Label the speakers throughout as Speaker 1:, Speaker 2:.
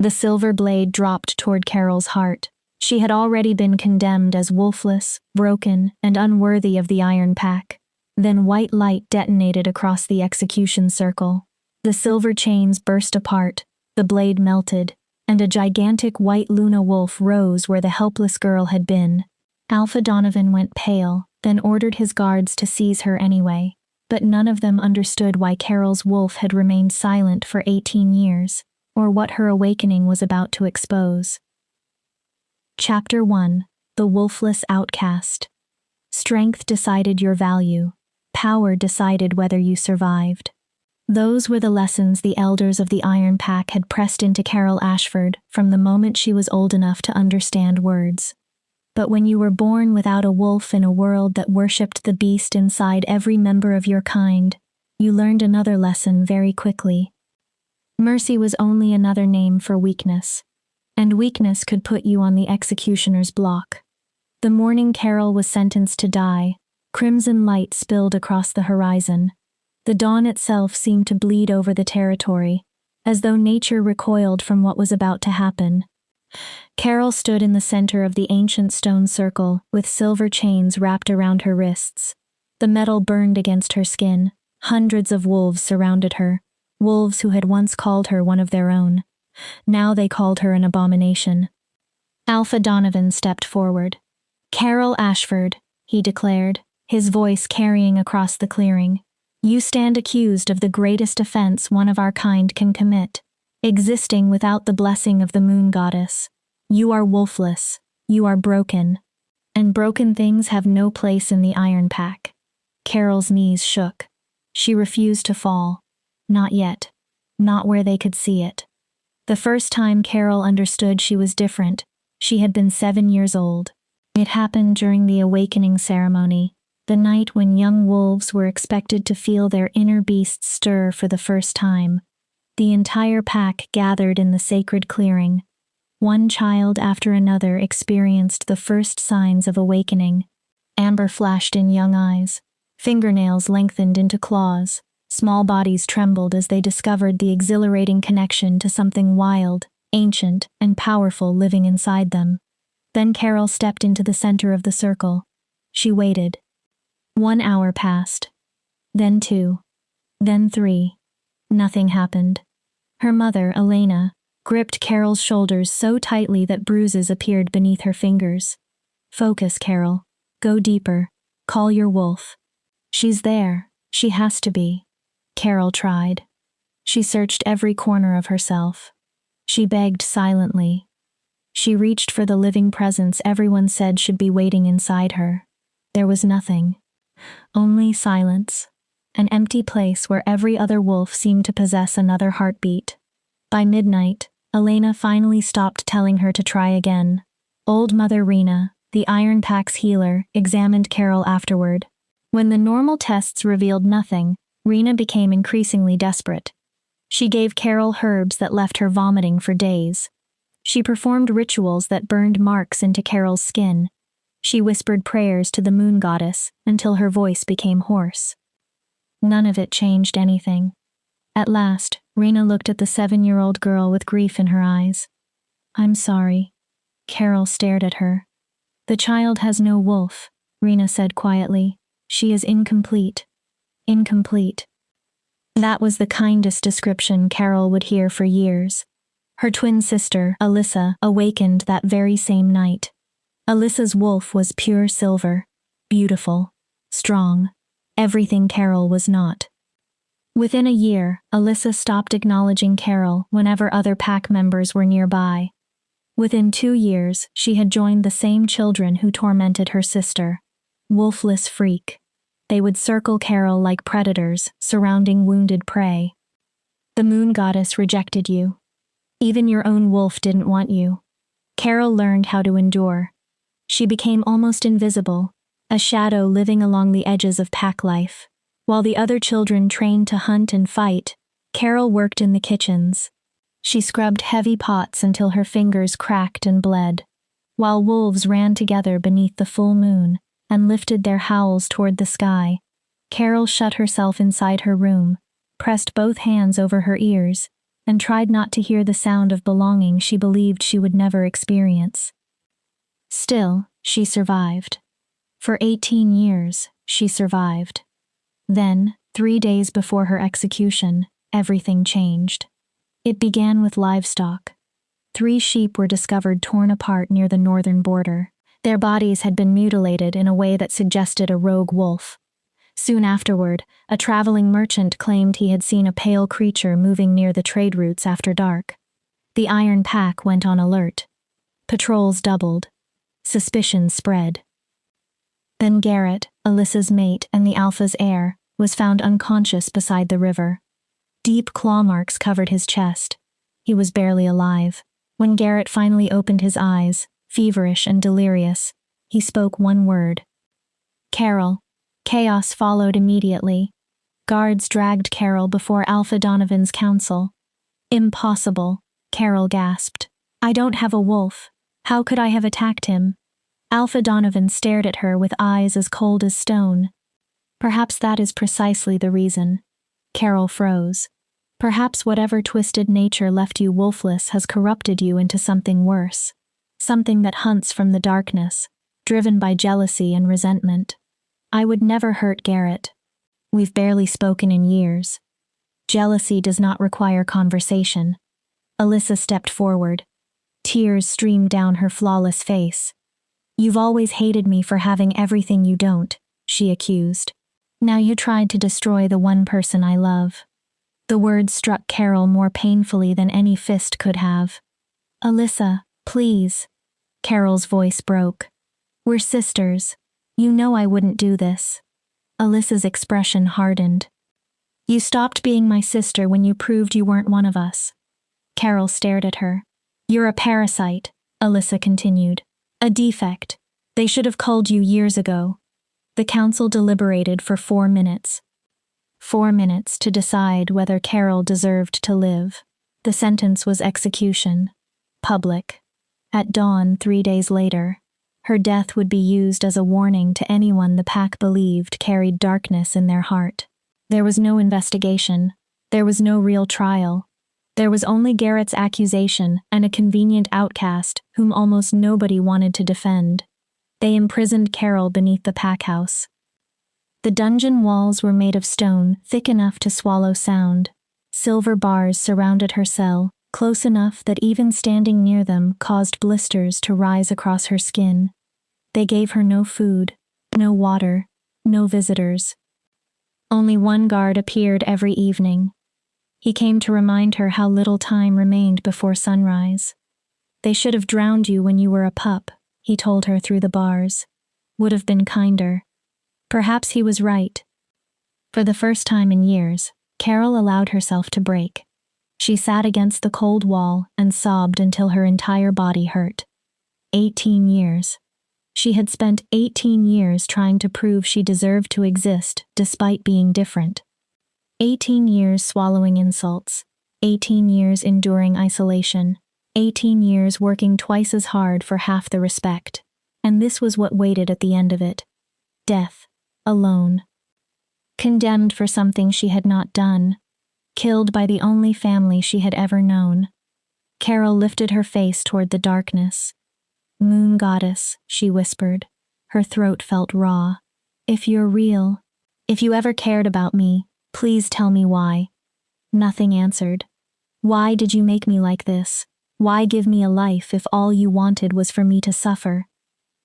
Speaker 1: The silver blade dropped toward Carol's heart. She had already been condemned as wolfless, broken, and unworthy of the Iron Pack. Then white light detonated across the execution circle. The silver chains burst apart, the blade melted, and a gigantic white Luna wolf rose where the helpless girl had been. Alpha Donovan went pale, then ordered his guards to seize her anyway. But none of them understood why Carol's wolf had remained silent for 18 years, or what her awakening was about to expose. Chapter 1: The Wolfless Outcast. Strength decided your value. Power decided whether you survived. Those were the lessons the elders of the Iron Pack had pressed into Carol Ashford from the moment she was old enough to understand words. But when you were born without a wolf in a world that worshipped the beast inside every member of your kind, you learned another lesson very quickly. Mercy was only another name for weakness, and weakness could put you on the executioner's block. The morning Carol was sentenced to die, crimson light spilled across the horizon. The dawn itself seemed to bleed over the territory, as though nature recoiled from what was about to happen. Carol stood in the center of the ancient stone circle, with silver chains wrapped around her wrists. The metal burned against her skin. Hundreds of wolves surrounded her, wolves who had once called her one of their own. Now they called her an abomination. Alpha Donovan stepped forward. "Carol Ashford," he declared, his voice carrying across the clearing. "You stand accused of the greatest offense one of our kind can commit, existing without the blessing of the moon goddess. You are wolfless, you are broken, and broken things have no place in the Iron Pack." Carol's knees shook. She refused to fall. Not yet. Not where they could see it. The first time Carol understood she was different, she had been 7 years old. It happened during the awakening ceremony, the night when young wolves were expected to feel their inner beasts stir for the first time. The entire pack gathered in the sacred clearing. One child after another experienced the first signs of awakening. Amber flashed in young eyes. Fingernails lengthened into claws. Small bodies trembled as they discovered the exhilarating connection to something wild, ancient, and powerful living inside them. Then Carol stepped into the center of the circle. She waited. 1 hour passed. Then 2. Then 3. Nothing happened. Her mother, Elena, gripped Carol's shoulders so tightly that bruises appeared beneath her fingers. "Focus, Carol. Go deeper. Call your wolf. She's there. She has to be." Carol tried. She searched every corner of herself. She begged silently. She reached for the living presence everyone said should be waiting inside her. There was nothing. Only silence. An empty place where every other wolf seemed to possess another heartbeat. By midnight, Elena finally stopped telling her to try again. Old Mother Rena, the Iron Pack's healer, examined Carol afterward. When the normal tests revealed nothing, Rena became increasingly desperate. She gave Carol herbs that left her vomiting for days. She performed rituals that burned marks into Carol's skin. She whispered prayers to the moon goddess until her voice became hoarse. None of it changed anything. At last, Rena looked at the 7-year-old girl with grief in her eyes. "I'm sorry." Carol stared at her. "The child has no wolf," Rena said quietly. "She is incomplete." Incomplete. That was the kindest description Carol would hear for years. Her twin sister, Alyssa, awakened that very same night. Alyssa's wolf was pure silver, beautiful, strong, everything Carol was not. Within a year, Alyssa stopped acknowledging Carol whenever other pack members were nearby. Within 2 years, she had joined the same children who tormented her sister. Wolfless freak. They would circle Carol like predators, surrounding wounded prey. The moon goddess rejected you. Even your own wolf didn't want you. Carol learned how to endure. She became almost invisible, a shadow living along the edges of pack life. While the other children trained to hunt and fight, Carol worked in the kitchens. She scrubbed heavy pots until her fingers cracked and bled, while wolves ran together beneath the full moon and lifted their howls toward the sky. Carol shut herself inside her room, pressed both hands over her ears, and tried not to hear the sound of belonging she believed she would never experience. Still, she survived. For 18 years, she survived. Then, 3 days before her execution, everything changed. It began with livestock. 3 sheep were discovered torn apart near the northern border. Their bodies had been mutilated in a way that suggested a rogue wolf. Soon afterward, a traveling merchant claimed he had seen a pale creature moving near the trade routes after dark. The Iron Pack went on alert. Patrols doubled. Suspicion spread. Then Garrett, Alyssa's mate and the Alpha's heir, was found unconscious beside the river. Deep claw marks covered his chest. He was barely alive. When Garrett finally opened his eyes, feverish and delirious, he spoke one word. Carol. Chaos followed immediately. Guards dragged Carol before Alpha Donovan's council. Impossible, Carol gasped. I don't have a wolf. How could I have attacked him? Alpha Donovan stared at her with eyes as cold as stone. Perhaps that is precisely the reason. Carol froze. Perhaps whatever twisted nature left you wolfless has corrupted you into something worse. Something that hunts from the darkness, driven by jealousy and resentment. I would never hurt Garrett. We've barely spoken in years. Jealousy does not require conversation. Alyssa stepped forward. Tears streamed down her flawless face. You've always hated me for having everything you don't, she accused. Now you tried to destroy the one person I love. The words struck Carol more painfully than any fist could have. Alyssa, please. Carol's voice broke. We're sisters. You know I wouldn't do this. Alyssa's expression hardened. You stopped being my sister when you proved you weren't one of us. Carol stared at her. You're a parasite, Alyssa continued. A defect. They should have culled you years ago. The council deliberated for 4 minutes. 4 minutes to decide whether Carol deserved to live. The sentence was execution. Public. At dawn 3 days later, her death would be used as a warning to anyone the pack believed carried darkness in their heart. There was no investigation. There was no real trial. There was only Garrett's accusation and a convenient outcast whom almost nobody wanted to defend. They imprisoned Carol beneath the pack house. The dungeon walls were made of stone thick enough to swallow sound. Silver bars surrounded her cell, close enough that even standing near them caused blisters to rise across her skin. They gave her no food, no water, no visitors. Only one guard appeared every evening. He came to remind her how little time remained before sunrise. They should have drowned you when you were a pup, he told her through the bars. Would have been kinder. Perhaps he was right. For the first time in years, Carol allowed herself to break. She sat against the cold wall and sobbed until her entire body hurt. 18 years. She had spent 18 years trying to prove she deserved to exist despite being different. 18 years swallowing insults. 18 years enduring isolation. 18 years working twice as hard for half the respect. And this was what waited at the end of it. Death. Alone. Condemned for something she had not done. Killed by the only family she had ever known. Carol lifted her face toward the darkness. Moon goddess, she whispered. Her throat felt raw. If you're real, if you ever cared about me, please tell me why. Nothing answered. Why did you make me like this? Why give me a life if all you wanted was for me to suffer?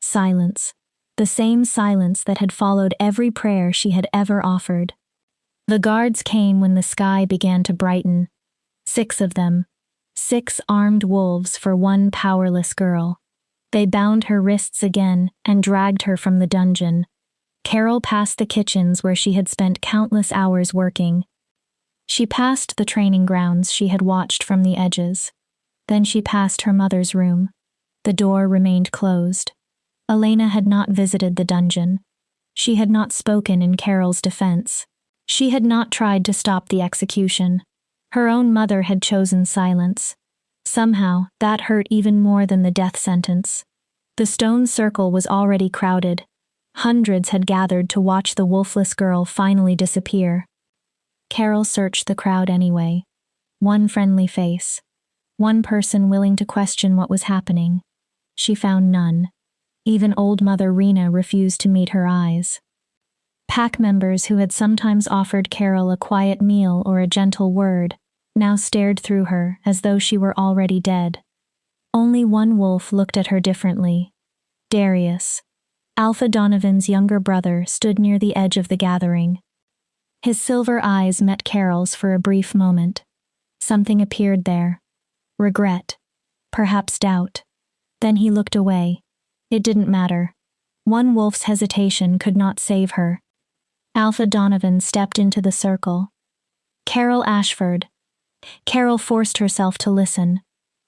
Speaker 1: Silence. The same silence that had followed every prayer she had ever offered. The guards came when the sky began to brighten. 6 of them. 6 armed wolves for one powerless girl. They bound her wrists again and dragged her from the dungeon. Carol passed the kitchens where she had spent countless hours working. She passed the training grounds she had watched from the edges. Then she passed her mother's room. The door remained closed. Elena had not visited the dungeon. She had not spoken in Carol's defense. She had not tried to stop the execution. Her own mother had chosen silence. Somehow, that hurt even more than the death sentence. The stone circle was already crowded. Hundreds had gathered to watch the wolfless girl finally disappear. Carol searched the crowd anyway. One friendly face. One person willing to question what was happening. She found none. Even old Mother Rena refused to meet her eyes. Pack members who had sometimes offered Carol a quiet meal or a gentle word now stared through her as though she were already dead. Only one wolf looked at her differently. Darius, Alpha Donovan's younger brother, stood near the edge of the gathering. His silver eyes met Carol's for a brief moment. Something appeared there. Regret. Perhaps doubt. Then he looked away. It didn't matter. One wolf's hesitation could not save her. Alpha Donovan stepped into the circle. Carol Ashford. Carol forced herself to listen.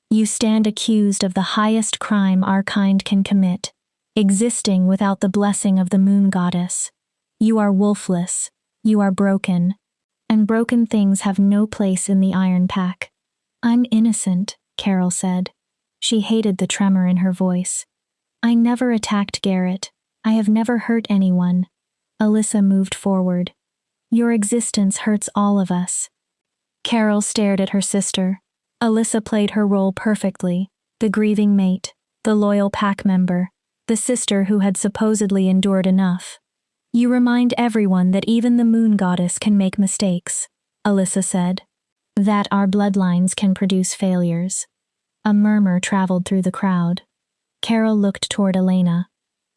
Speaker 1: You stand accused of the highest crime our kind can commit, existing without the blessing of the moon goddess. You are wolfless. You are broken. And broken things have no place in the Iron Pack. I'm innocent, Carol said. She hated the tremor in her voice. I never attacked Garrett. I have never hurt anyone. Alyssa moved forward. Your existence hurts all of us. Carol stared at her sister. Alyssa played her role perfectly. The grieving mate, the loyal pack member, the sister who had supposedly endured enough. You remind everyone that even the moon goddess can make mistakes, Alyssa said. That our bloodlines can produce failures. A murmur traveled through the crowd. Carol looked toward Elena.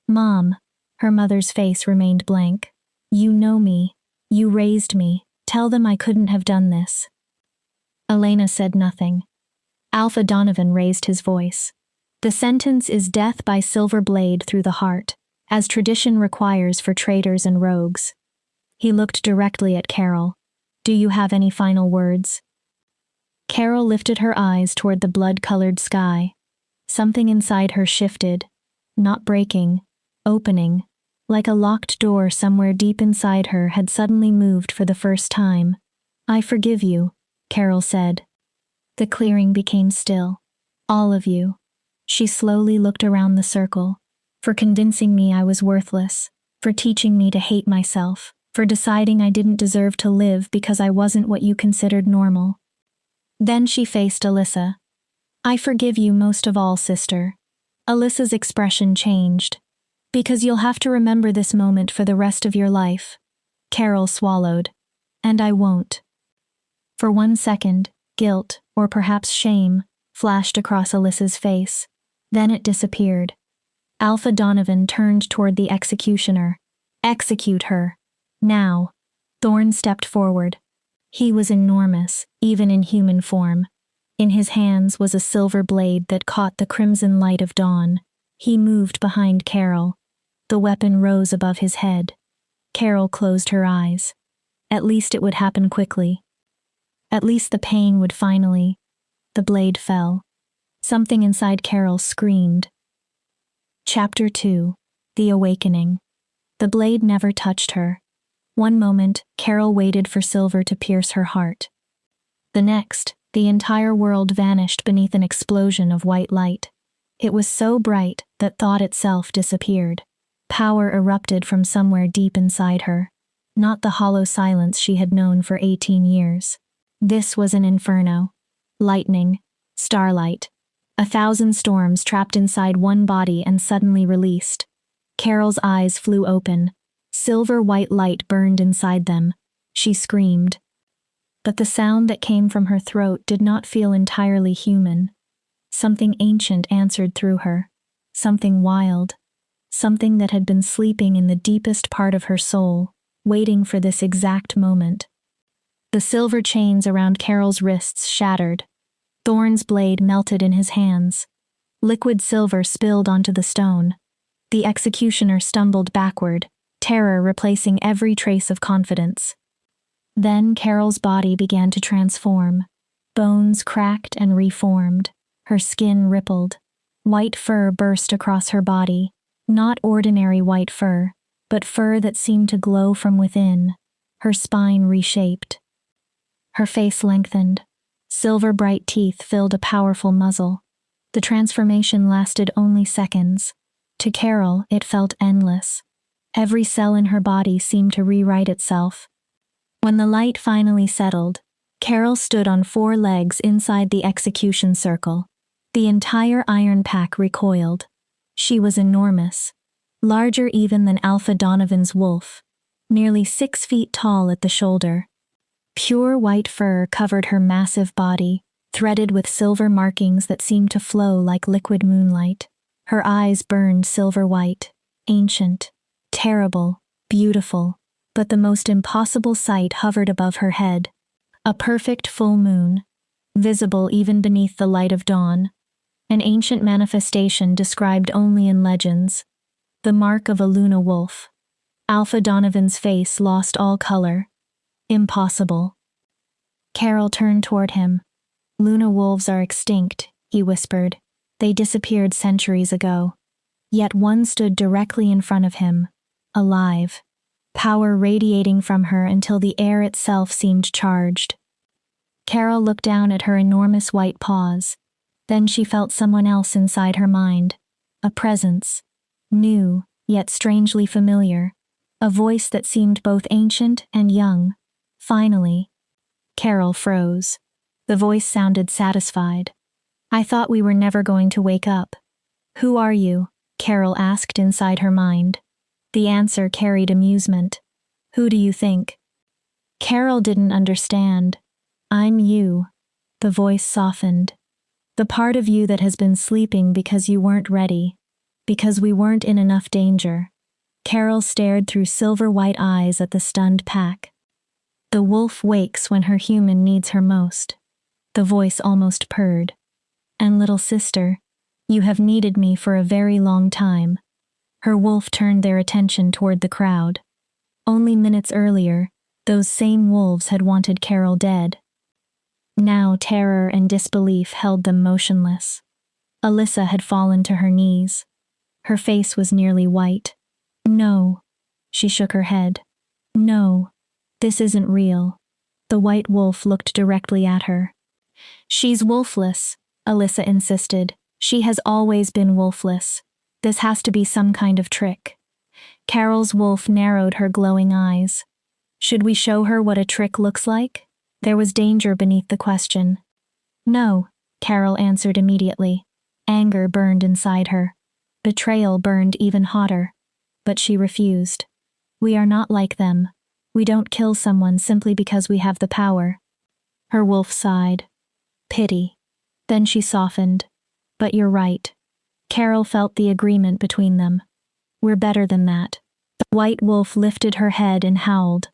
Speaker 1: Mom. Her mother's face remained blank. You know me. You raised me. Tell them I couldn't have done this. Elena said nothing. Alpha Donovan raised his voice. The sentence is death by silver blade through the heart, as tradition requires for traitors and rogues. He looked directly at Carol. Do you have any final words? Carol lifted her eyes toward the blood-colored sky. Something inside her shifted, not breaking, opening, like a locked door somewhere deep inside her had suddenly moved for the first time. I forgive you, Carol said. The clearing became still. All of you. She slowly looked around the circle. For convincing me I was worthless, for teaching me to hate myself, for deciding I didn't deserve to live because I wasn't what you considered normal. Then she faced Alyssa. I forgive you most of all, sister. Alyssa's expression changed. Because you'll have to remember this moment for the rest of your life. Carol swallowed. And I won't. For 1 second, guilt, or perhaps shame, flashed across Alyssa's face. Then it disappeared. Alpha Donovan turned toward the executioner. Execute her. Now. Thorne stepped forward. He was enormous, even in human form. In his hands was a silver blade that caught the crimson light of dawn. He moved behind Carol. The weapon rose above his head. Carol closed her eyes. At least it would happen quickly. At least the pain would finally. The blade fell. Something inside Carol screamed. Chapter 2. The Awakening. The blade never touched her. One moment, Carol waited for silver to pierce her heart. The next, the entire world vanished beneath an explosion of white light. It was so bright that thought itself disappeared. Power erupted from somewhere deep inside her. Not the hollow silence she had known for 18 years. This was an inferno. Lightning. Starlight. 1,000 storms trapped inside one body and suddenly released. Carol's eyes flew open. Silver white light burned inside them. She screamed. But the sound that came from her throat did not feel entirely human. Something ancient answered through her. Something wild. Something that had been sleeping in the deepest part of her soul, waiting for this exact moment. The silver chains around Carol's wrists shattered. Thorne's blade melted in his hands. Liquid silver spilled onto the stone. The executioner stumbled backward, terror replacing every trace of confidence. Then Carol's body began to transform. Bones cracked and reformed. Her skin rippled. White fur burst across her body. Not ordinary white fur, but fur that seemed to glow from within. Her spine reshaped. Her face lengthened. Silver bright teeth filled a powerful muzzle. The transformation lasted only seconds. To Carol, it felt endless. Every cell in her body seemed to rewrite itself. When the light finally settled, Carol stood on 4 legs inside the execution circle. The entire iron pack recoiled. She was enormous, larger even than Alpha Donovan's wolf, nearly 6 feet tall at the shoulder. Pure white fur covered her massive body, threaded with silver markings that seemed to flow like liquid moonlight. Her eyes burned silver white, ancient, terrible, beautiful, but the most impossible sight hovered above her head. A perfect full moon, visible even beneath the light of dawn. An ancient manifestation described only in legends. The mark of a Luna wolf. Alpha Donovan's face lost all color. Impossible. Carol turned toward him. Luna wolves are extinct, he whispered. They disappeared centuries ago. Yet one stood directly in front of him, alive, power radiating from her until the air itself seemed charged. Carol looked down at her enormous white paws. Then she felt someone else inside her mind. A presence. New, yet strangely familiar. A voice that seemed both ancient and young. Finally. Carol froze. The voice sounded satisfied. I thought we were never going to wake up. Who are you? Carol asked inside her mind. The answer carried amusement. Who do you think? Carol didn't understand. I'm you. The voice softened. The part of you that has been sleeping because you weren't ready. Because we weren't in enough danger. Carol stared through silver white eyes at the stunned pack. The wolf wakes when her human needs her most. The voice almost purred. And little sister, you have needed me for a very long time. Her wolf turned their attention toward the crowd. Only minutes earlier, those same wolves had wanted Carol dead. Now terror and disbelief held them motionless. Alyssa had fallen to her knees. Her face was nearly white. No. She shook her head. No. This isn't real. The white wolf looked directly at her. She's wolfless, Alyssa insisted. She has always been wolfless. This has to be some kind of trick. Carol's wolf narrowed her glowing eyes. Should we show her what a trick looks like? There was danger beneath the question. No, Carol answered immediately. Anger burned inside her. Betrayal burned even hotter. But she refused. We are not like them. We don't kill someone simply because we have the power. Her wolf sighed. Pity. Then she softened. But you're right. Carol felt the agreement between them. We're better than that. The white wolf lifted her head and howled.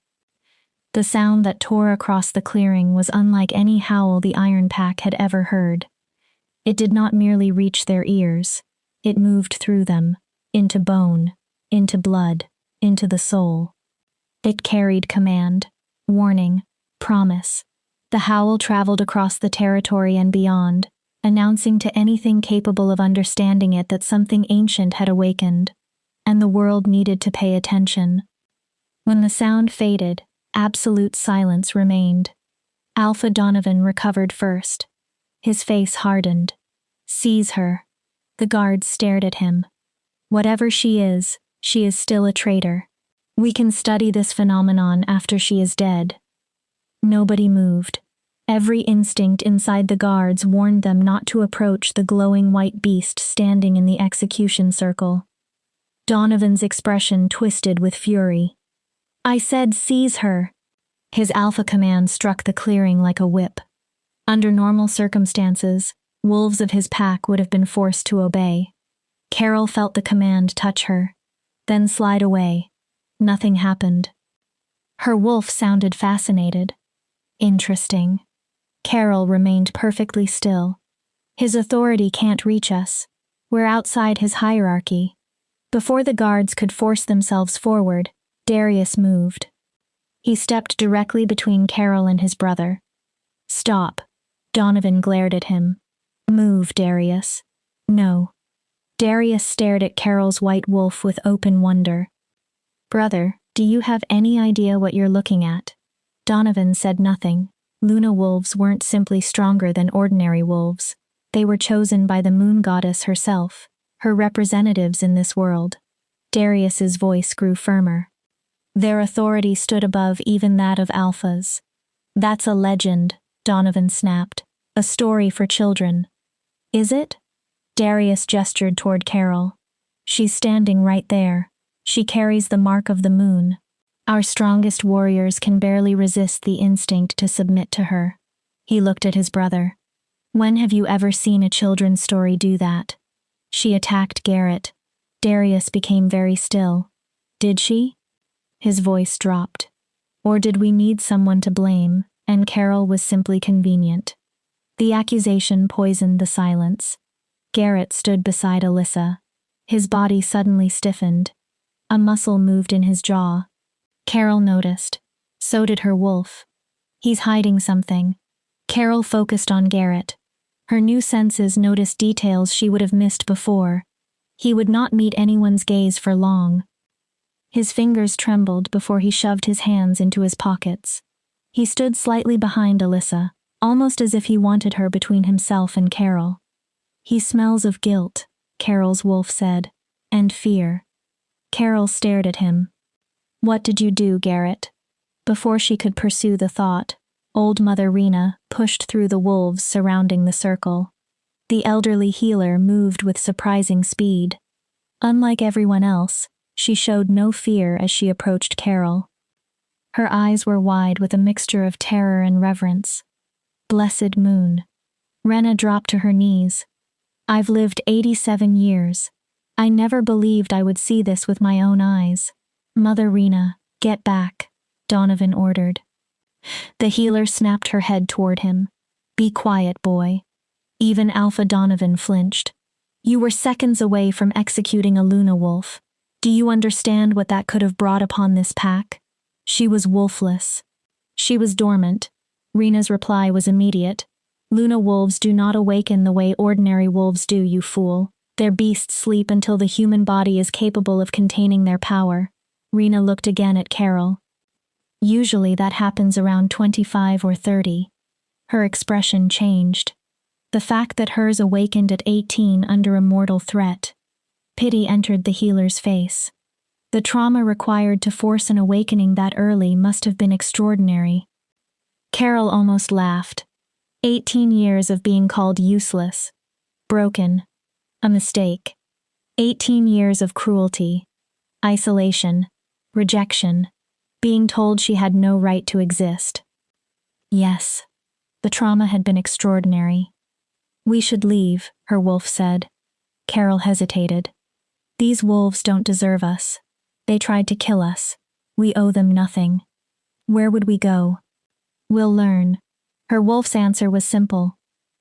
Speaker 1: The sound that tore across the clearing was unlike any howl the Iron Pack had ever heard. It did not merely reach their ears. It moved through them, into bone, into blood, into the soul. It carried command, warning, promise. The howl traveled across the territory and beyond, announcing to anything capable of understanding it that something ancient had awakened, and the world needed to pay attention. When the sound faded, absolute silence remained. Alpha Donovan recovered first. His face hardened. Seize her. The guards stared at him. Whatever she is still a traitor. We can study this phenomenon after she is dead. Nobody moved. Every instinct inside the guards warned them not to approach the glowing white beast standing in the execution circle. Donovan's expression twisted with fury. I said seize her. His alpha command struck the clearing like a whip. Under normal circumstances, wolves of his pack would have been forced to obey. Carol felt the command touch her, then slide away. Nothing happened. Her wolf sounded fascinated. Interesting. Carol remained perfectly still. His authority can't reach us. We're outside his hierarchy. Before the guards could force themselves forward, Darius moved. He stepped directly between Carol and his brother. Stop. Donovan glared at him. Move, Darius. No. Darius stared at Carol's white wolf with open wonder. Brother, do you have any idea what you're looking at? Donovan said nothing. Luna wolves weren't simply stronger than ordinary wolves. They were chosen by the moon goddess herself, her representatives in this world. Darius's voice grew firmer. Their authority stood above even that of alphas. That's a legend, Donovan snapped. A story for children. Is it? Darius gestured toward Carol. She's standing right there. She carries the mark of the moon. Our strongest warriors can barely resist the instinct to submit to her. He looked at his brother. When have you ever seen a children's story do that? She attacked Garrett. Darius became very still. Did she? His voice dropped. Or did we need someone to blame, and Carol was simply convenient? The accusation poisoned the silence. Garrett stood beside Alyssa. His body suddenly stiffened. A muscle moved in his jaw. Carol noticed. So did her wolf. He's hiding something. Carol focused on Garrett. Her new senses noticed details she would have missed before. He would not meet anyone's gaze for long. His fingers trembled before he shoved his hands into his pockets. He stood slightly behind Alyssa, almost as if he wanted her between himself and Carol. He smells of guilt, Carol's wolf said, and fear. Carol stared at him. What did you do, Garrett? Before she could pursue the thought, old Mother Rena pushed through the wolves surrounding the circle. The elderly healer moved with surprising speed. Unlike everyone else, she showed no fear as she approached Carol. Her eyes were wide with a mixture of terror and reverence. Blessed moon. Rena dropped to her knees. I've lived 87 years. I never believed I would see this with my own eyes. Mother Rena, get back, Donovan ordered. The healer snapped her head toward him. Be quiet, boy. Even Alpha Donovan flinched. You were seconds away from executing a Luna wolf. Do you understand what that could have brought upon this pack? She was wolfless. She was dormant. Rena's reply was immediate. Luna wolves do not awaken the way ordinary wolves do, you fool. Their beasts sleep until the human body is capable of containing their power. Rena looked again at Carol. Usually that happens around 25 or 30. Her expression changed. The fact that hers awakened at 18 under a mortal threat. Pity entered the healer's face. The trauma required to force an awakening that early must have been extraordinary. Carol almost laughed. 18 years of being called useless. Broken. A mistake. 18 years of cruelty. Isolation. Rejection. Being told she had no right to exist. Yes. The trauma had been extraordinary. We should leave, her wolf said. Carol hesitated. These wolves don't deserve us. They tried to kill us. We owe them nothing. Where would we go? We'll learn. Her wolf's answer was simple.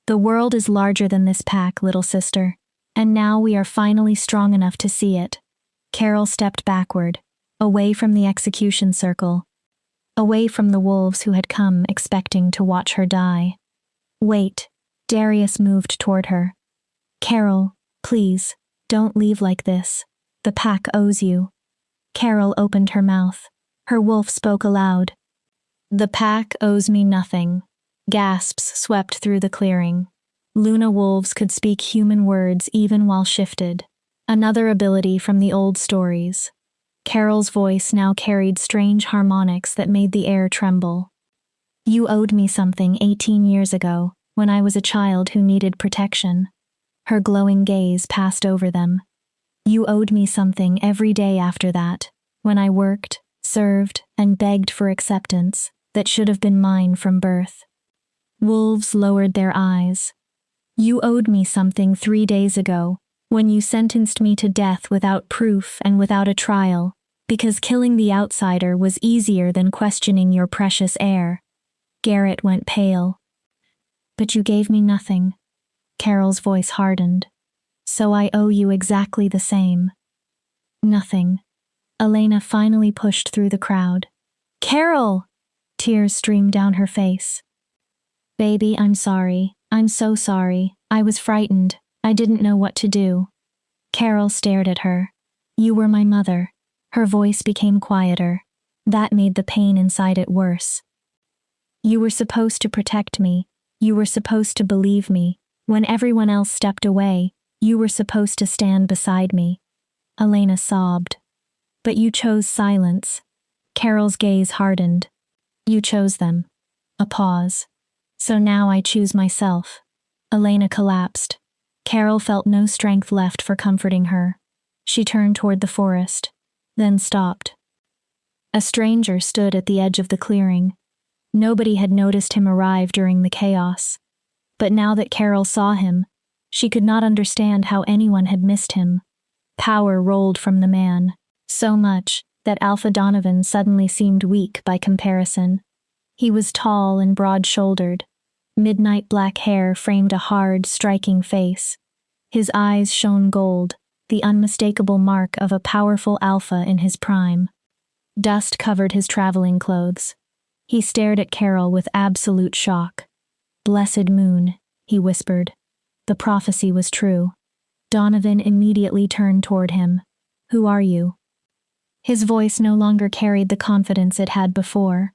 Speaker 1: The world is larger than this pack, little sister. And now we are finally strong enough to see it. Carol stepped backward, away from the execution circle, away from the wolves who had come expecting to watch her die. Wait, Darius moved toward her. Carol, please, don't leave like this. The pack owes you. Carol opened her mouth. Her wolf spoke aloud. The pack owes me nothing. Gasps swept through the clearing. Luna wolves could speak human words even while shifted. Another ability from the old stories. Carol's voice now carried strange harmonics that made the air tremble. You owed me something 18 years ago, when I was a child who needed protection. Her glowing gaze passed over them. You owed me something every day after that, when I worked, served, and begged for acceptance that should have been mine from birth. Wolves lowered their eyes. You owed me something 3 days ago, when you sentenced me to death without proof and without a trial, because killing the outsider was easier than questioning your precious heir. Garrett went pale. But you gave me nothing. Carol's voice hardened. So I owe you exactly the same. Nothing. Elena finally pushed through the crowd. Carol! Tears streamed down her face. Baby, I'm sorry. I'm so sorry. I was frightened. I didn't know what to do. Carol stared at her. You were my mother. Her voice became quieter. That made the pain inside it worse. You were supposed to protect me. You were supposed to believe me. When everyone else stepped away, you were supposed to stand beside me. Elena sobbed. But you chose silence. Carol's gaze hardened. You chose them. A pause. So now I choose myself. Elena collapsed. Carol felt no strength left for comforting her. She turned toward the forest, then stopped. A stranger stood at the edge of the clearing. Nobody had noticed him arrive during the chaos. But now that Carol saw him, she could not understand how anyone had missed him. Power rolled from the man, so much that Alpha Donovan suddenly seemed weak by comparison. He was tall and broad-shouldered. Midnight black hair framed a hard, striking face. His eyes shone gold, the unmistakable mark of a powerful alpha in his prime. Dust covered his traveling clothes. He stared at Carol with absolute shock. "Blessed moon," he whispered. The prophecy was true. Donovan immediately turned toward him. "Who are you?" His voice no longer carried the confidence it had before.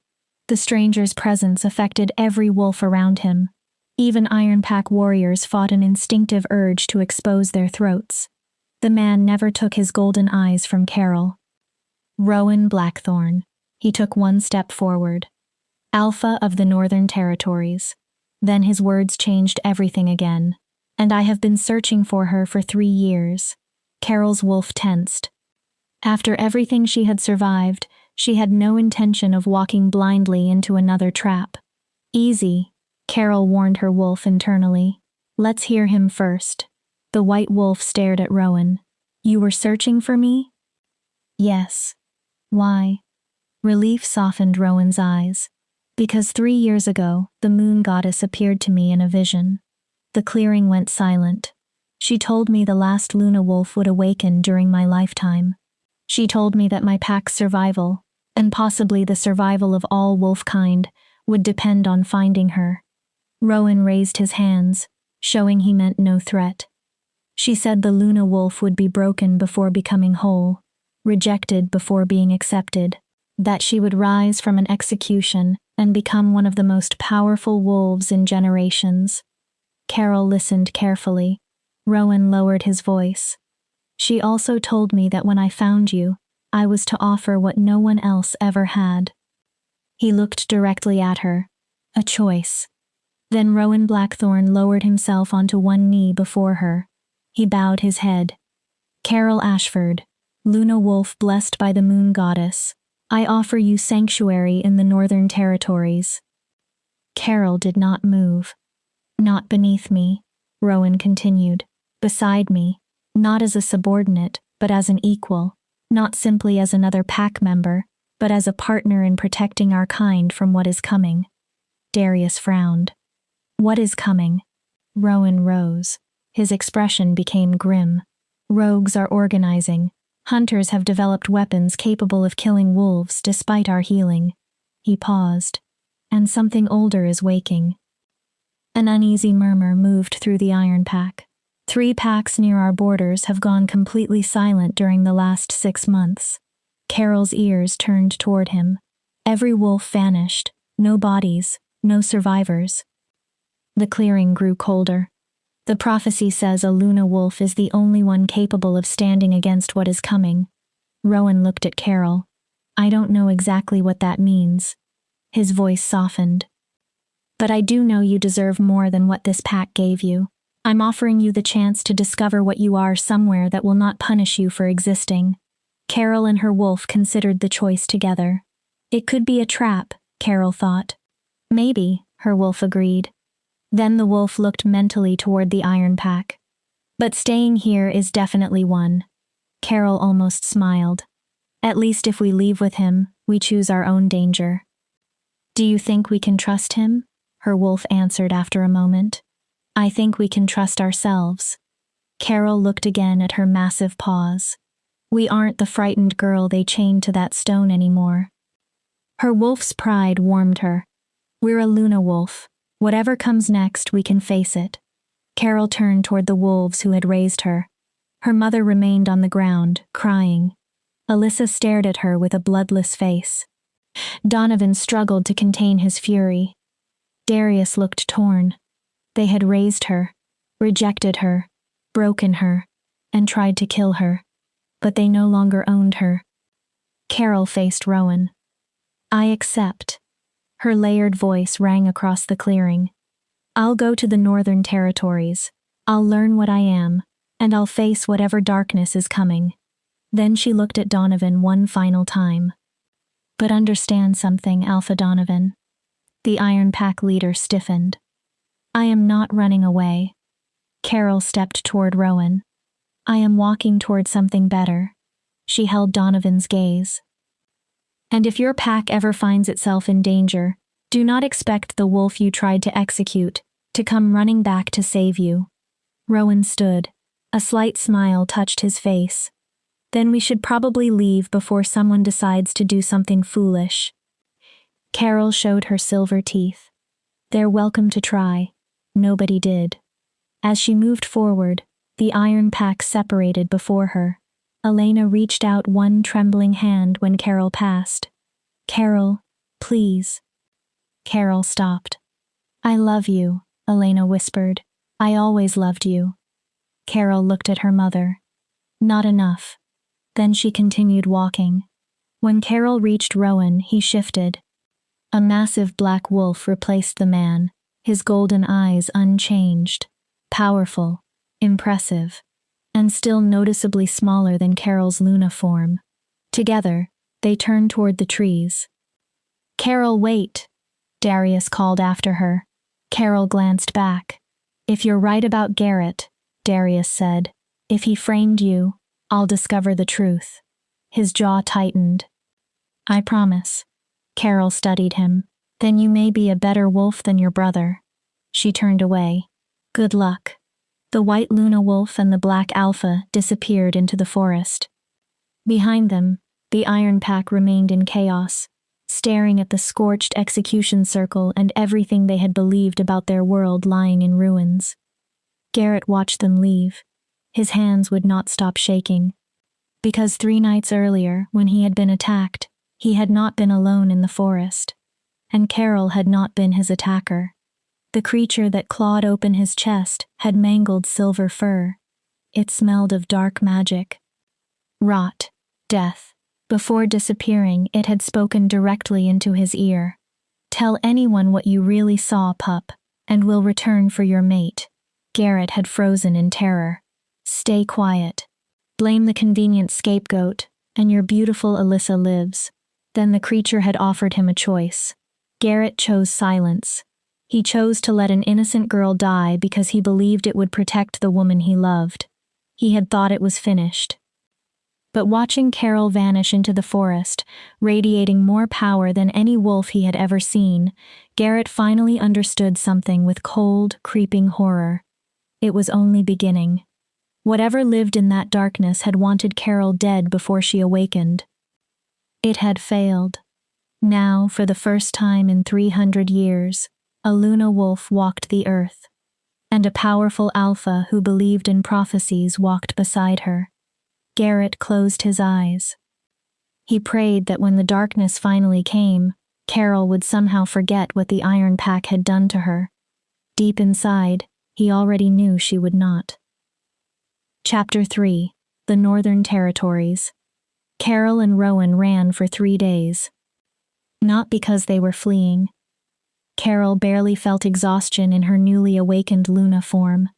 Speaker 1: The stranger's presence affected every wolf around him. Even Iron Pack warriors fought an instinctive urge to expose their throats. The man never took his golden eyes from Carol. Rowan Blackthorn. He took one step forward. Alpha of the Northern Territories. Then his words changed everything again. "And I have been searching for her for 3 years." Carol's wolf tensed. After everything she had survived, she had no intention of walking blindly into another trap. "Easy," Carol warned her wolf internally. "Let's hear him first." The white wolf stared at Rowan. "You were searching for me?" "Yes." "Why?" Relief softened Rowan's eyes. "Because 3 years ago, the moon goddess appeared to me in a vision." The clearing went silent. "She told me the last Luna wolf would awaken during my lifetime. She told me that my pack's survival, and possibly the survival of all wolfkind, would depend on finding her." Rowan raised his hands, showing he meant no threat. "She said the Luna wolf would be broken before becoming whole, rejected before being accepted, that she would rise from an execution and become one of the most powerful wolves in generations." Carol listened carefully. Rowan lowered his voice. "She also told me that when I found you, I was to offer what no one else ever had." He looked directly at her. A choice. Then Rowan Blackthorn lowered himself onto one knee before her. He bowed his head. "Carol Ashford, Luna wolf blessed by the moon goddess, I offer you sanctuary in the Northern Territories." Carol did not move. "Not beneath me," Rowan continued. "Beside me. Not as a subordinate, but as an equal. Not simply as another pack member, but as a partner in protecting our kind from what is coming." Darius frowned. "What is coming?" Rowan rose. His expression became grim. "Rogues are organizing. Hunters have developed weapons capable of killing wolves despite our healing." He paused. "And something older is waking." An uneasy murmur moved through the Iron Pack. 3 packs near our borders have gone completely silent during the last 6 months. Carol's ears turned toward him. Every wolf vanished. No bodies, no survivors. The clearing grew colder. "The prophecy says a Luna wolf is the only one capable of standing against what is coming." Rowan looked at Carol. "I don't know exactly what that means." His voice softened. "But I do know you deserve more than what this pack gave you. I'm offering you the chance to discover what you are somewhere that will not punish you for existing." Carol and her wolf considered the choice together. It could be a trap, Carol thought. "Maybe," her wolf agreed. Then the wolf looked mentally toward the Iron Pack. "But staying here is definitely one." Carol almost smiled. "At least if we leave with him, we choose our own danger." "Do you think we can trust him?" her wolf answered after a moment. "I think we can trust ourselves." Carol looked again at her massive paws. "We aren't the frightened girl they chained to that stone anymore." Her wolf's pride warmed her. "We're a Luna wolf. Whatever comes next, we can face it." Carol turned toward the wolves who had raised her. Her mother remained on the ground, crying. Alyssa stared at her with a bloodless face. Donovan struggled to contain his fury. Darius looked torn. They had raised her, rejected her, broken her, and tried to kill her. But they no longer owned her. Carol faced Rowan. "I accept." Her layered voice rang across the clearing. "I'll go to the Northern Territories. I'll learn what I am, and I'll face whatever darkness is coming." Then she looked at Donovan one final time. "But understand something, Alpha Donovan." The Iron Pack leader stiffened. "I am not running away." Carol stepped toward Rowan. "I am walking toward something better." She held Donovan's gaze. "And if your pack ever finds itself in danger, do not expect the wolf you tried to execute to come running back to save you." Rowan stood. A slight smile touched his face. "Then we should probably leave before someone decides to do something foolish." Carol showed her silver teeth. "They're welcome to try." Nobody did. As she moved forward, the Iron Pack separated before her. Elena reached out one trembling hand when Carol passed. "Carol, please." Carol stopped. "I love you," Elena whispered. "I always loved you." Carol looked at her mother. "Not enough." Then she continued walking. When Carol reached Rowan, he shifted. A massive black wolf replaced the man, his golden eyes unchanged, powerful, impressive, and still noticeably smaller than Carol's Luna form. Together, they turned toward the trees. "Carol, wait!" Darius called after her. Carol glanced back. "If you're right about Garrett," Darius said, "if he framed you, I'll discover the truth." His jaw tightened. "I promise." Carol studied him. "Then you may be a better wolf than your brother." She turned away. "Good luck." The white Luna wolf and the black Alpha disappeared into the forest. Behind them, the Iron Pack remained in chaos, staring at the scorched execution circle and everything they had believed about their world lying in ruins. Garrett watched them leave. His hands would not stop shaking. Because 3 nights earlier, when he had been attacked, he had not been alone in the forest. And Carol had not been his attacker. The creature that clawed open his chest had mangled silver fur. It smelled of dark magic. Rot. Death. Before disappearing, it had spoken directly into his ear. "Tell anyone what you really saw, pup, and we'll return for your mate." Garrett had frozen in terror. "Stay quiet. Blame the convenient scapegoat, and your beautiful Alyssa lives." Then the creature had offered him a choice. Garrett chose silence. He chose to let an innocent girl die because he believed it would protect the woman he loved. He had thought it was finished. But watching Carol vanish into the forest, radiating more power than any wolf he had ever seen, Garrett finally understood something with cold, creeping horror. It was only beginning. Whatever lived in that darkness had wanted Carol dead before she awakened. It had failed. Now, for the first time in 300 years, a Luna wolf walked the earth. And a powerful Alpha who believed in prophecies walked beside her. Garrett closed his eyes. He prayed that when the darkness finally came, Carol would somehow forget what the Iron Pack had done to her. Deep inside, he already knew she would not. Chapter 3. The Northern Territories. Carol and Rowan ran for 3 days. Not because they were fleeing. Carol barely felt exhaustion in her newly awakened Luna form.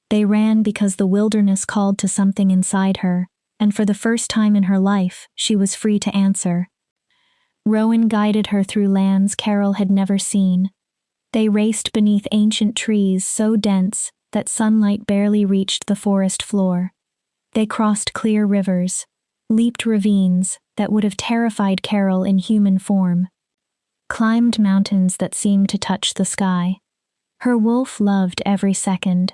Speaker 1: They ran because the wilderness called to something inside her, and for the first time in her life, she was free to answer. Rowan guided her through lands Carol had never seen. They raced beneath ancient trees so dense that sunlight barely reached the forest floor. They crossed clear rivers, leaped ravines that would have terrified Carol in human form, climbed mountains that seemed to touch the sky. Her wolf loved every second.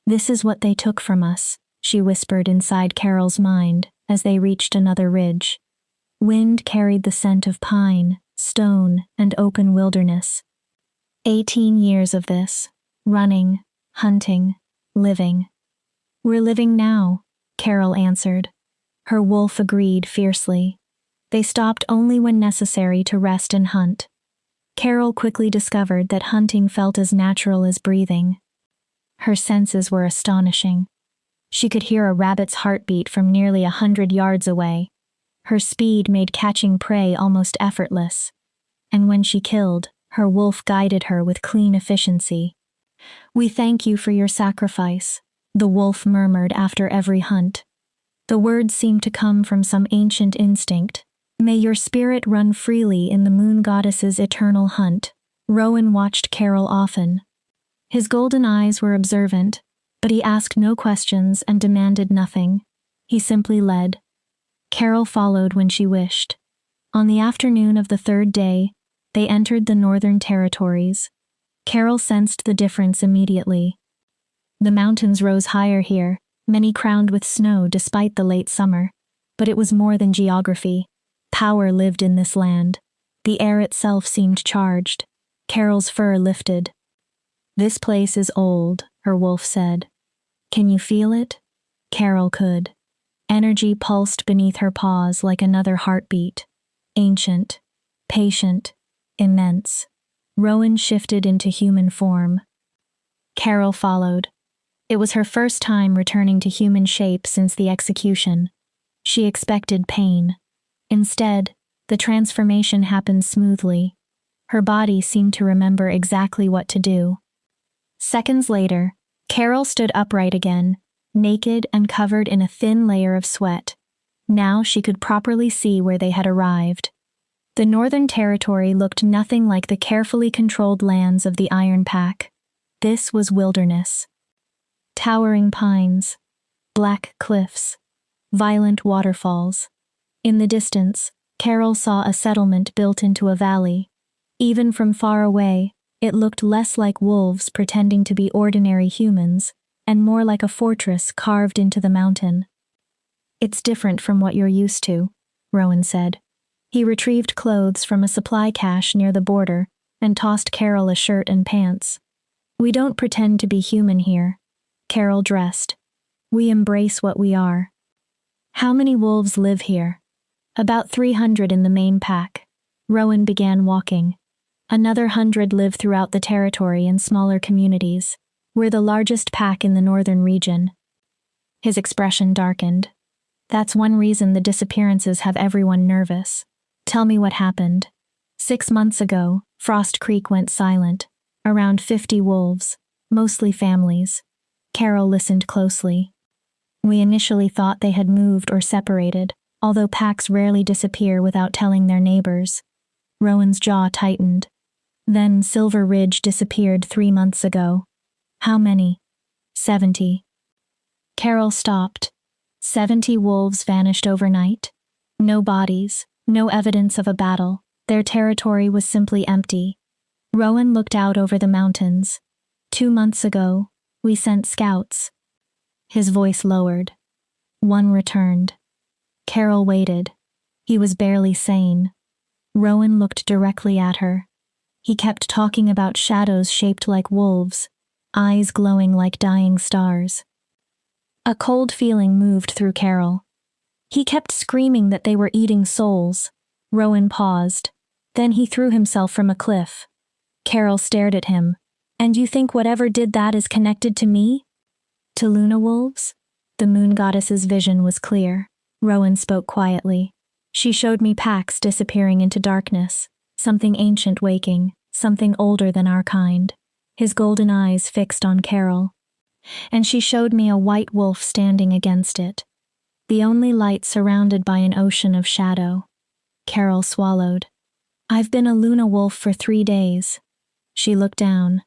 Speaker 1: "This is what they took from us," she whispered inside Carol's mind as they reached another ridge. Wind carried the scent of pine, stone, and open wilderness. 18 years of this, running, hunting, living. "We're living now," Carol answered. Her wolf agreed fiercely. They stopped only when necessary to rest and hunt. Carol quickly discovered that hunting felt as natural as breathing. Her senses were astonishing. She could hear a rabbit's heartbeat from nearly 100 yards away. Her speed made catching prey almost effortless. and when she killed, her wolf guided her with clean efficiency. "We thank you for your sacrifice," the wolf murmured after every hunt. The words seemed to come from some ancient instinct. "May your spirit run freely in the moon goddess's eternal hunt." Rowan watched Carol often. His golden eyes were observant, but he asked no questions and demanded nothing. He simply led. Carol followed when she wished. On the afternoon of the third day, they entered the Northern Territories. Carol sensed the difference immediately. The mountains rose higher here, many crowned with snow despite the late summer. But it was more than geography. Power lived in this land. The air itself seemed charged. Carol's fur lifted. "This place is old," her wolf said. "Can you feel it?" Carol could. Energy pulsed beneath her paws like another heartbeat. Ancient, patient, immense. Rowan shifted into human form. Carol followed. It was her first time returning to human shape since the execution. She expected pain. Instead, the transformation happened smoothly. Her body seemed to remember exactly what to do. Seconds later, Carol stood upright again, naked and covered in a thin layer of sweat. Now she could properly see where they had arrived. The Northern Territory looked nothing like the carefully controlled lands of the Iron Pack. This was wilderness. Towering pines, black cliffs, violent waterfalls. In the distance, Carol saw a settlement built into a valley. Even from far away, it looked less like wolves pretending to be ordinary humans, and more like a fortress carved into the mountain. "It's different from what you're used to," Rowan said. He retrieved clothes from a supply cache near the border and tossed Carol a shirt and pants. "We don't pretend to be human here." Carol dressed. "We embrace what we are." "How many wolves live here?" "About 300 in the main pack." Rowan began walking. "Another 100 live throughout the territory in smaller communities. We're the largest pack in the northern region." His expression darkened. "That's one reason the disappearances have everyone nervous. Tell me what happened." 6 months ago, Frost Creek went silent. Around 50 wolves, mostly families. Carol listened closely. "We initially thought they had moved or separated, although packs rarely disappear without telling their neighbors." Rowan's jaw tightened. "Then Silver Ridge disappeared 3 months ago." "How many?" 70. Carol stopped. 70 wolves vanished overnight. No bodies, no evidence of a battle. Their territory was simply empty. Rowan looked out over the mountains. 2 months ago, we sent scouts." His voice lowered. "One returned." Carol waited. He was barely sane. Rowan looked directly at her. He kept talking about shadows shaped like wolves, eyes glowing like dying stars. A cold feeling moved through Carol. He kept screaming that they were eating souls. Rowan paused. Then he threw himself from a cliff. Carol stared at him. "And you think whatever did that is connected to me?" "To Luna wolves?" The moon goddess's vision was clear. Rowan spoke quietly. "She showed me packs disappearing into darkness, something ancient waking, something older than our kind." His golden eyes fixed on Carol. "And she showed me a white wolf standing against it. The only light surrounded by an ocean of shadow." Carol swallowed. "I've been a Luna wolf for 3 days." She looked down.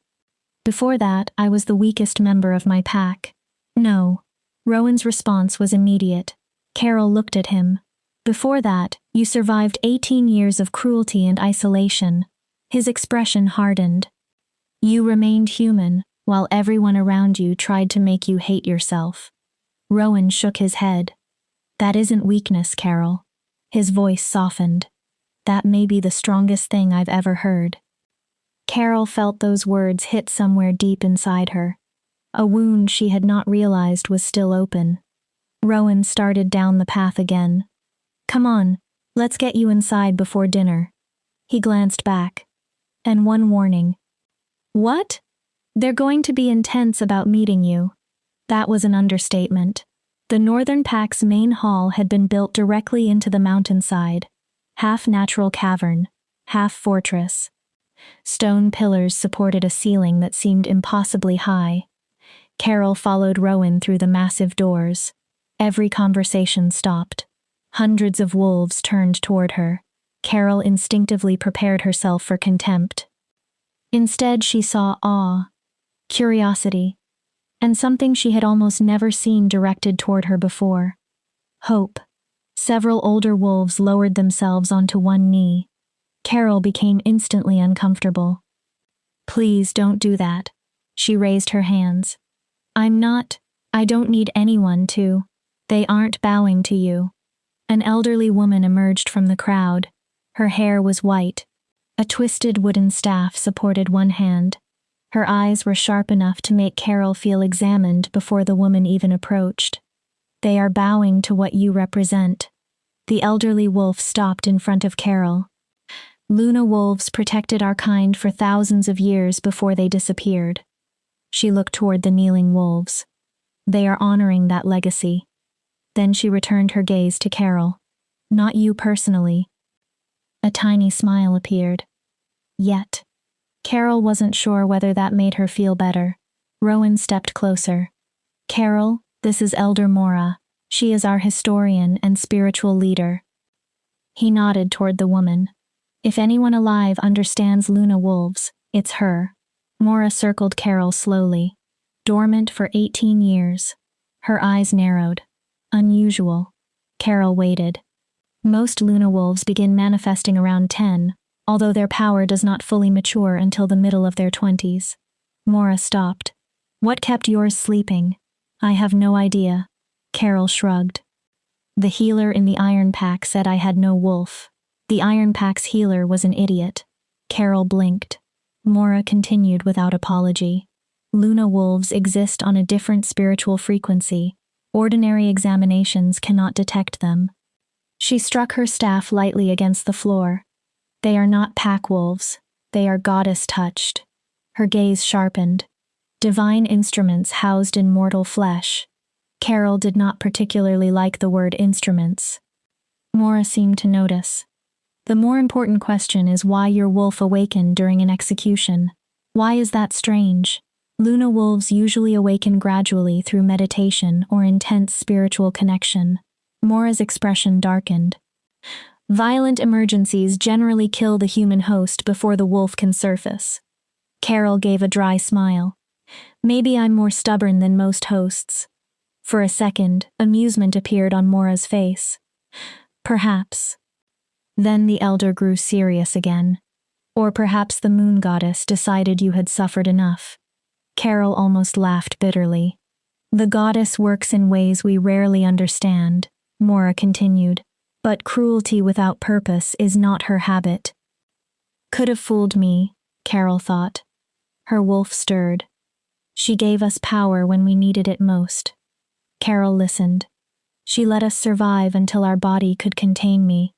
Speaker 1: "Before that, I was the weakest member of my pack." "No." Rowan's response was immediate. Carol looked at him. "Before that, you survived 18 years of cruelty and isolation." His expression hardened. "You remained human, while everyone around you tried to make you hate yourself." Rowan shook his head. "That isn't weakness, Carol." His voice softened. "That may be the strongest thing I've ever heard." Carol felt those words hit somewhere deep inside her. A wound she had not realized was still open. Rowan started down the path again. "Come on, let's get you inside before dinner." He glanced back. "And one warning." "What?" "They're going to be intense about meeting you." That was an understatement. The Northern Pack's main hall had been built directly into the mountainside. Half natural cavern, half-fortress. Stone pillars supported a ceiling that seemed impossibly high. Carol followed Rowan through the massive doors. Every conversation stopped. Hundreds of wolves turned toward her. Carol instinctively prepared herself for contempt. Instead, she saw awe, curiosity, and something she had almost never seen directed toward her before: hope. Several older wolves lowered themselves onto one knee. Carol became instantly uncomfortable. "Please don't do that." She raised her hands. I don't need anyone to. They aren't bowing to you." An elderly woman emerged from the crowd. Her hair was white. A twisted wooden staff supported one hand. Her eyes were sharp enough to make Carol feel examined before the woman even approached. "They are bowing to what you represent." The elderly wolf stopped in front of Carol. "Luna wolves protected our kind for thousands of years before they disappeared." She looked toward the kneeling wolves. "They are honoring that legacy." Then she returned her gaze to Carol. "Not you personally." A tiny smile appeared. "Yet." Carol wasn't sure whether that made her feel better. Rowan stepped closer. "Carol, this is Elder Mora. She is our historian and spiritual leader." He nodded toward the woman. "If anyone alive understands Luna wolves, it's her." Mora circled Carol slowly. "Dormant for 18 years." Her eyes narrowed. "Unusual." Carol waited. Most Luna wolves begin manifesting around 10, although their power does not fully mature until the middle of their 20s. Mora stopped. "What kept yours sleeping?" "I have no idea." Carol shrugged. "The healer in the Iron Pack said I had no wolf." "The Iron Pack's healer was an idiot." Carol blinked. Mora continued without apology. "Luna wolves exist on a different spiritual frequency. Ordinary examinations cannot detect them." She struck her staff lightly against the floor. "They are not pack wolves. They are goddess-touched." Her gaze sharpened. "Divine instruments housed in mortal flesh." Carol did not particularly like the word instruments. Mora seemed to notice. "The more important question is why your wolf awakened during an execution. Why is that strange? Luna wolves usually awaken gradually through meditation or intense spiritual connection." Mora's expression darkened. "Violent emergencies generally kill the human host before the wolf can surface." Carol gave a dry smile. "Maybe I'm more stubborn than most hosts." For a second, amusement appeared on Mora's face. "Perhaps." Then the elder grew serious again. "Or perhaps the moon goddess decided you had suffered enough." Carol almost laughed bitterly. "The goddess works in ways we rarely understand," Mora continued. "But cruelty without purpose is not her habit." "Could have fooled me," Carol thought. Her wolf stirred. "She gave us power when we needed it most." Carol listened. "She let us survive until our body could contain me."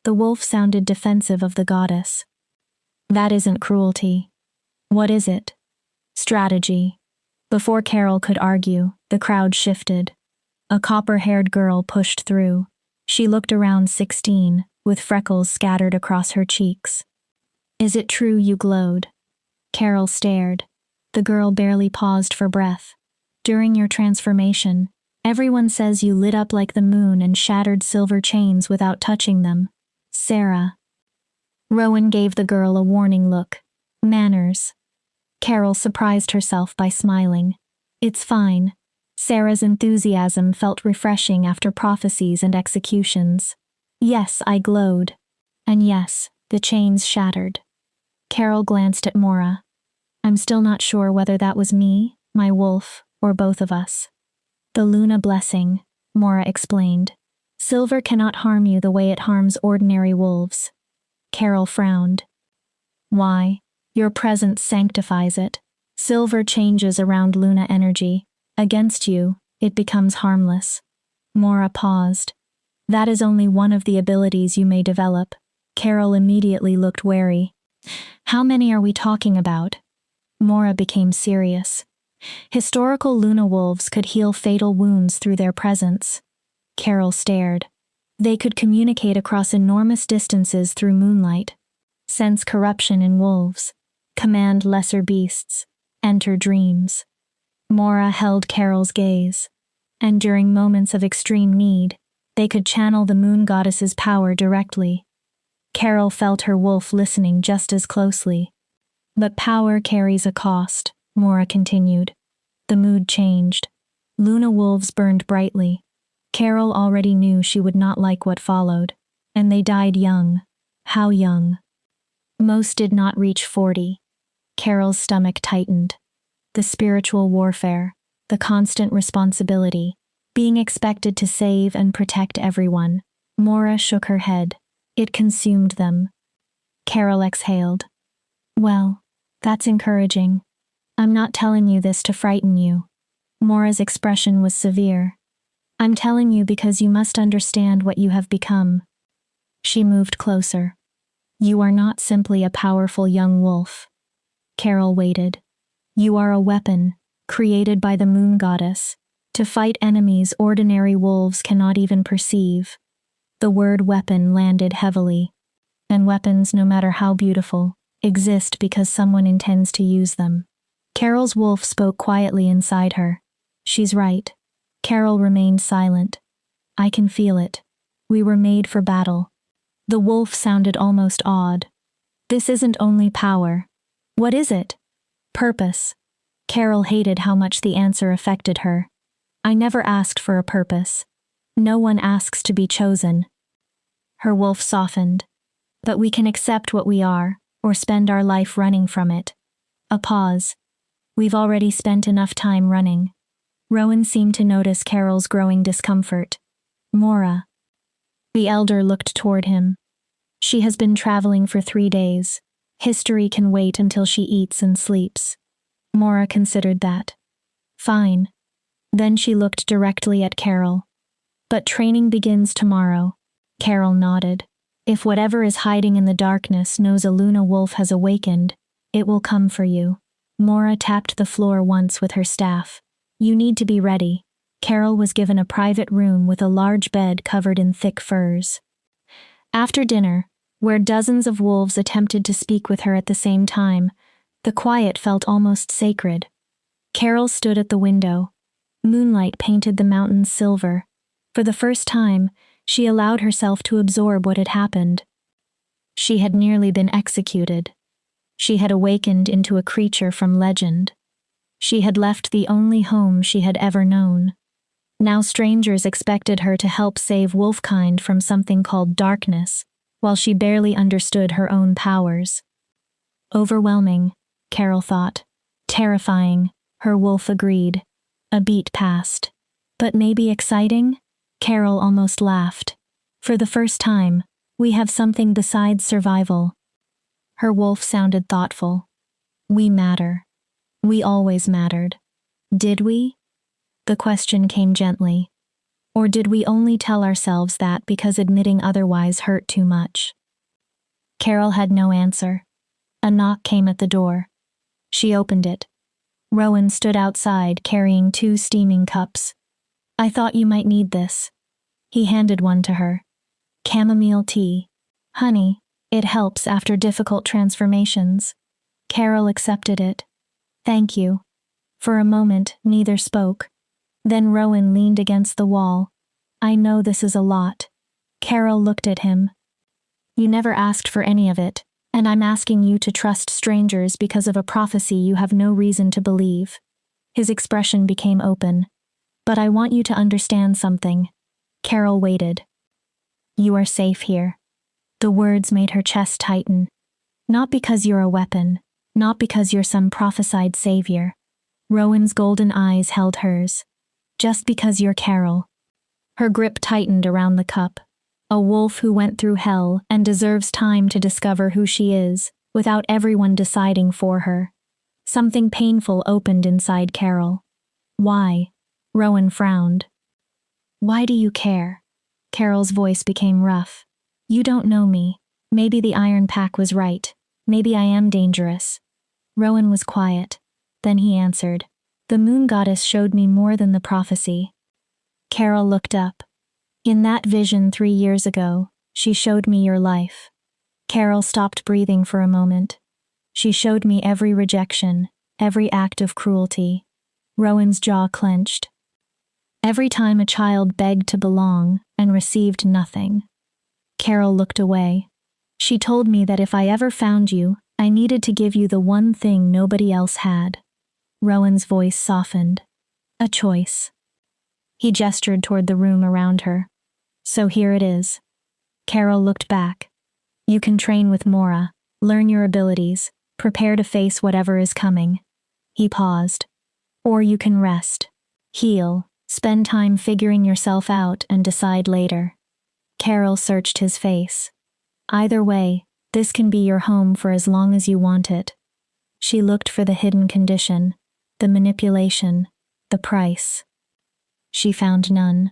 Speaker 1: The wolf sounded defensive of the goddess. "That isn't cruelty." "What is it?" "Strategy." Before Carol could argue, the crowd shifted. A copper-haired girl pushed through. She looked around 16, with freckles scattered across her cheeks. "Is it true you glowed?" Carol stared. The girl barely paused for breath. "During your transformation, everyone says you lit up like the moon and shattered silver chains without touching them." "Sarah." Rowan gave the girl a warning look. "Manners." Carol surprised herself by smiling. "It's fine." Sarah's enthusiasm felt refreshing after prophecies and executions. "Yes, I glowed." "And yes, the chains shattered." Carol glanced at Mora. "I'm still not sure whether that was me, my wolf, or both of us." "The Luna blessing," Mora explained. "Silver cannot harm you the way it harms ordinary wolves." Carol frowned. "Why?" "Your presence sanctifies it. Silver changes around Luna energy. Against you, it becomes harmless." Mora paused. "That is only one of the abilities you may develop." Carol immediately looked wary. "How many are we talking about?" Mora became serious. "Historical Luna wolves could heal fatal wounds through their presence." Carol stared. "They could communicate across enormous distances through moonlight." sense corruption in wolves, command lesser beasts, enter dreams. Mora held Carol's gaze, and during moments of extreme need, they could channel the moon goddess's power directly. Carol felt her wolf listening just as closely. But power carries a cost, Mora continued. The mood changed. Luna wolves burned brightly. Carol already knew she would not like what followed, and they died young. How young? Most did not reach 40. Carol's stomach tightened. The spiritual warfare, the constant responsibility, being expected to save and protect everyone. Mora shook her head. It consumed them. Carol exhaled. Well, that's encouraging. I'm not telling you this to frighten you. Mora's expression was severe. I'm telling you because you must understand what you have become. She moved closer. You are not simply a powerful young wolf. Carol waited. You are a weapon, created by the moon goddess, to fight enemies ordinary wolves cannot even perceive. The word weapon landed heavily. And weapons, no matter how beautiful, exist because someone intends to use them. Carol's wolf spoke quietly inside her. She's right. Carol remained silent. I can feel it. We were made for battle. The wolf sounded almost awed. This isn't only power. What is it? Purpose. Carol hated how much the answer affected her. I never asked for a purpose. No one asks to be chosen. Her wolf softened. But we can accept what we are, or spend our life running from it. A pause. We've already spent enough time running. Rowan seemed to notice Carol's growing discomfort. Mora. The elder looked toward him. She has been traveling for 3 days. History can wait until she eats and sleeps. Mora considered that. Fine. Then she looked directly at Carol. But training begins tomorrow. Carol nodded. If whatever is hiding in the darkness knows a Luna wolf has awakened, it will come for you. Mora tapped the floor once with her staff. You need to be ready. Carol was given a private room with a large bed covered in thick furs. After dinner, where dozens of wolves attempted to speak with her at the same time, the quiet felt almost sacred. Carol stood at the window. Moonlight painted the mountains silver. For the first time, she allowed herself to absorb what had happened. She had nearly been executed. She had awakened into a creature from legend. She had left the only home she had ever known. Now strangers expected her to help save wolfkind from something called darkness, while she barely understood her own powers. Overwhelming, Carol thought. Terrifying, her wolf agreed. A beat passed. But maybe exciting? Carol almost laughed. For the first time, we have something besides survival. Her wolf sounded thoughtful. We matter. We always mattered. Did we? The question came gently. Or did we only tell ourselves that because admitting otherwise hurt too much? Carol had no answer. A knock came at the door. She opened it. Rowan stood outside carrying 2 steaming cups. I thought you might need this. He handed one to her. Chamomile tea. Honey, it helps after difficult transformations. Carol accepted it. Thank you. For a moment, neither spoke. Then Rowan leaned against the wall. I know this is a lot. Carol looked at him. You never asked for any of it, and I'm asking you to trust strangers because of a prophecy you have no reason to believe. His expression became open. But I want you to understand something. Carol waited. You are safe here. The words made her chest tighten. Not because you're a weapon, not because you're some prophesied savior. Rowan's golden eyes held hers. Just because you're Carol. Her grip tightened around the cup. A wolf who went through hell and deserves time to discover who she is, without everyone deciding for her. Something painful opened inside Carol. Why? Rowan frowned. Why do you care? Carol's voice became rough. You don't know me. Maybe the Iron Pack was right. Maybe I am dangerous. Rowan was quiet. Then he answered. The moon goddess showed me more than the prophecy. Carol looked up. In that vision 3 years ago, she showed me your life. Carol stopped breathing for a moment. She showed me every rejection, every act of cruelty. Rowan's jaw clenched. Every time a child begged to belong and received nothing. Carol looked away. She told me that if I ever found you, I needed to give you the one thing nobody else had. Rowan's voice softened. A choice. He gestured toward the room around her. So here it is. Carol looked back. You can train with Mora, learn your abilities, prepare to face whatever is coming. He paused. Or you can rest, heal, spend time figuring yourself out and decide later. Carol searched his face. Either way, this can be your home for as long as you want it. She looked for the hidden condition, the manipulation, the price. She found none.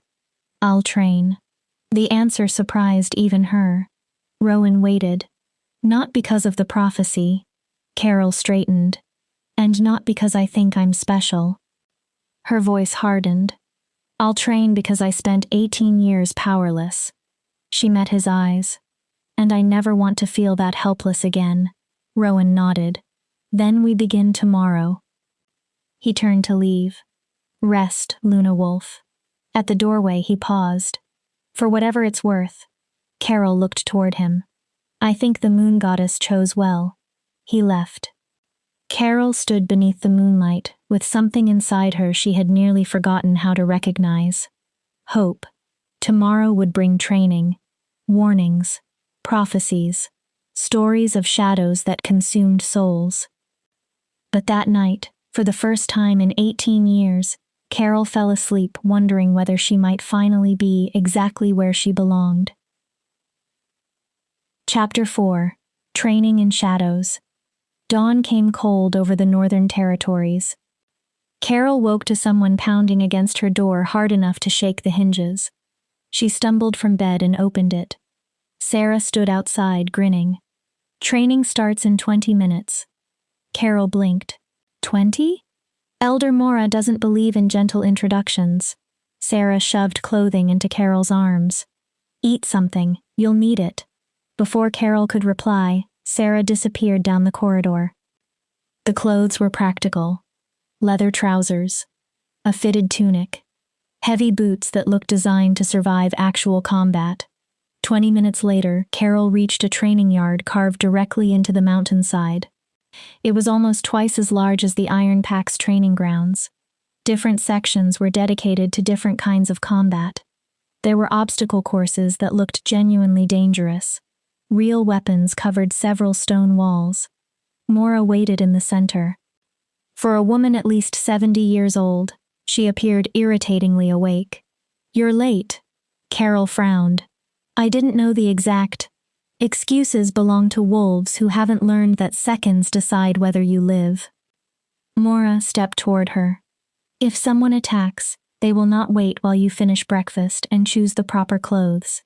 Speaker 1: I'll train. The answer surprised even her. Rowan waited. Not because of the prophecy. Carol straightened. And not because I think I'm special. Her voice hardened. I'll train because I spent 18 years powerless. She met his eyes. And I never want to feel that helpless again. Rowan nodded. Then we begin tomorrow. He turned to leave. Rest, Luna Wolf. At the doorway he paused. For whatever it's worth. Carol looked toward him. I think the moon goddess chose well. He left. Carol stood beneath the moonlight, with something inside her she had nearly forgotten how to recognize. Hope. Tomorrow would bring training. Warnings. Prophecies. Stories of shadows that consumed souls. But that night, for the first time in 18 years, Carol fell asleep wondering whether she might finally be exactly where she belonged. Chapter 4. Training in Shadows. Dawn came cold over the northern territories. Carol woke to someone pounding against her door hard enough to shake the hinges. She stumbled from bed and opened it. Sarah stood outside, grinning. Training starts in 20 minutes. Carol blinked. 20? Elder Mora doesn't believe in gentle introductions. Sarah shoved clothing into Carol's arms. Eat something, you'll need it. Before Carol could reply, Sarah disappeared down the corridor. The clothes were practical. Leather trousers. A fitted tunic. Heavy boots that looked designed to survive actual combat. 20 minutes later, Carol reached a training yard carved directly into the mountainside. It was almost twice as large as the Iron Pack's training grounds. Different sections were dedicated to different kinds of combat. There were obstacle courses that looked genuinely dangerous. Real weapons covered several stone walls. Mora waited in the center. For a woman at least 70 years old, she appeared irritatingly awake. You're late. Carol frowned. I didn't know the exact. Excuses belong to wolves who haven't learned that seconds decide whether you live. Mora stepped toward her. If someone attacks, they will not wait while you finish breakfast and choose the proper clothes.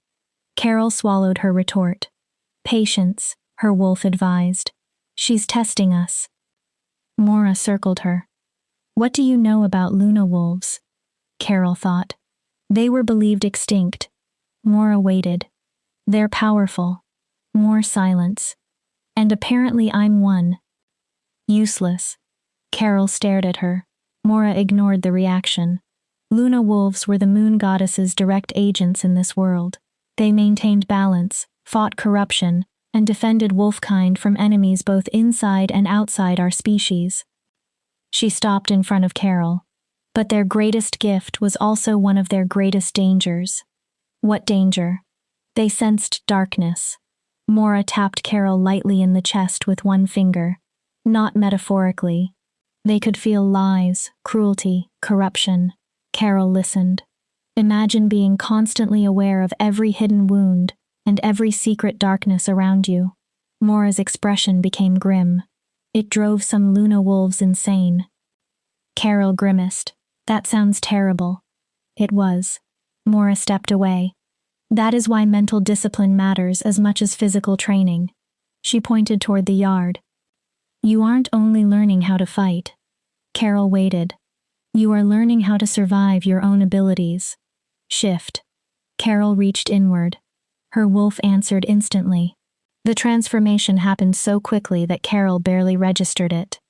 Speaker 1: Carol swallowed her retort. Patience, her wolf advised. She's testing us. Mora circled her. What do you know about Luna wolves? Carol thought. They were believed extinct. Mora waited. They're powerful. More silence. And apparently I'm one. Useless. Carol stared at her. Mora ignored the reaction. Luna wolves were the moon goddess's direct agents in this world. They maintained balance, fought corruption, and defended wolfkind from enemies both inside and outside our species. She stopped in front of Carol. But their greatest gift was also one of their greatest dangers. What danger? They sensed darkness. Mora tapped Carol lightly in the chest with one finger. Not metaphorically. They could feel lies, cruelty, corruption. Carol listened. Imagine being constantly aware of every hidden wound and every secret darkness around you. Mora's expression became grim. It drove some Luna wolves insane. Carol grimaced. That sounds terrible. It was. Mora stepped away. That is why mental discipline matters as much as physical training. She pointed toward the yard. You aren't only learning how to fight. Carol waited. You are learning how to survive your own abilities. Shift. Carol reached inward. Her wolf answered instantly. The transformation happened so quickly that Carol barely registered it.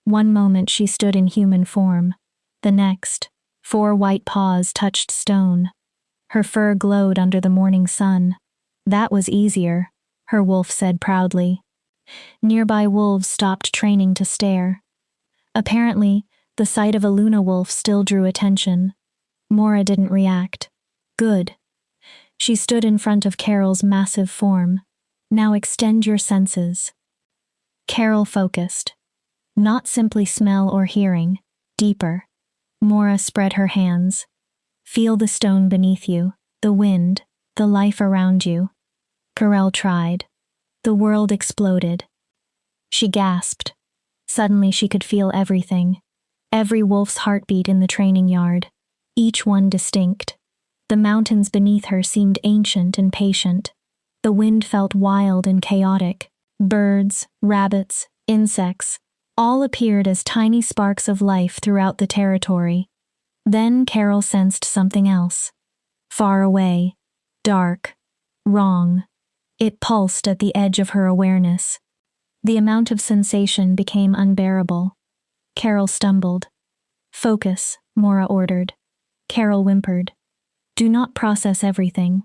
Speaker 1: One moment she stood in human form. The next, 4 white paws touched stone. Her fur glowed under the morning sun. That was easier, her wolf said proudly. Nearby wolves stopped training to stare. Apparently, the sight of a Luna wolf still drew attention. Mora didn't react. Good. She stood in front of Carol's massive form. Now extend your senses. Carol focused. Not simply smell or hearing, deeper. Mora spread her hands. Feel the stone beneath you, the wind, the life around you. Carol tried. The world exploded. She gasped. Suddenly she could feel everything. Every wolf's heartbeat in the training yard. Each one distinct. The mountains beneath her seemed ancient and patient. The wind felt wild and chaotic. Birds, rabbits, insects, all appeared as tiny sparks of life throughout the territory. Then Carol sensed something else. Far away, dark, wrong. It pulsed at the edge of her awareness. The amount of sensation became unbearable. Carol stumbled. Focus, Mora ordered. Carol whimpered. Do not process everything.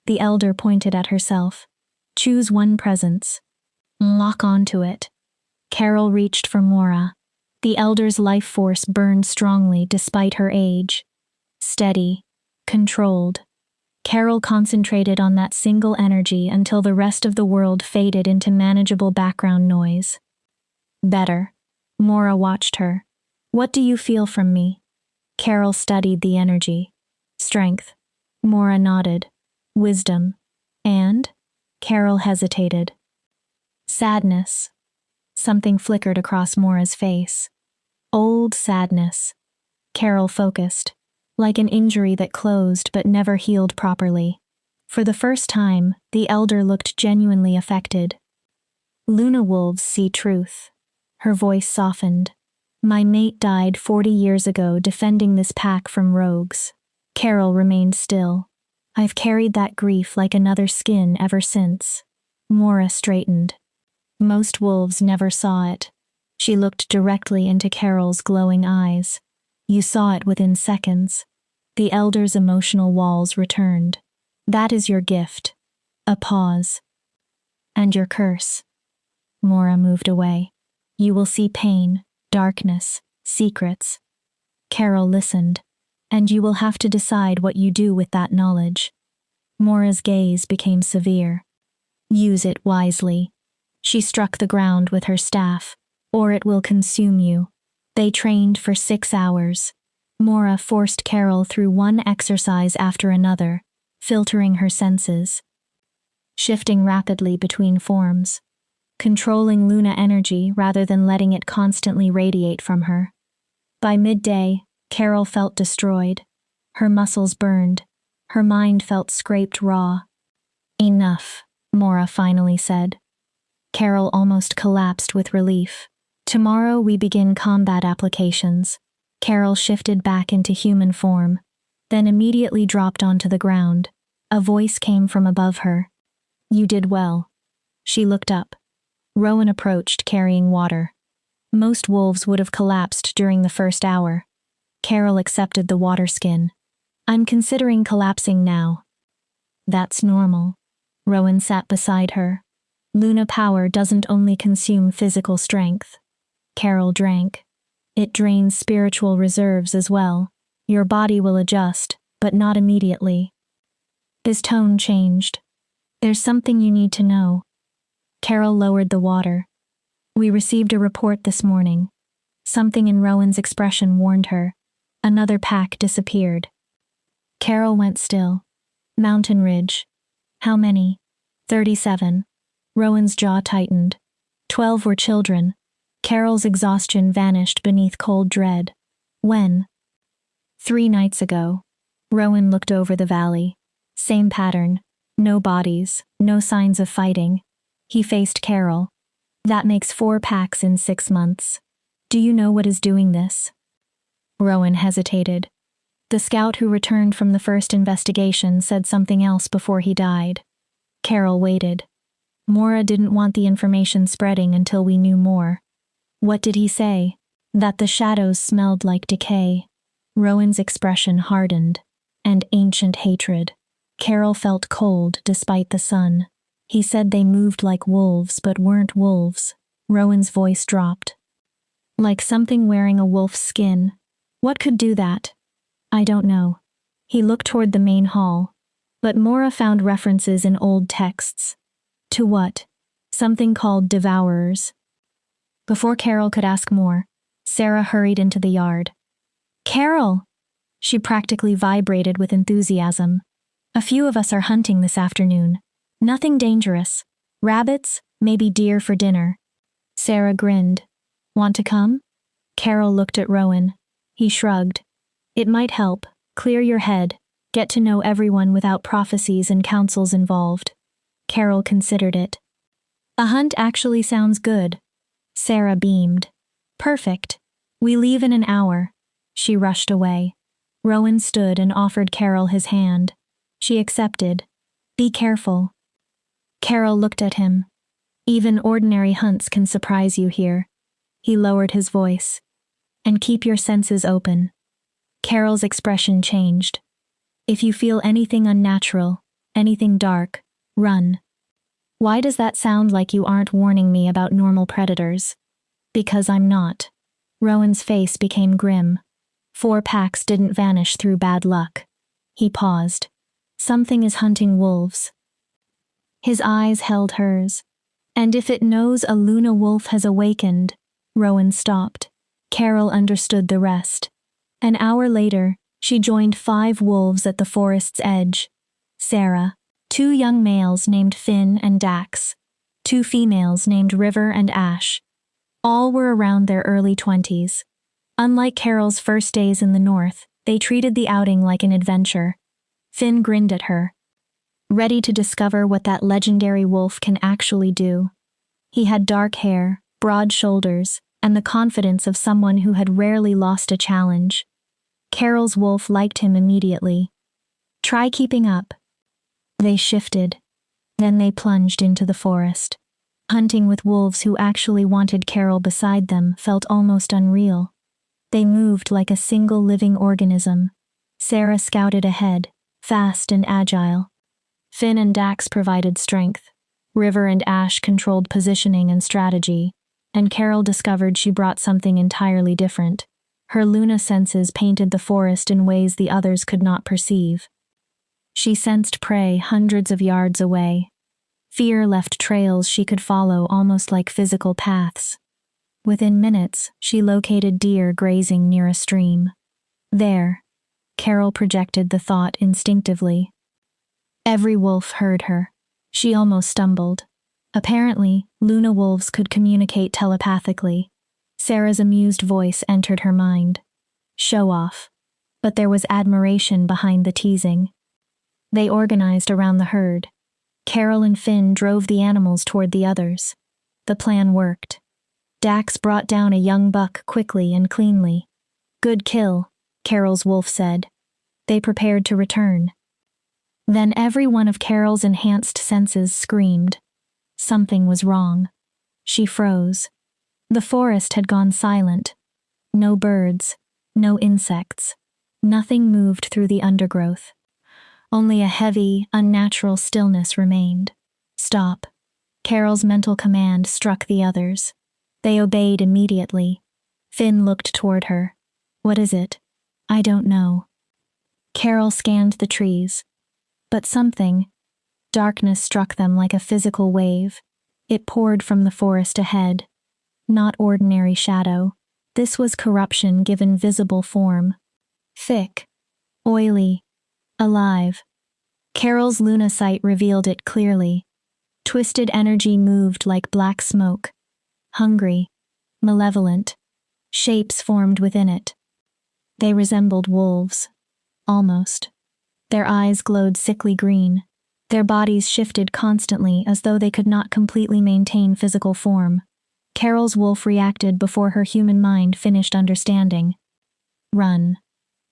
Speaker 1: The elder pointed at herself. Choose one presence. Lock onto it. Carol reached for Mora. The elder's life force burned strongly despite her age. Steady, controlled. Carol concentrated on that single energy until the rest of the world faded into manageable background noise. Better. Mora watched her. What do you feel from me? Carol studied the energy. Strength. Mora nodded. Wisdom. And? Carol hesitated. Sadness. Something flickered across Mora's face. Old sadness. Carol focused. Like an injury that closed but never healed properly. For the first time, the elder looked genuinely affected. Luna wolves see truth. Her voice softened. My mate died 40 years ago defending this pack from rogues. Carol remained still. I've carried that grief like another skin ever since. Mora straightened. Most wolves never saw it. She looked directly into Carol's glowing eyes. You saw it within seconds. The elder's emotional walls returned. That is your gift. A pause. And your curse. Mora moved away. You will see pain, darkness, secrets. Carol listened. And you will have to decide what you do with that knowledge. Mora's gaze became severe. Use it wisely. She struck the ground with her staff, or it will consume you. They trained for 6 hours. Mora forced Carol through one exercise after another, filtering her senses. Shifting rapidly between forms. Controlling Luna energy rather than letting it constantly radiate from her. By midday, Carol felt destroyed. Her muscles burned. Her mind felt scraped raw. Enough, Mora finally said. Carol almost collapsed with relief. Tomorrow we begin combat applications. Carol shifted back into human form, then immediately dropped onto the ground. A voice came from above her. You did well. She looked up. Rowan approached carrying water. Most wolves would have collapsed during the first hour. Carol accepted the water skin. I'm considering collapsing now. That's normal. Rowan sat beside her. Luna power doesn't only consume physical strength. Carol drank. It drains spiritual reserves as well. Your body will adjust, but not immediately. His tone changed. There's something you need to know. Carol lowered the water. We received a report this morning. Something in Rowan's expression warned her. Another pack disappeared. Carol went still. Mountain Ridge. How many? 37. Rowan's jaw tightened. 12 were children. Carol's exhaustion vanished beneath cold dread. When? 3 nights ago. Rowan looked over the valley. Same pattern. No bodies, no signs of fighting. He faced Carol. That makes 4 packs in 6 months. Do you know what is doing this? Rowan hesitated. The scout who returned from the first investigation said something else before he died. Carol waited. Mora didn't want the information spreading until we knew more. What did he say? That the shadows smelled like decay. Rowan's expression hardened. And ancient hatred. Carol felt cold despite the sun. He said they moved like wolves but weren't wolves. Rowan's voice dropped. Like something wearing a wolf's skin. What could do that? I don't know. He looked toward the main hall. But Mora found references in old texts. To what? Something called devourers. Before Carol could ask more, Sarah hurried into the yard. Carol! She practically vibrated with enthusiasm. A few of us are hunting this afternoon. Nothing dangerous. Rabbits, maybe deer for dinner. Sarah grinned. Want to come? Carol looked at Rowan. He shrugged. It might help. Clear your head. Get to know everyone without prophecies and councils involved. Carol considered it. A hunt actually sounds good. Sarah beamed. Perfect. We leave in an hour. She rushed away. Rowan stood and offered Carol his hand. She accepted. Be careful. Carol looked at him. Even ordinary hunts can surprise you here. He lowered his voice. And keep your senses open. Carol's expression changed. If you feel anything unnatural, anything dark, run. Why does that sound like you aren't warning me about normal predators? Because I'm not. Rowan's face became grim. 4 packs didn't vanish through bad luck. He paused. Something is hunting wolves. His eyes held hers. And if it knows a Luna wolf has awakened, Rowan stopped. Carol understood the rest. An hour later, she joined 5 wolves at the forest's edge. Sarah, 2 young males named Finn and Dax, 2 females named River and Ash. All were around their early 20s. Unlike Carol's first days in the north, they treated the outing like an adventure. Finn grinned at her, ready to discover what that legendary wolf can actually do. He had dark hair, broad shoulders, and the confidence of someone who had rarely lost a challenge. Carol's wolf liked him immediately. Try keeping up. They shifted. Then they plunged into the forest. Hunting with wolves who actually wanted Carol beside them felt almost unreal. They moved like a single living organism. Sarah scouted ahead, fast and agile. Finn and Dax provided strength. River and Ash controlled positioning and strategy. And Carol discovered she brought something entirely different. Her Luna senses painted the forest in ways the others could not perceive. She sensed prey hundreds of yards away. Fear left trails she could follow almost like physical paths. Within minutes, she located deer grazing near a stream. There, Carol projected the thought instinctively. Every wolf heard her. She almost stumbled. Apparently, Luna wolves could communicate telepathically. Sarah's amused voice entered her mind. Show off. But there was admiration behind the teasing. They organized around the herd. Carol and Finn drove the animals toward the others. The plan worked. Dax brought down a young buck quickly and cleanly. Good kill, Carol's wolf said. They prepared to return. Then every one of Carol's enhanced senses screamed. Something was wrong. She froze. The forest had gone silent. No birds, no insects. Nothing moved through the undergrowth. Only a heavy, unnatural stillness remained. Stop. Carol's mental command struck the others. They obeyed immediately. Finn looked toward her. What is it? I don't know. Carol scanned the trees. But something. Darkness struck them like a physical wave. It poured from the forest ahead. Not ordinary shadow. This was corruption given visible form. Thick. Oily. Alive. Carol's Luna sight revealed it clearly. Twisted energy moved like black smoke. Hungry. Malevolent. Shapes formed within it. They resembled wolves. Almost. Their eyes glowed sickly green. Their bodies shifted constantly as though they could not completely maintain physical form. Carol's wolf reacted before her human mind finished understanding. Run.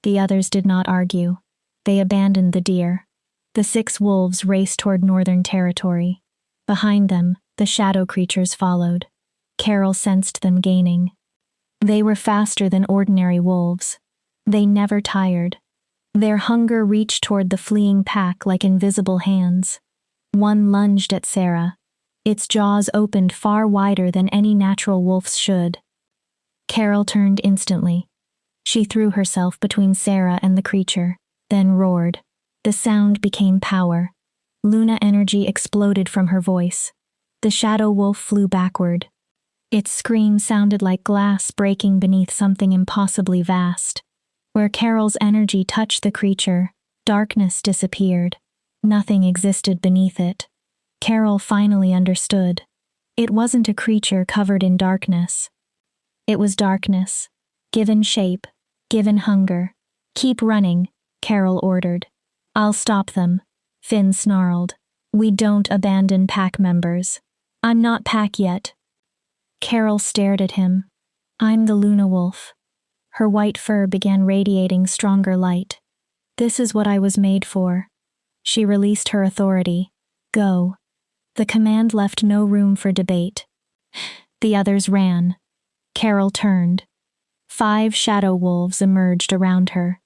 Speaker 1: The others did not argue. They abandoned the deer. The 6 wolves raced toward northern territory. Behind them, the shadow creatures followed. Carol sensed them gaining. They were faster than ordinary wolves. They never tired. Their hunger reached toward the fleeing pack like invisible hands. One lunged at Sarah. Its jaws opened far wider than any natural wolf's should. Carol turned instantly. She threw herself between Sarah and the creature, then roared. The sound became power. Luna energy exploded from her voice. The shadow wolf flew backward. Its scream sounded like glass breaking beneath something impossibly vast. Where Carol's energy touched the creature, darkness disappeared. Nothing existed beneath it. Carol finally understood. It wasn't a creature covered in darkness. It was darkness, given shape, given hunger. Keep running, Carol ordered. I'll stop them, Finn snarled. We don't abandon pack members. I'm not pack yet. Carol stared at him. I'm the Luna Wolf. Her white fur began radiating stronger light. This is what I was made for. She released her authority. Go. The command left no room for debate. The others ran. Carol turned. 5 shadow wolves emerged around her.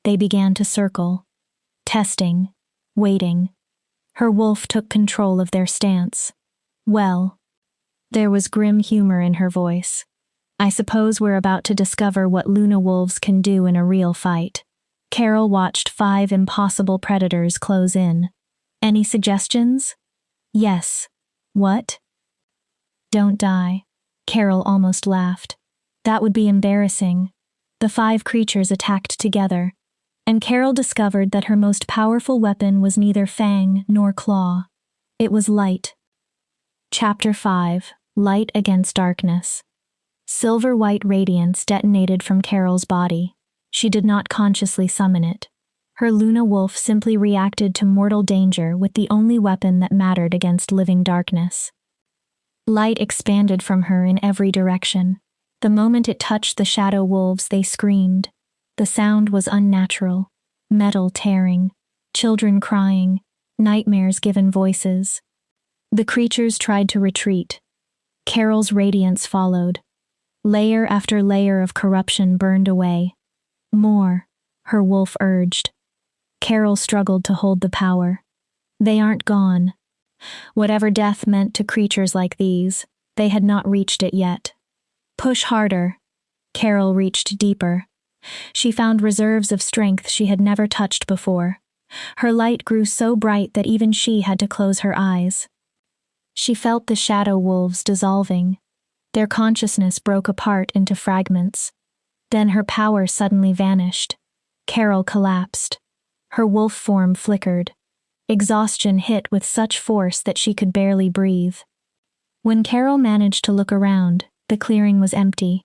Speaker 1: They began to circle. Testing. Waiting. Her wolf took control of their stance. Well. There was grim humor in her voice. I suppose we're about to discover what Luna wolves can do in a real fight. Carol watched 5 impossible predators close in. Any suggestions? Yes. What? Don't die. Carol almost laughed. That would be embarrassing. The 5 creatures attacked together, and Carol discovered that her most powerful weapon was neither fang nor claw. It was light. Chapter 5. Light Against Darkness. Silver-white radiance detonated from Carol's body. She did not consciously summon it. Her Luna wolf simply reacted to mortal danger with the only weapon that mattered against living darkness. Light expanded from her in every direction. The moment it touched the shadow wolves, they screamed. The sound was unnatural. Metal tearing. Children crying. Nightmares given voices. The creatures tried to retreat. Carol's radiance followed. Layer after layer of corruption burned away. More, her wolf urged. Carol struggled to hold the power. They aren't gone. Whatever death meant to creatures like these, they had not reached it yet. Push harder. Carol reached deeper. She found reserves of strength she had never touched before. Her light grew so bright that even she had to close her eyes. She felt the shadow wolves dissolving. Their consciousness broke apart into fragments. Then her power suddenly vanished. Carol collapsed. Her wolf form flickered. Exhaustion hit with such force that she could barely breathe. When Carol managed to look around, the clearing was empty.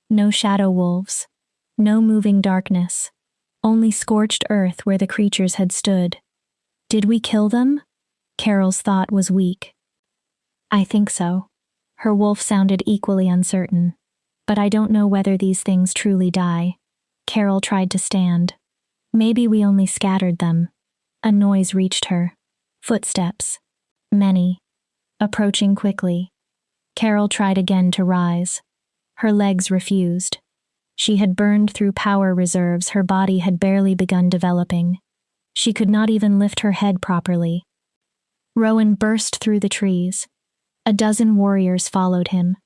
Speaker 1: No shadow wolves. No moving darkness. Only scorched earth where the creatures had stood. Did we kill them? Carol's thought was weak. I think so. Her wolf sounded equally uncertain. But I don't know whether these things truly die. Carol tried to stand. Maybe we only scattered them. A noise reached her. Footsteps. Many. Approaching quickly. Carol tried again to rise. Her legs refused. She had burned through power reserves her body had barely begun developing. She could not even lift her head properly. Rowan burst through the trees. A dozen warriors followed him.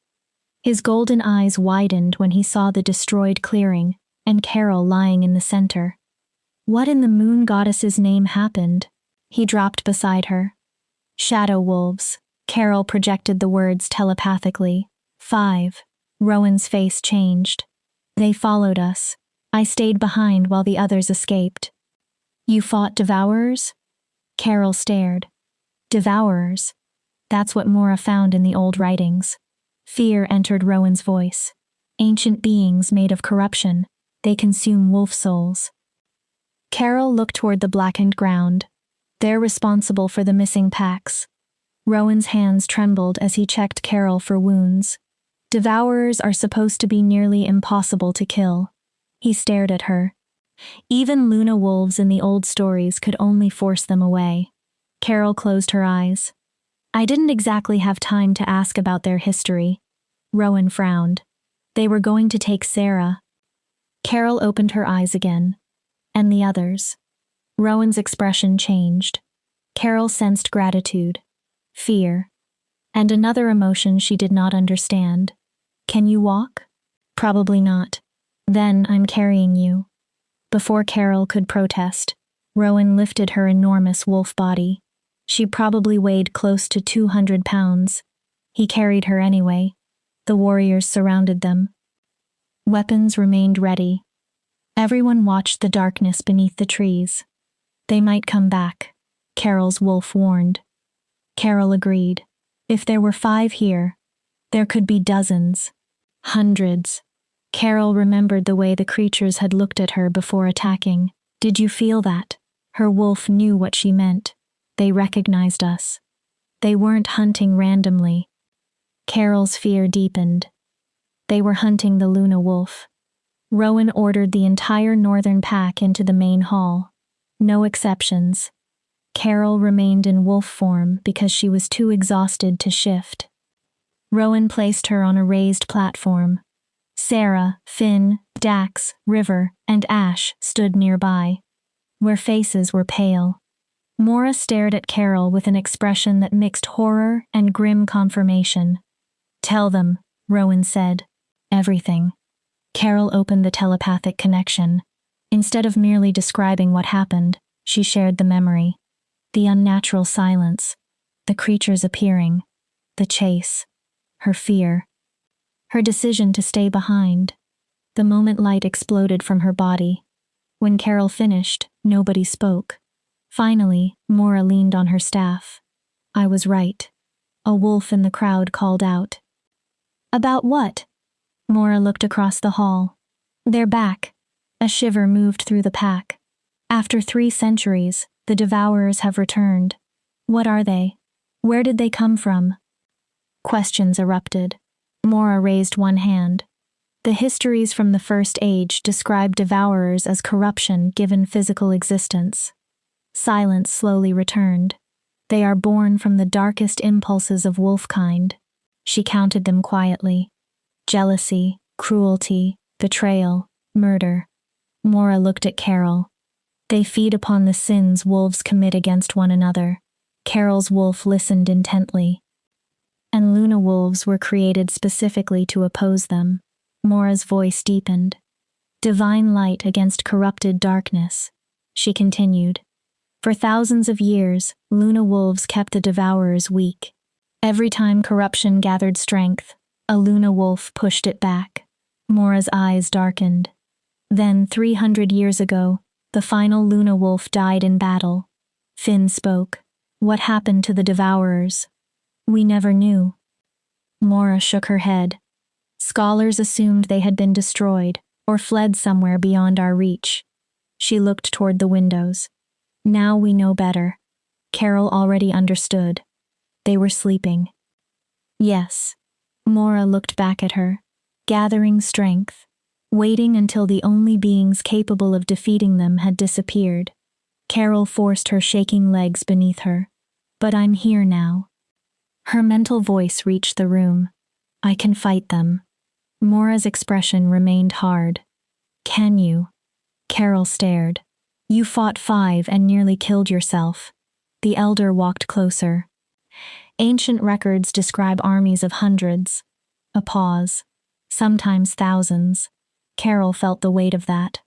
Speaker 1: His golden eyes widened when he saw the destroyed clearing and Carol lying in the center. What in the moon goddess's name happened? He dropped beside her. Shadow wolves. Carol projected the words telepathically. 5. Rowan's face changed. They followed us. I stayed behind while the others escaped. You fought devourers? Carol stared. Devourers. That's what Mora found in the old writings. Fear entered Rowan's voice. Ancient beings made of corruption. They consume wolf souls. Carol looked toward the blackened ground. They're responsible for the missing packs. Rowan's hands trembled as he checked Carol for wounds. Devourers are supposed to be nearly impossible to kill. He stared at her. Even Luna wolves in the old stories could only force them away. Carol closed her eyes. I didn't exactly have time to ask about their history. Rowan frowned. They were going to take Sarah. Carol opened her eyes again. And the others. Rowan's expression changed. Carol sensed gratitude, fear, and another emotion she did not understand. Can you walk? Probably not. Then I'm carrying you. Before Carol could protest, Rowan lifted her enormous wolf body. She probably weighed close to 200 pounds. He carried her anyway. The warriors surrounded them. Weapons remained ready. Everyone watched the darkness beneath the trees. They might come back, Carol's wolf warned. Carol agreed. If there were 5 here, there could be dozens, hundreds. Carol remembered the way the creatures had looked at her before attacking. Did you feel that? Her wolf knew what she meant. They recognized us. They weren't hunting randomly. Carol's fear deepened. They were hunting the Luna wolf. Rowan ordered the entire northern pack into the main hall. No exceptions. Carol remained in wolf form because she was too exhausted to shift. Rowan placed her on a raised platform. Sarah, Finn, Dax, River, and Ash stood nearby, where faces were pale. Mora stared at Carol with an expression that mixed horror and grim confirmation. Tell them, Rowan said. Everything. Carol opened the telepathic connection. Instead of merely describing what happened, she shared the memory. The unnatural silence, the creatures appearing, the chase, her fear, her decision to stay behind. The moment light exploded from her body. When Carol finished, nobody spoke. Finally, Mora leaned on her staff. I was right. A wolf in the crowd called out. About what? Mora looked across the hall. They're back. A shiver moved through the pack. After 3 centuries, the Devourers have returned. What are they? Where did they come from? Questions erupted. Mora raised one hand. The histories from the First Age describe Devourers as corruption given physical existence. Silence slowly returned. They are born from the darkest impulses of wolfkind. She counted them quietly. Jealousy, cruelty, betrayal, murder. Mora looked at Carol. They feed upon the sins wolves commit against one another. Carol's wolf listened intently. And Luna wolves were created specifically to oppose them. Mora's voice deepened. Divine light against corrupted darkness. She continued. For thousands of years, Luna wolves kept the Devourers weak. Every time corruption gathered strength, a Luna wolf pushed it back. Mora's eyes darkened. Then, 300 years ago, the final Luna wolf died in battle. Finn spoke. What happened to the Devourers? We never knew. Mora shook her head. Scholars assumed they had been destroyed or fled somewhere beyond our reach. She looked toward the windows. Now we know better. Carol already understood. They were sleeping. Yes. Mora looked back at her, gathering strength, waiting until the only beings capable of defeating them had disappeared. Carol forced her shaking legs beneath her. But I'm here now. Her mental voice reached the room. I can fight them. Mora's expression remained hard. Can you? Carol stared. You fought 5 and nearly killed yourself. The elder walked closer. Ancient records describe armies of hundreds. A pause. Sometimes thousands. Carol felt the weight of that.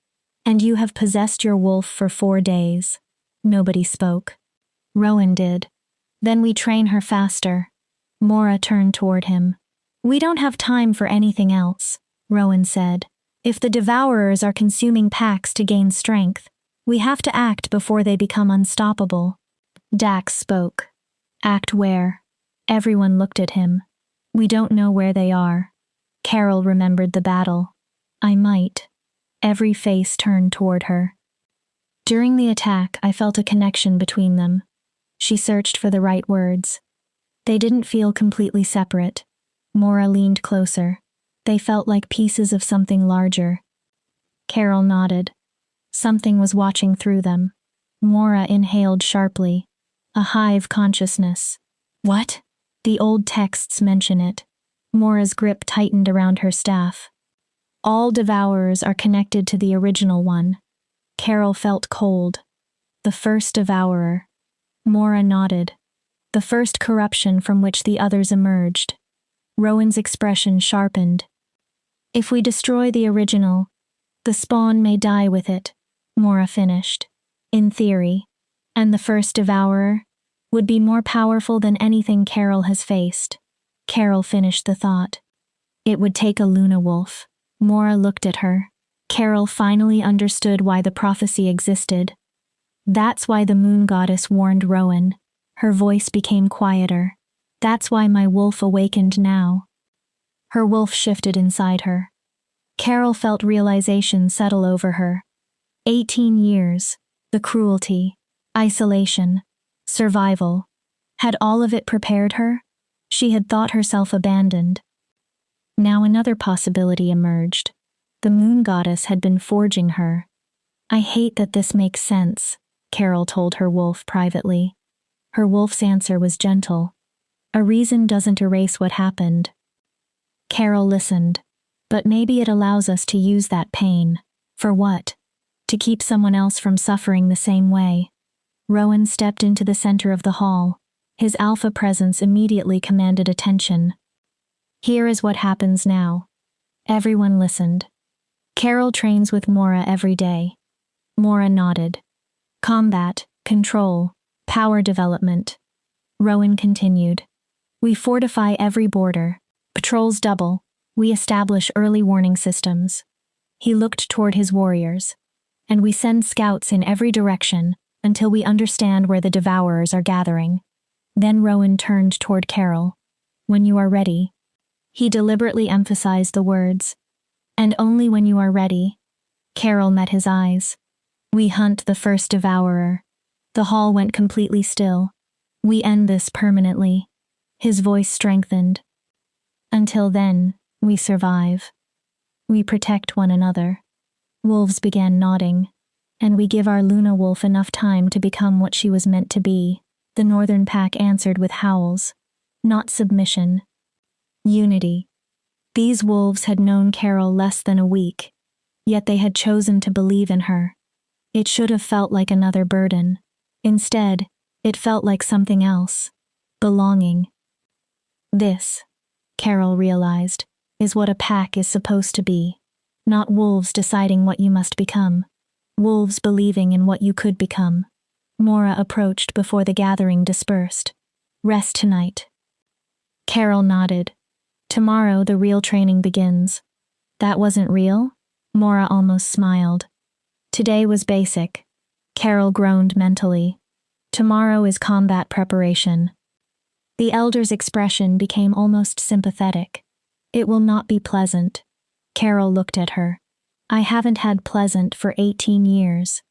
Speaker 1: And you have possessed your wolf for 4 days. Nobody spoke. Rowan did. Then we train her faster. Mora turned toward him. We don't have time for anything else, Rowan said. If the Devourers are consuming packs to gain strength, we have to act before they become unstoppable. Dax spoke. Act where? Everyone looked at him. We don't know where they are. Carol remembered the battle. I might. Every face turned toward her. During the attack, I felt a connection between them. She searched for the right words. They didn't feel completely separate. Mora leaned closer. They felt like pieces of something larger. Carol nodded. Something was watching through them. Mora inhaled sharply. A hive consciousness. What? The old texts mention it. Mora's grip tightened around her staff. All devourers are connected to the original one. Carol felt cold. The first devourer. Mora nodded. The first corruption from which the others emerged. Rowan's expression sharpened. If we destroy the original, the spawn may die with it, Mora finished. In theory. And the first devourer would be more powerful than anything Carol has faced. Carol finished the thought. It would take a Luna wolf. Mora looked at her. Carol finally understood why the prophecy existed. That's why the moon goddess warned Rowan. Her voice became quieter. That's why my wolf awakened now. Her wolf shifted inside her. Carol felt realization settle over her. 18 years, the cruelty, isolation, survival. Had all of it prepared her? She had thought herself abandoned. Now another possibility emerged. The moon goddess had been forging her. I hate that this makes sense, Carol told her wolf privately. Her wolf's answer was gentle. A reason doesn't erase what happened. Carol listened. But maybe it allows us to use that pain. For what? To keep someone else from suffering the same way. Rowan stepped into the center of the hall. His alpha presence immediately commanded attention. Here is what happens now. Everyone listened. Carol trains with Mora every day. Mora nodded. Combat, control, power development. Rowan continued. We fortify every border. Patrols double. We establish early warning systems. He looked toward his warriors. And we send scouts in every direction until we understand where the devourers are gathering. Then Rowan turned toward Carol. When you are ready. He deliberately emphasized the words. And only when you are ready. Carol met his eyes. We hunt the first devourer. The hall went completely still. We end this permanently. His voice strengthened. Until then, we survive. We protect one another. Wolves began nodding. And we give our Luna wolf enough time to become what she was meant to be. The northern pack answered with howls. Not submission. Unity. These wolves had known Carol less than a week, yet they had chosen to believe in her. It should have felt like another burden. Instead, it felt like something else. Belonging. This, Carol realized, is what a pack is supposed to be. Not wolves deciding what you must become. Wolves believing in what you could become. Mora approached before the gathering dispersed. Rest tonight. Carol nodded. Tomorrow the real training begins. That wasn't real? Mora almost smiled. Today was basic. Carol groaned mentally. Tomorrow is combat preparation. The elder's expression became almost sympathetic. It will not be pleasant. Carol looked at her. I haven't had pleasant for 18 years.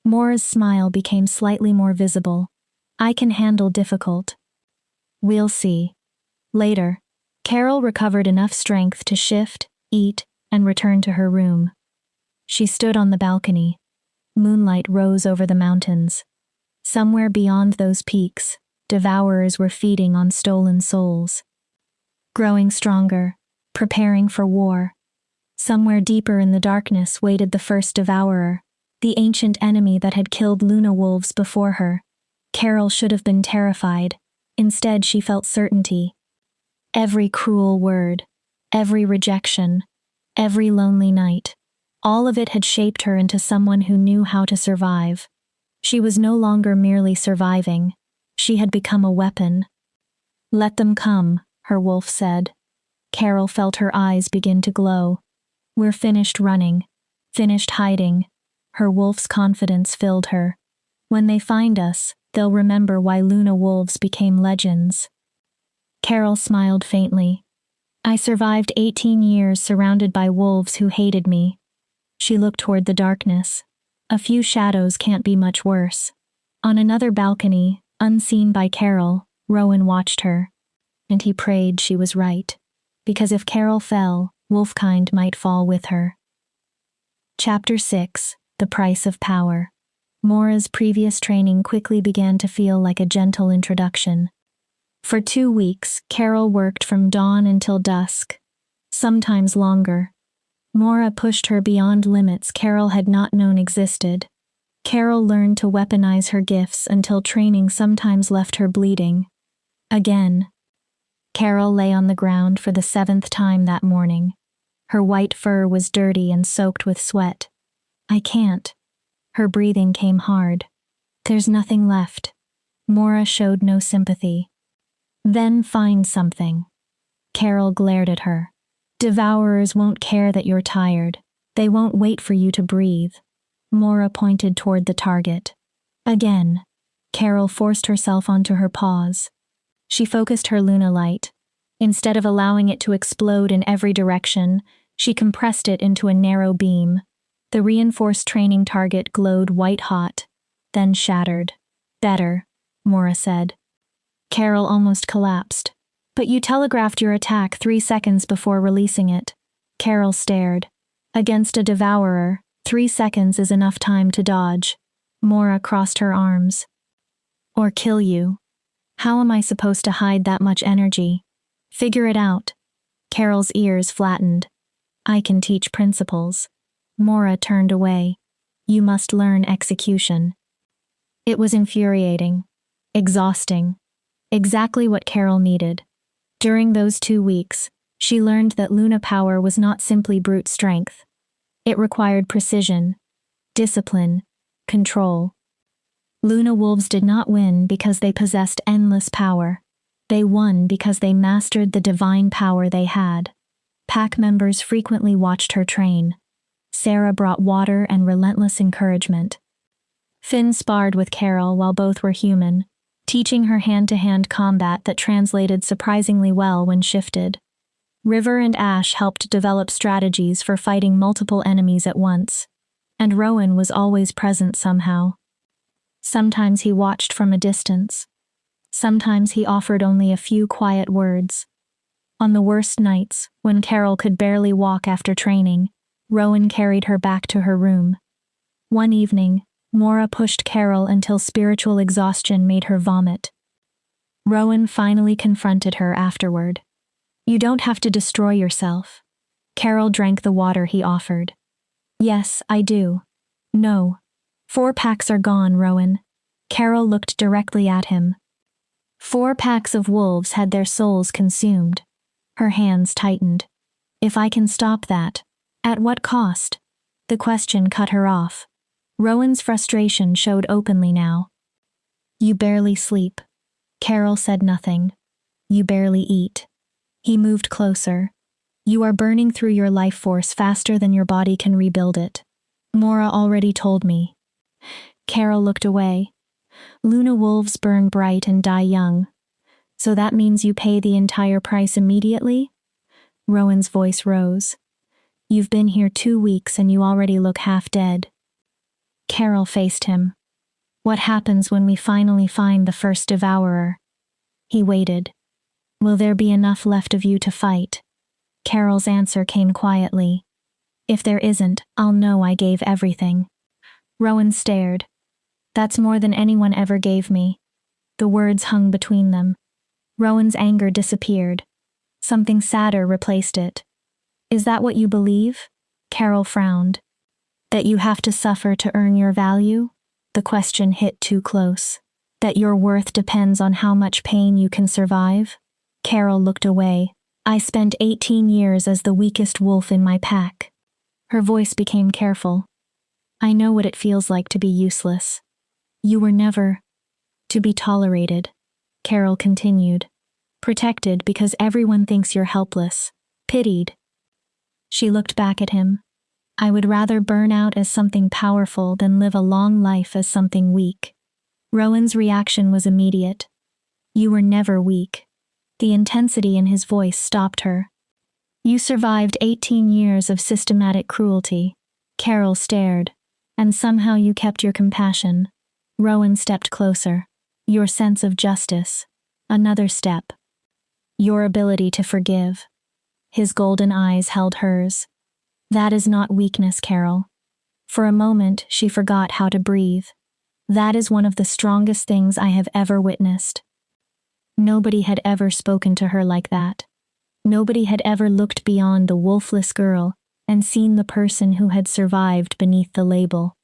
Speaker 1: Mora's smile became slightly more visible. I can handle difficult. We'll see. Later, Carol recovered enough strength to shift, eat, and return to her room. She stood on the balcony. Moonlight rose over the mountains. Somewhere beyond those peaks, devourers were feeding on stolen souls. Growing stronger, preparing for war. Somewhere deeper in the darkness waited the first devourer, the ancient enemy that had killed Luna wolves before her. Carol should have been terrified. Instead, she felt certainty. Every cruel word, every rejection, every lonely night, all of it had shaped her into someone who knew how to survive. She was no longer merely surviving. She had become a weapon. Let them come, her wolf said. Carol felt her eyes begin to glow. We're finished running, finished hiding. Her wolf's confidence filled her. When they find us, they'll remember why Luna wolves became legends. Carol smiled faintly. I survived 18 years surrounded by wolves who hated me. She looked toward the darkness. A few shadows can't be much worse. On another balcony, unseen by Carol, Rowan watched her. And he prayed she was right. Because if Carol fell, wolfkind might fall with her. Chapter 6. The Price of Power. Mora's previous training quickly began to feel like a gentle introduction. For 2 weeks, Carol worked from dawn until dusk, sometimes longer. Mora pushed her beyond limits Carol had not known existed. Carol learned to weaponize her gifts until training sometimes left her bleeding. Again. Carol lay on the ground for the 7th time that morning. Her white fur was dirty and soaked with sweat. I can't. Her breathing came hard. There's nothing left. Mora showed no sympathy. Then find something. Carol glared at her. Devourers won't care that you're tired. They won't wait for you to breathe. Mora pointed toward the target. Again. Carol forced herself onto her paws. She focused her lunalight. Instead of allowing it to explode in every direction, she compressed it into a narrow beam. The reinforced training target glowed white-hot, then shattered. Better, Mora said. Carol almost collapsed. But you telegraphed your attack 3 seconds before releasing it. Carol stared. Against a devourer, 3 seconds is enough time to dodge. Mora crossed her arms. Or kill you. How am I supposed to hide that much energy? Figure it out. Carol's ears flattened. I can teach principles. Mora turned away. You must learn execution. It was infuriating. Exhausting. Exactly what Carol needed. During those 2 weeks, she learned that Luna power was not simply brute strength. It required precision, discipline, control. Luna wolves did not win because they possessed endless power. They won because they mastered the divine power they had. Pack members frequently watched her train. Sarah brought water and relentless encouragement. Finn sparred with Carol while both were human, teaching her hand-to-hand combat that translated surprisingly well when shifted. River and Ash helped develop strategies for fighting multiple enemies at once, and Rowan was always present somehow. Sometimes he watched from a distance. Sometimes he offered only a few quiet words. On the worst nights, when Carol could barely walk after training, Rowan carried her back to her room. One evening, Mora pushed Carol until spiritual exhaustion made her vomit. Rowan finally confronted her afterward. You don't have to destroy yourself. Carol drank the water he offered. Yes, I do. No. 4 packs are gone, Rowan. Carol looked directly at him. 4 packs of wolves had their souls consumed. Her hands tightened. If I can stop that, at what cost? The question cut her off. Rowan's frustration showed openly now. You barely sleep. Carol said nothing. You barely eat. He moved closer. You are burning through your life force faster than your body can rebuild it. Mora already told me. Carol looked away. Luna wolves burn bright and die young. So that means you pay the entire price immediately? Rowan's voice rose. You've been here 2 weeks and you already look half dead. Carol faced him. What happens when we finally find the first devourer? He waited. Will there be enough left of you to fight? Carol's answer came quietly. If there isn't, I'll know I gave everything. Rowan stared. That's more than anyone ever gave me. The words hung between them. Rowan's anger disappeared. Something sadder replaced it. Is that what you believe? Carol frowned. That you have to suffer to earn your value? The question hit too close. That your worth depends on how much pain you can survive? Carol looked away. I spent 18 years as the weakest wolf in my pack. Her voice became careful. I know what it feels like to be useless. You were never to be tolerated, Carol continued. Protected because everyone thinks you're helpless. Pitied. She looked back at him. I would rather burn out as something powerful than live a long life as something weak. Rowan's reaction was immediate. You were never weak. The intensity in his voice stopped her. You survived 18 years of systematic cruelty. Carol stared. And somehow you kept your compassion. Rowan stepped closer. Your sense of justice. Another step. Your ability to forgive. His golden eyes held hers. That is not weakness, Carol. For a moment, she forgot how to breathe. That is one of the strongest things I have ever witnessed. Nobody had ever spoken to her like that. Nobody had ever looked beyond the wolfless girl and seen the person who had survived beneath the label.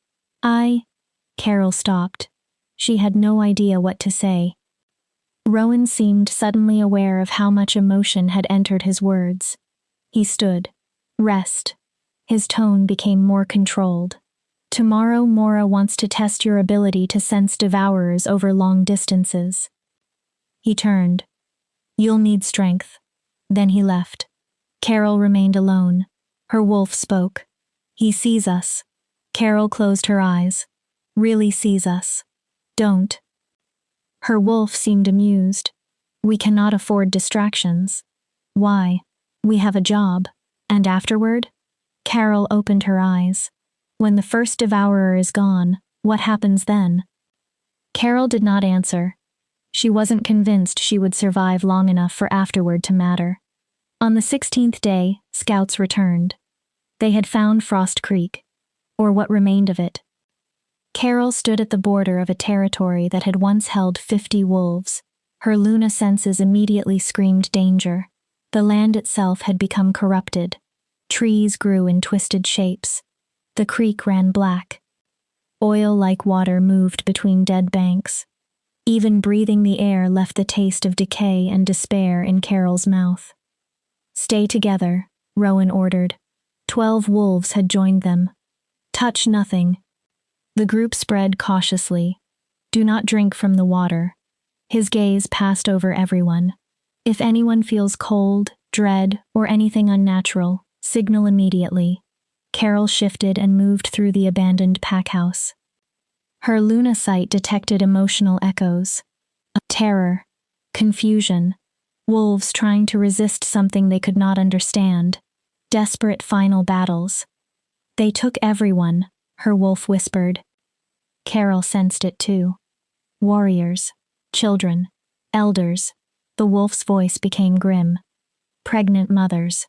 Speaker 1: Carol stopped. She had no idea what to say. Rowan seemed suddenly aware of how much emotion had entered his words. He stood. Rest. His tone became more controlled. Tomorrow Mora wants to test your ability to sense devourers over long distances. He turned. You'll need strength. Then he left. Carol remained alone. Her wolf spoke. He sees us. Carol closed her eyes. Really sees us. Don't. Her wolf seemed amused. We cannot afford distractions. Why? We have a job. And afterward? Carol opened her eyes. When the first devourer is gone, what happens then? Carol did not answer. She wasn't convinced she would survive long enough for afterward to matter. On the 16th day, scouts returned. They had found Frost Creek, or what remained of it. Carol stood at the border of a territory that had once held 50 wolves. Her Luna senses immediately screamed danger. The land itself had become corrupted. Trees grew in twisted shapes. The creek ran black. Oil-like water moved between dead banks. Even breathing the air left the taste of decay and despair in Carol's mouth. Stay together, Rowan ordered. 12 wolves had joined them. Touch nothing. The group spread cautiously. Do not drink from the water. His gaze passed over everyone. If anyone feels cold, dread, or anything unnatural, signal immediately. Carol shifted and moved through the abandoned pack house. Her Luna sight detected emotional echoes. Terror. Confusion. Wolves trying to resist something they could not understand. Desperate final battles. They took everyone, her wolf whispered. Carol sensed it too. Warriors. Children. Elders. The wolf's voice became grim. Pregnant mothers.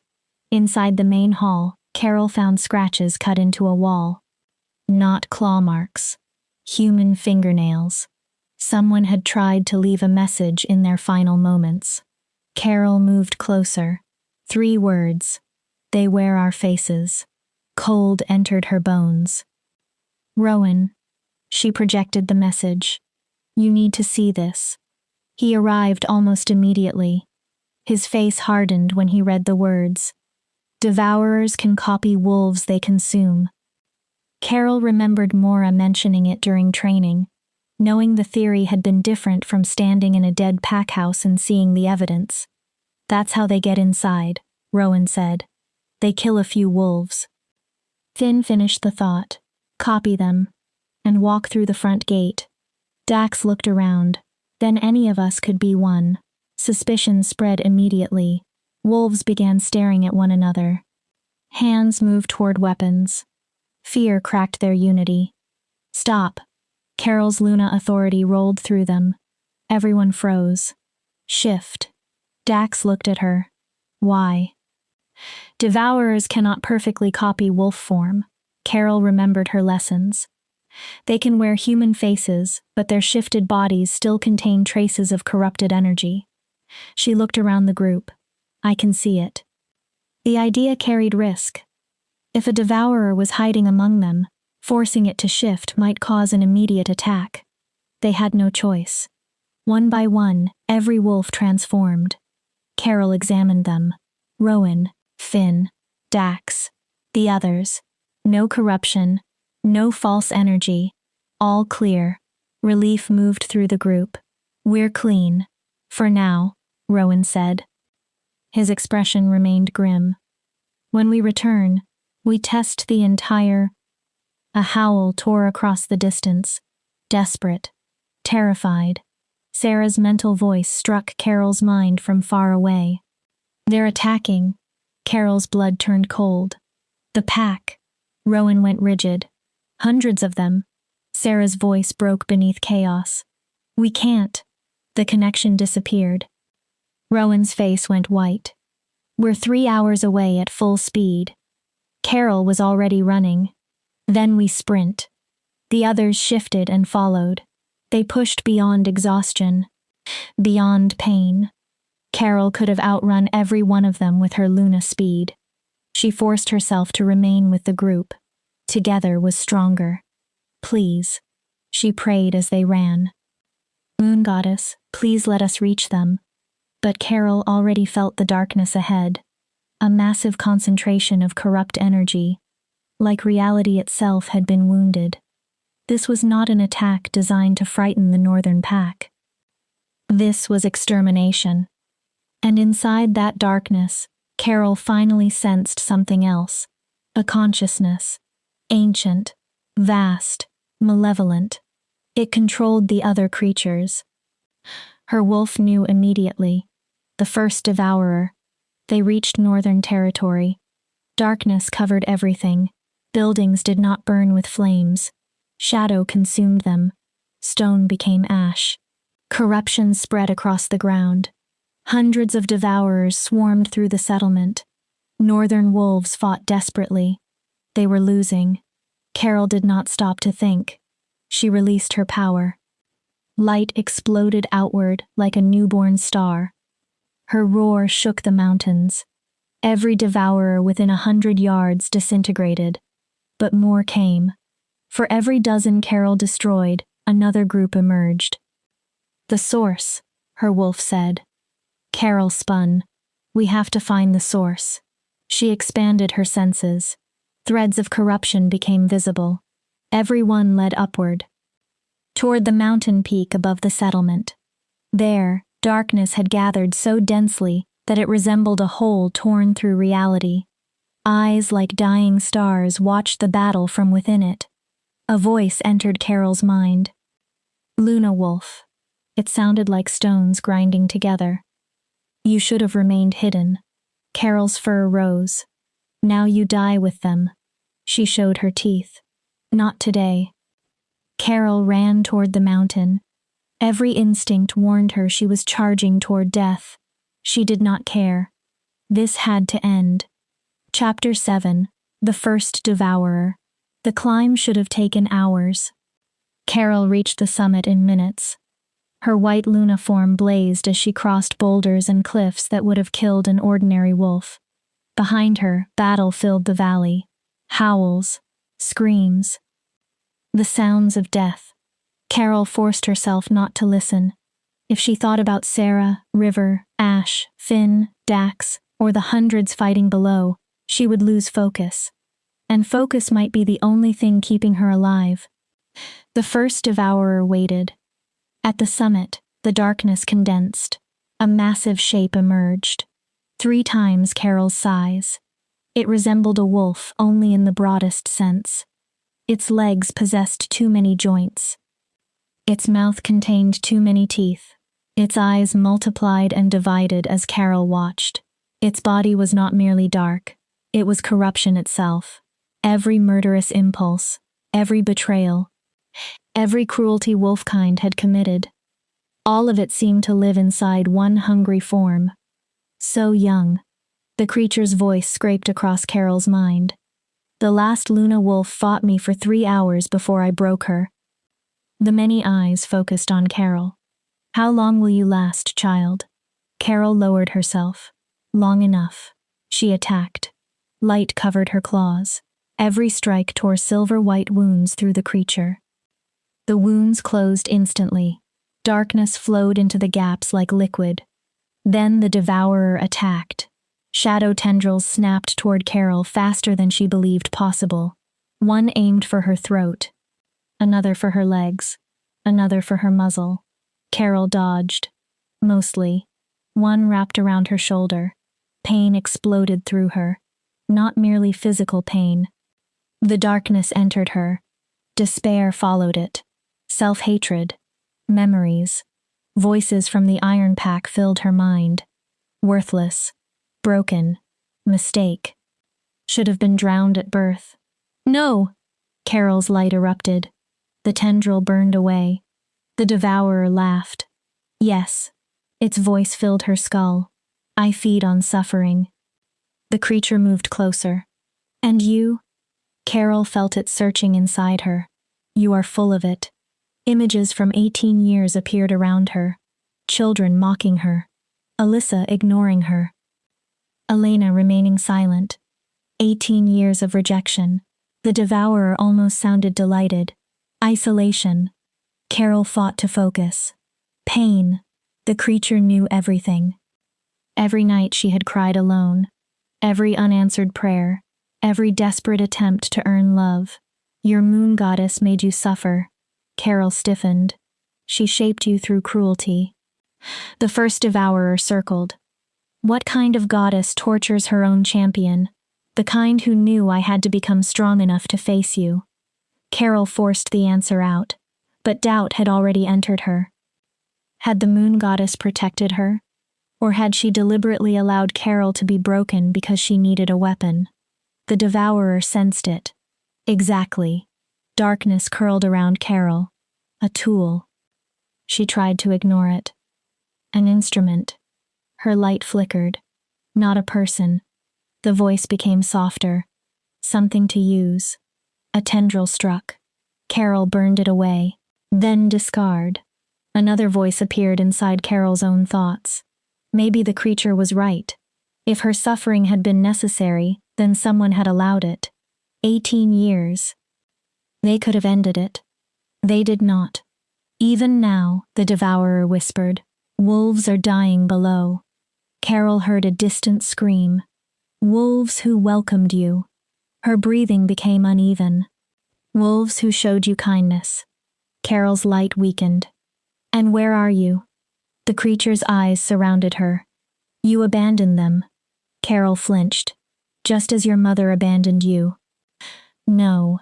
Speaker 1: Inside the main hall, Carol found scratches cut into a wall. Not claw marks. Human fingernails. Someone had tried to leave a message in their final moments. Carol moved closer. 3 words. They wear our faces. Cold entered her bones. Rowan. She projected the message. You need to see this. He arrived almost immediately. His face hardened when he read the words. Devourers can copy wolves they consume. Carol remembered Mora mentioning it during training, knowing the theory had been different from standing in a dead pack house and seeing the evidence. That's how they get inside, Rowan said. They kill a few wolves. Finn finished the thought. Copy them. And walk through the front gate. Dax looked around. Then any of us could be one. Suspicion spread immediately. Wolves began staring at one another. Hands moved toward weapons. Fear cracked their unity. Stop. Carol's Luna authority rolled through them. Everyone froze. Shift. Dax looked at her. Why? Devourers cannot perfectly copy wolf form. Carol remembered her lessons. They can wear human faces, but their shifted bodies still contain traces of corrupted energy. She looked around the group. I can see it. The idea carried risk. If a devourer was hiding among them, forcing it to shift might cause an immediate attack. They had no choice. One by one, every wolf transformed. Carol examined them. Rowan, Finn, Dax, the others. No corruption, no false energy. All clear. Relief moved through the group. We're clean. For now, Rowan said. His expression remained grim. When we return, we test the entire... A howl tore across the distance. Desperate. Terrified. Sarah's mental voice struck Carol's mind from far away. They're attacking. Carol's blood turned cold. The pack. Rowan went rigid. Hundreds of them. Sarah's voice broke beneath chaos. We can't. The connection disappeared. Rowan's face went white. We're 3 hours away at full speed. Carol was already running. Then we sprint. The others shifted and followed. They pushed beyond exhaustion. beyond pain. Carol could have outrun every one of them with her Luna speed. She forced herself to remain with the group. Together was stronger. Please, she prayed as they ran. Moon Goddess, please let us reach them. But Carol already felt the darkness ahead. A massive concentration of corrupt energy, like reality itself had been wounded. This was not an attack designed to frighten the northern pack. This was extermination. And inside that darkness, Carol finally sensed something else. A consciousness. Ancient, vast, malevolent. It controlled the other creatures. Her wolf knew immediately. The first devourer. They reached northern territory. Darkness covered everything. Buildings did not burn with flames. Shadow consumed them. Stone became ash. Corruption spread across the ground. Hundreds of devourers swarmed through the settlement. Northern wolves fought desperately. They were losing. Carol did not stop to think. She released her power. Light exploded outward like a newborn star. Her roar shook the mountains. Every devourer within 100 yards disintegrated. But more came. For every dozen Carol destroyed, another group emerged. The source, her wolf said. Carol spun. We have to find the source. She expanded her senses. Threads of corruption became visible. Every one led upward. Toward the mountain peak above the settlement. There, darkness had gathered so densely that it resembled a hole torn through reality. Eyes like dying stars watched the battle from within it. A voice entered Carol's mind. Luna Wolf. It sounded like stones grinding together. You should have remained hidden. Carol's fur rose. Now you die with them. She showed her teeth. Not today. Carol ran toward the mountain. Every instinct warned her she was charging toward death. She did not care. This had to end. Chapter 7. The First Devourer. The climb should have taken hours. Carol reached the summit in minutes. Her white Luna form blazed as she crossed boulders and cliffs that would have killed an ordinary wolf. Behind her, battle filled the valley. Howls, screams. The sounds of death. Carol forced herself not to listen. If she thought about Sarah, River, Ash, Finn, Dax, or the hundreds fighting below, she would lose focus. And focus might be the only thing keeping her alive. The first devourer waited. At the summit, the darkness condensed. A massive shape emerged. 3 times Carol's size. It resembled a wolf only in the broadest sense. Its legs possessed too many joints. Its mouth contained too many teeth. Its eyes multiplied and divided as Carol watched. Its body was not merely dark. It was corruption itself. Every murderous impulse, every betrayal, every cruelty wolfkind had committed. All of it seemed to live inside one hungry form. So young. The creature's voice scraped across Carol's mind. The last Luna wolf fought me for 3 hours before I broke her. The many eyes focused on Carol. How long will you last, child? Carol lowered herself. Long enough. She attacked. Light covered her claws. Every strike tore silver-white wounds through the creature. The wounds closed instantly. Darkness flowed into the gaps like liquid. Then the devourer attacked. Shadow tendrils snapped toward Carol faster than she believed possible. One aimed for her throat. Another for her legs. Another for her muzzle. Carol dodged. Mostly. One wrapped around her shoulder. Pain exploded through her. Not merely physical pain. The darkness entered her. Despair followed it. Self-hatred. Memories. Voices from the Iron Pack filled her mind. Worthless. Broken. Mistake. Should have been drowned at birth. No! Carol's light erupted. The tendril burned away. The devourer laughed. Yes. Its voice filled her skull. I feed on suffering. The creature moved closer. And you? Carol felt it searching inside her. You are full of it. Images from 18 years appeared around her. children mocking her, Alyssa ignoring her, Elena remaining silent. 18 years of rejection. The devourer almost sounded delighted. Isolation. Carol fought to focus. Pain. The creature knew everything. Every night she had cried alone. Every unanswered prayer. Every desperate attempt to earn love. Your moon goddess made you suffer. Carol stiffened. She shaped you through cruelty. The first devourer circled. What kind of goddess tortures her own champion? The kind who knew I had to become strong enough to face you. Carol forced the answer out, but doubt had already entered her. Had the moon goddess protected her? Or had she deliberately allowed Carol to be broken because she needed a weapon? The devourer sensed it. Exactly. Darkness curled around Carol. A tool. She tried to ignore it. An instrument. Her light flickered. Not a person. The voice became softer. Something to use. A tendril struck. Carol burned it away. Then discard. Another voice appeared inside Carol's own thoughts. Maybe the creature was right. If her suffering had been necessary, then someone had allowed it. 18 years. They could have ended it. They did not. Even now, the devourer whispered, wolves are dying below. Carol heard a distant scream. Wolves who welcomed you. Her breathing became uneven. Wolves who showed you kindness. Carol's light weakened. And where are you? The creature's eyes surrounded her. You abandoned them. Carol flinched. Just as your mother abandoned you. No.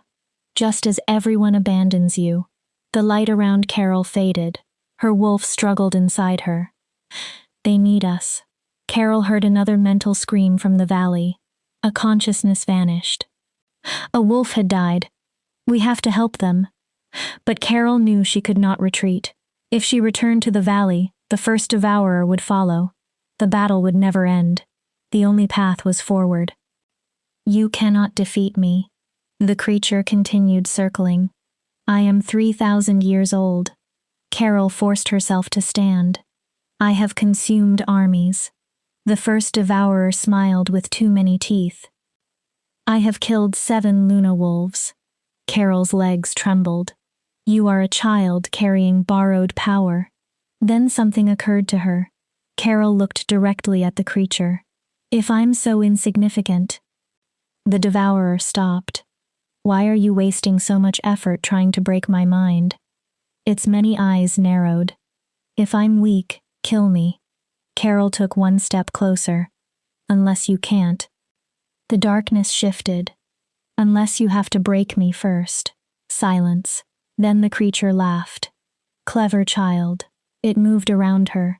Speaker 1: Just as everyone abandons you. The light around Carol faded. Her wolf struggled inside her. They need us. Carol heard another mental scream from the valley. A consciousness vanished. A wolf had died. We have to help them. But Carol knew she could not retreat. If she returned to the valley, the first devourer would follow. The battle would never end. The only path was forward. You cannot defeat me. The creature continued circling. I am 3,000 years old. Carol forced herself to stand. I have consumed armies. The first devourer smiled with too many teeth. I have killed 7 Luna wolves. Carol's legs trembled. You are a child carrying borrowed power. Then something occurred to her. Carol looked directly at the creature. If I'm so insignificant. The devourer stopped. Why are you wasting so much effort trying to break my mind? Its many eyes narrowed. If I'm weak, kill me. Carol took one step closer. Unless you can't. The darkness shifted. Unless you have to break me first. Silence. Then the creature laughed. Clever child. It moved around her.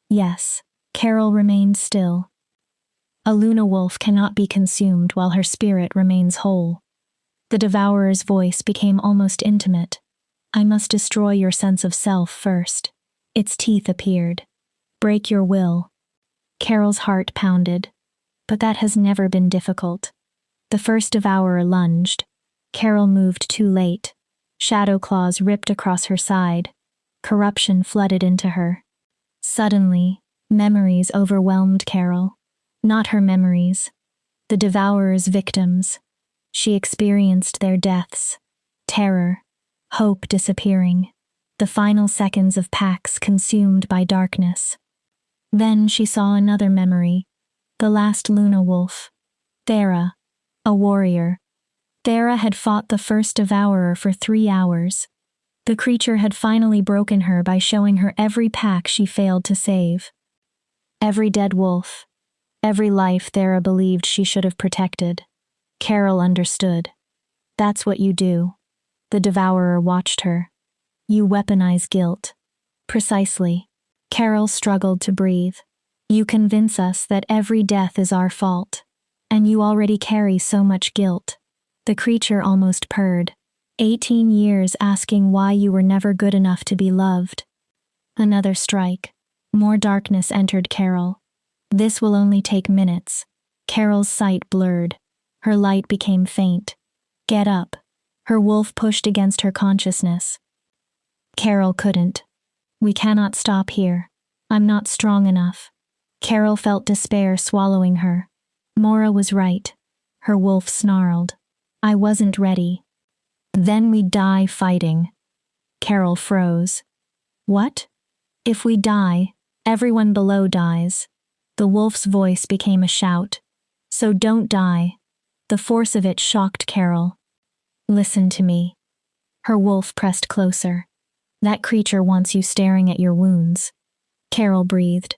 Speaker 1: Yes. Carol remained still. A Luna wolf cannot be consumed while her spirit remains whole. The devourer's voice became almost intimate. I must destroy your sense of self first. Its teeth appeared. Break your will. Carol's heart pounded. But that has never been difficult. The first devourer lunged. Carol moved too late. Shadow claws ripped across her side. Corruption flooded into her. Suddenly, memories overwhelmed Carol. Not her memories. The devourer's victims. She experienced their deaths. Terror. Hope disappearing. The final seconds of packs consumed by darkness. Then she saw another memory. The last Luna wolf. Thera. A warrior. Thera had fought the first devourer for 3 hours. The creature had finally broken her by showing her every pack she failed to save. Every dead wolf. Every life Thera believed she should have protected. Carol understood. That's what you do. The devourer watched her. You weaponize guilt. Precisely. Carol struggled to breathe. You convince us that every death is our fault. And you already carry so much guilt. The creature almost purred. 18 years asking why you were never good enough to be loved. Another strike. More darkness entered Carol. This will only take minutes. Carol's sight blurred. Her light became faint. Get up. Her wolf pushed against her consciousness. Carol couldn't. We cannot stop here. I'm not strong enough. Carol felt despair swallowing her. Mora was right. Her wolf snarled. I wasn't ready. Then we'd die fighting. Carol froze. What? If we die, everyone below dies. The wolf's voice became a shout. So don't die. The force of it shocked Carol. Listen to me. Her wolf pressed closer. That creature wants you staring at your wounds. Carol breathed.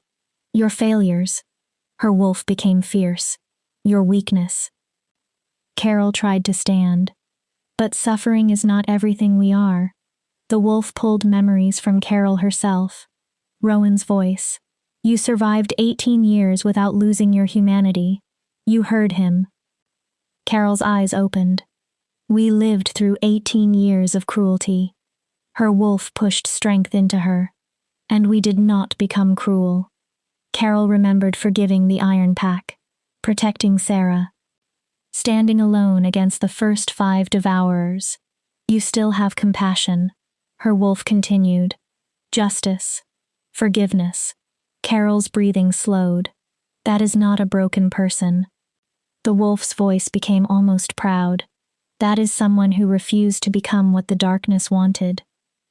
Speaker 1: Your failures. Her wolf became fierce. Your weakness. Carol tried to stand. But suffering is not everything we are. The wolf pulled memories from Carol herself. Rowan's voice. You survived 18 years without losing your humanity. You heard him. Carol's eyes opened. We lived through 18 years of cruelty. Her wolf pushed strength into her. And we did not become cruel. Carol remembered forgiving the Iron Pack, protecting Sarah. Standing alone against the first 5 devourers. You still have compassion. Her wolf continued. Justice. Forgiveness. Carol's breathing slowed. That is not a broken person. The wolf's voice became almost proud. That is someone who refused to become what the darkness wanted.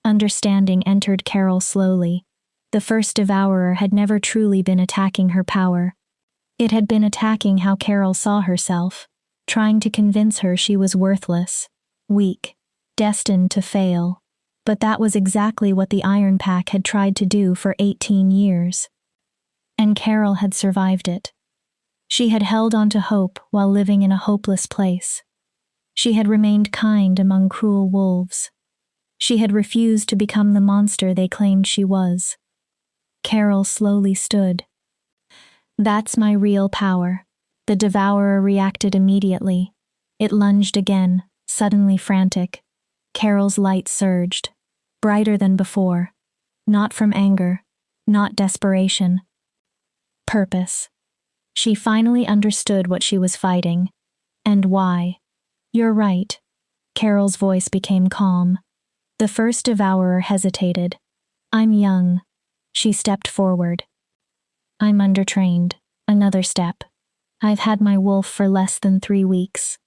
Speaker 1: Understanding entered Carol slowly. The first devourer had never truly been attacking her power. It had been attacking how Carol saw herself, trying to convince her she was worthless, weak, destined to fail. But that was exactly what the Iron Pack had tried to do for 18 years. And Carol had survived it. She had held on to hope while living in a hopeless place. She had remained kind among cruel wolves. She had refused to become the monster they claimed she was. Carol slowly stood. That's my real power. The devourer reacted immediately. It lunged again, suddenly frantic. Carol's light surged, brighter than before. Not from anger, not desperation. Purpose. She finally understood what she was fighting, and why. You're right. Carol's voice became calm. The first devourer hesitated. I'm young. She stepped forward. I'm undertrained. Another step. I've had my wolf for less than 3 weeks.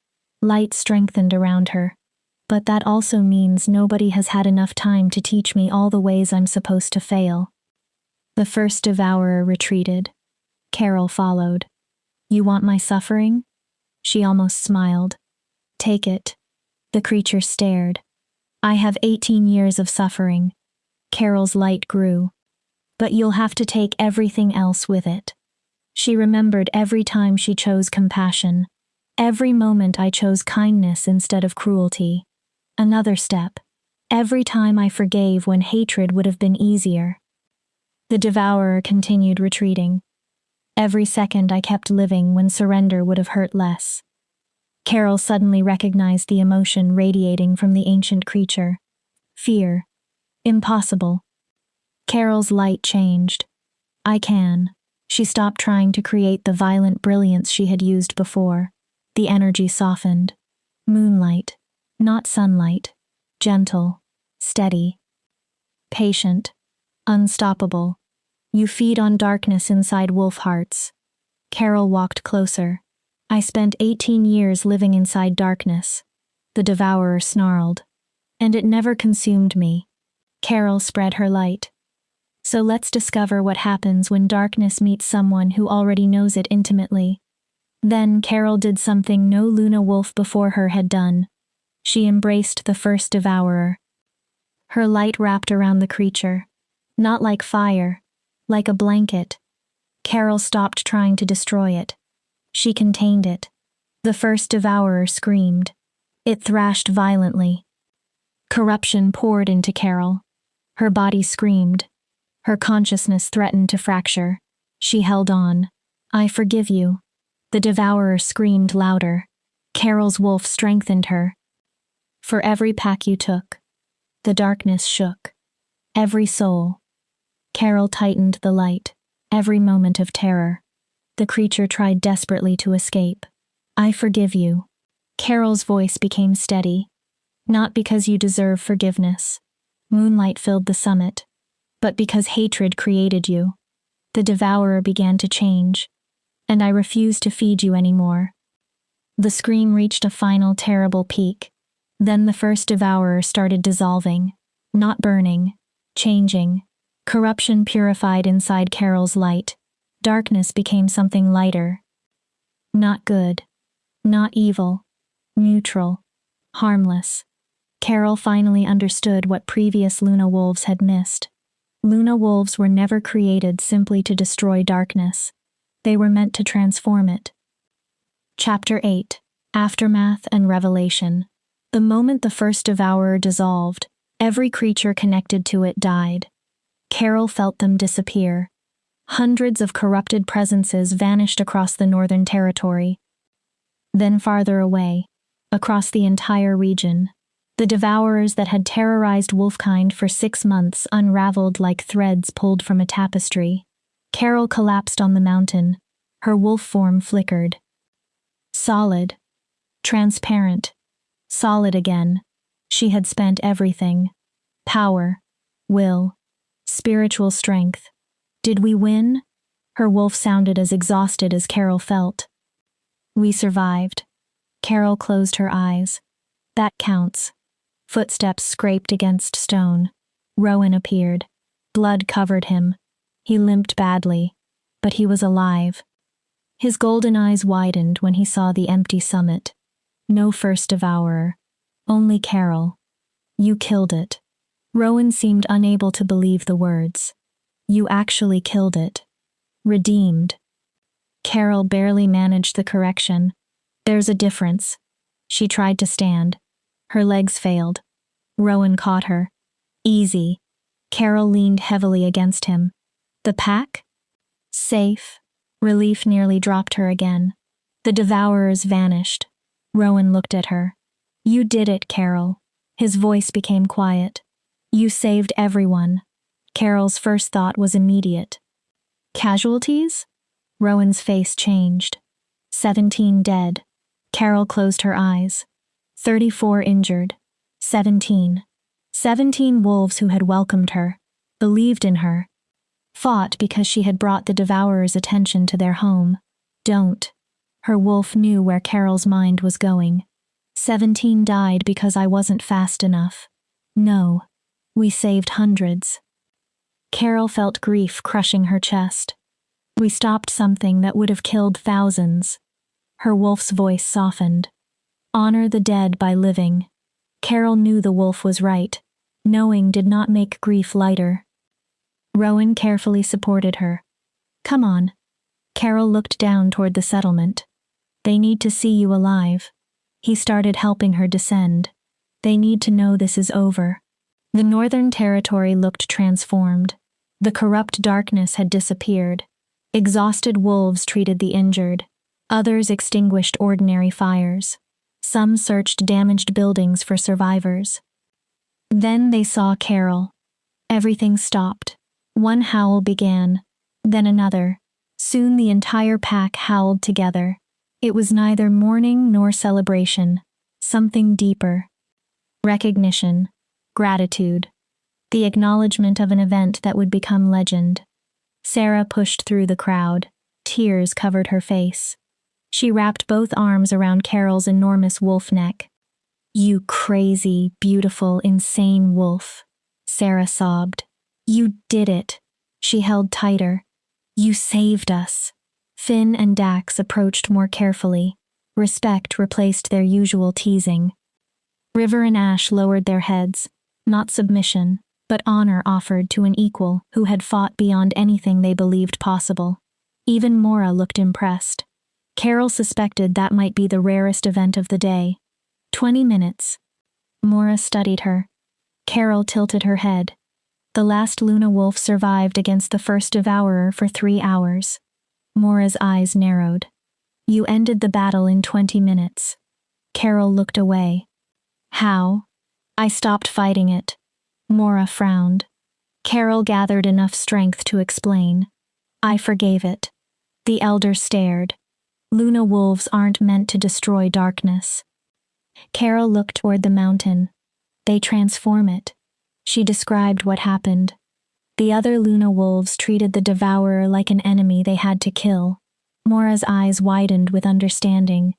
Speaker 1: Light strengthened around her. But that also means nobody has had enough time to teach me all the ways I'm supposed to fail. The first devourer retreated. Carol followed. You want my suffering? She almost smiled. Take it. The creature stared. I have 18 years of suffering. Carol's light grew. But you'll have to take everything else with it. She remembered every time she chose compassion. Every moment I chose kindness instead of cruelty. Another step. Every time I forgave when hatred would have been easier. The devourer continued retreating. Every second I kept living when surrender would have hurt less. Carol suddenly recognized the emotion radiating from the ancient creature. Fear. Impossible. Carol's light changed. I can. She stopped trying to create the violent brilliance she had used before. The energy softened. Moonlight. Not sunlight. Gentle. Steady. Patient. Unstoppable. You feed on darkness inside wolf hearts. Carol walked closer. I spent 18 years living inside darkness. The devourer snarled. And it never consumed me. Carol spread her light. So let's discover what happens when darkness meets someone who already knows it intimately. Then Carol did something no Luna wolf before her had done. She embraced the first devourer. Her light wrapped around the creature. Not like fire, like a blanket. Carol stopped trying to destroy it. She contained it. The first devourer screamed. It thrashed violently. Corruption poured into Carol. Her body screamed. Her consciousness threatened to fracture. She held on. I forgive you. The devourer screamed louder. Carol's wolf strengthened her. For every pack you took, the darkness shook. Every soul. Carol tightened the light. Every moment of terror. The creature tried desperately to escape. I forgive you. Carol's voice became steady. Not because you deserve forgiveness. Moonlight filled the summit. But because hatred created you. The devourer began to change. And I refuse to feed you anymore. The scream reached a final terrible peak. Then the first devourer started dissolving, not burning, changing. Corruption purified inside Carol's light. Darkness became something lighter. Not good. Not evil. Neutral. Harmless. Carol finally understood what previous Luna wolves had missed. Luna wolves were never created simply to destroy darkness. They were meant to transform it. Chapter 8. Aftermath and Revelation. The moment the first devourer dissolved, every creature connected to it died. Carol felt them disappear. Hundreds of corrupted presences vanished across the Northern Territory. Then farther away, across the entire region, the devourers that had terrorized wolfkind for 6 months unraveled like threads pulled from a tapestry. Carol collapsed on the mountain. Her wolf form flickered. Solid. Transparent. Solid again. She had spent everything. Power. Will. Spiritual strength. Did we win? Her wolf sounded as exhausted as Carol felt. We survived. Carol closed her eyes. That counts. Footsteps scraped against stone. Rowan appeared. Blood covered him. He limped badly, but he was alive. His golden eyes widened when he saw the empty summit. No first devourer. Only Carol. You killed it. Rowan seemed unable to believe the words. You actually killed it. Redeemed. Carol barely managed the correction. There's a difference. She tried to stand. Her legs failed. Rowan caught her. Easy. Carol leaned heavily against him. The pack? Safe. Relief nearly dropped her again. The devourers vanished. Rowan looked at her. You did it, Carol. His voice became quiet. You saved everyone. Carol's first thought was immediate. Casualties? Rowan's face changed. 17 dead. Carol closed her eyes. 34 injured. 17. 17 wolves who had welcomed her, believed in her, fought because she had brought the devourer's attention to their home. Don't. Her wolf knew where Carol's mind was going. 17 died because I wasn't fast enough. No. We saved hundreds. Carol felt grief crushing her chest. We stopped something that would have killed thousands. Her wolf's voice softened. Honor the dead by living. Carol knew the wolf was right. Knowing did not make grief lighter. Rowan carefully supported her. Come on. Carol looked down toward the settlement. They need to see you alive. He started helping her descend. They need to know this is over. The Northern Territory looked transformed. The corrupt darkness had disappeared. Exhausted wolves treated the injured. Others extinguished ordinary fires. Some searched damaged buildings for survivors. Then they saw Carol. Everything stopped. One howl began, then another. Soon the entire pack howled together. It was neither mourning nor celebration. Something deeper. Recognition. Gratitude. The acknowledgement of an event that would become legend. Sarah pushed through the crowd. Tears covered her face. She wrapped both arms around Carol's enormous wolf neck. You crazy, beautiful, insane wolf, Sarah sobbed. You did it. She held tighter. You saved us. Finn and Dax approached more carefully. Respect replaced their usual teasing. River and Ash lowered their heads. Not submission, but honor offered to an equal who had fought beyond anything they believed possible. Even Mora looked impressed. Carol suspected that might be the rarest event of the day. 20 minutes. Mora studied her. Carol tilted her head. The last Luna wolf survived against the first devourer for 3 hours. Mora's eyes narrowed. You ended the battle in 20 minutes. Carol looked away. How? I stopped fighting it. Mora frowned. Carol gathered enough strength to explain. I forgave it. The elder stared. Luna wolves aren't meant to destroy darkness. Carol looked toward the mountain. They transform it. She described what happened. The other Luna wolves treated the devourer like an enemy they had to kill. Mora's eyes widened with understanding.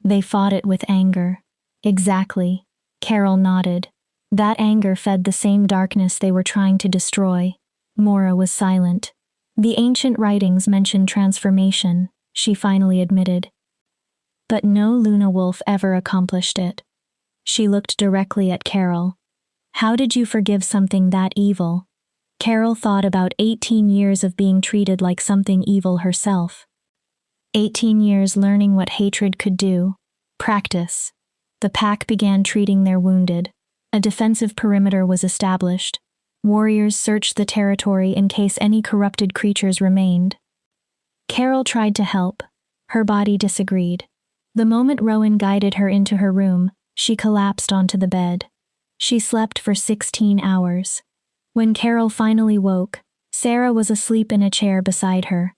Speaker 1: They fought it with anger. Exactly. Carol nodded. That anger fed the same darkness they were trying to destroy. Mora was silent. The ancient writings mentioned transformation, she finally admitted. But no Luna wolf ever accomplished it. She looked directly at Carol. How did you forgive something that evil? Carol thought about 18 years of being treated like something evil herself. 18 years learning what hatred could do. Practice. The pack began treating their wounded. A defensive perimeter was established. Warriors searched the territory in case any corrupted creatures remained. Carol tried to help. Her body disagreed. The moment Rowan guided her into her room, she collapsed onto the bed. She slept for 16 hours. When Carol finally woke, Sarah was asleep in a chair beside her.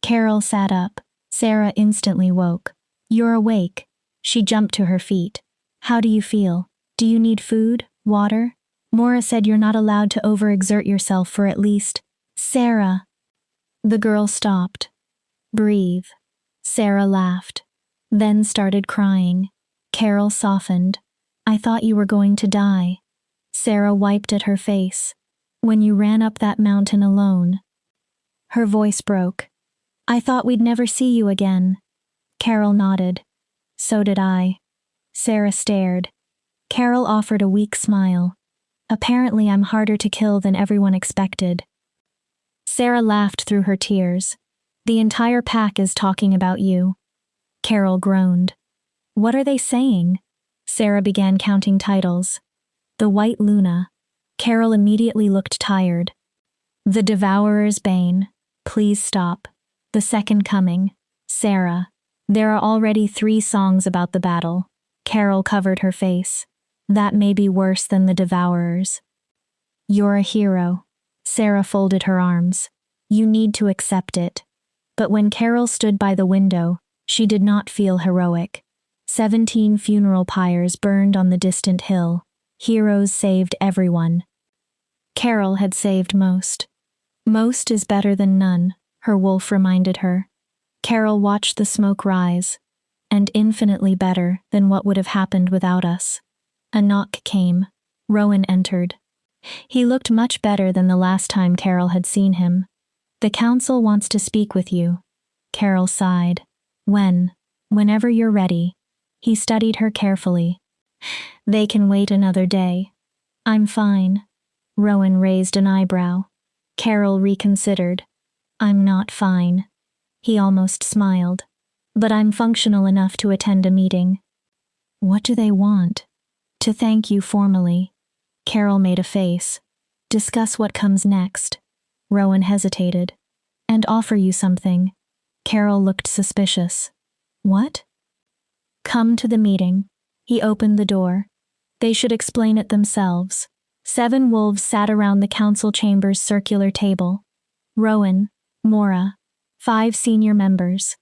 Speaker 1: Carol sat up. Sarah instantly woke. You're awake. She jumped to her feet. How do you feel? Do you need food? Water? Mora said you're not allowed to overexert yourself for at least… Sarah. The girl stopped. Breathe. Sarah laughed. Then started crying. Carol softened. I thought you were going to die. Sarah wiped at her face. When you ran up that mountain alone. Her voice broke. I thought we'd never see you again. Carol nodded. So did I. Sarah stared. Carol offered a weak smile. Apparently I'm harder to kill than everyone expected. Sarah laughed through her tears. The entire pack is talking about you. Carol groaned. What are they saying? Sarah began counting titles. The White Luna. Carol immediately looked tired. The Devourer's Bane. Please stop. The Second Coming. Sarah. There are already 3 songs about the battle. Carol covered her face. That may be worse than the Devourers. You're a hero. Sarah folded her arms. You need to accept it. But when Carol stood by the window, she did not feel heroic. 17 funeral pyres burned on the distant hill. Heroes saved everyone. Carol had saved most. Most is better than none, her wolf reminded her. Carol watched the smoke rise. And infinitely better than what would have happened without us. A knock came. Rowan entered. He looked much better than the last time Carol had seen him. The council wants to speak with you. Carol sighed. Whenever you're ready. He studied her carefully. They can wait another day. I'm fine. Rowan raised an eyebrow. Carol reconsidered. I'm not fine. He almost smiled. But I'm functional enough to attend a meeting. What do they want? To thank you formally. Carol made a face. Discuss what comes next. Rowan hesitated. And offer you something. Carol looked suspicious. What? Come to the meeting. He opened the door. They should explain it themselves. 7 wolves sat around the council chamber's circular table. Rowan, Mora, 5 senior members.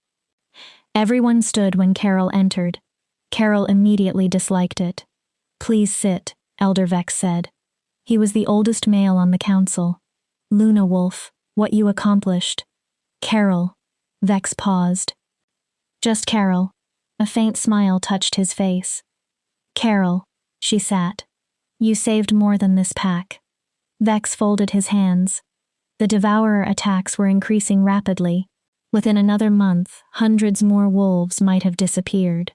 Speaker 1: Everyone stood when Carol entered. Carol immediately disliked it. Please sit, Elder Vex said. He was the oldest male on the council. Luna Wolf, what you accomplished. Carol. Vex paused. Just Carol. A faint smile touched his face. Carol, she sat. You saved more than this pack. Vex folded his hands. The Devourer attacks were increasing rapidly. Within another month, hundreds more wolves might have disappeared.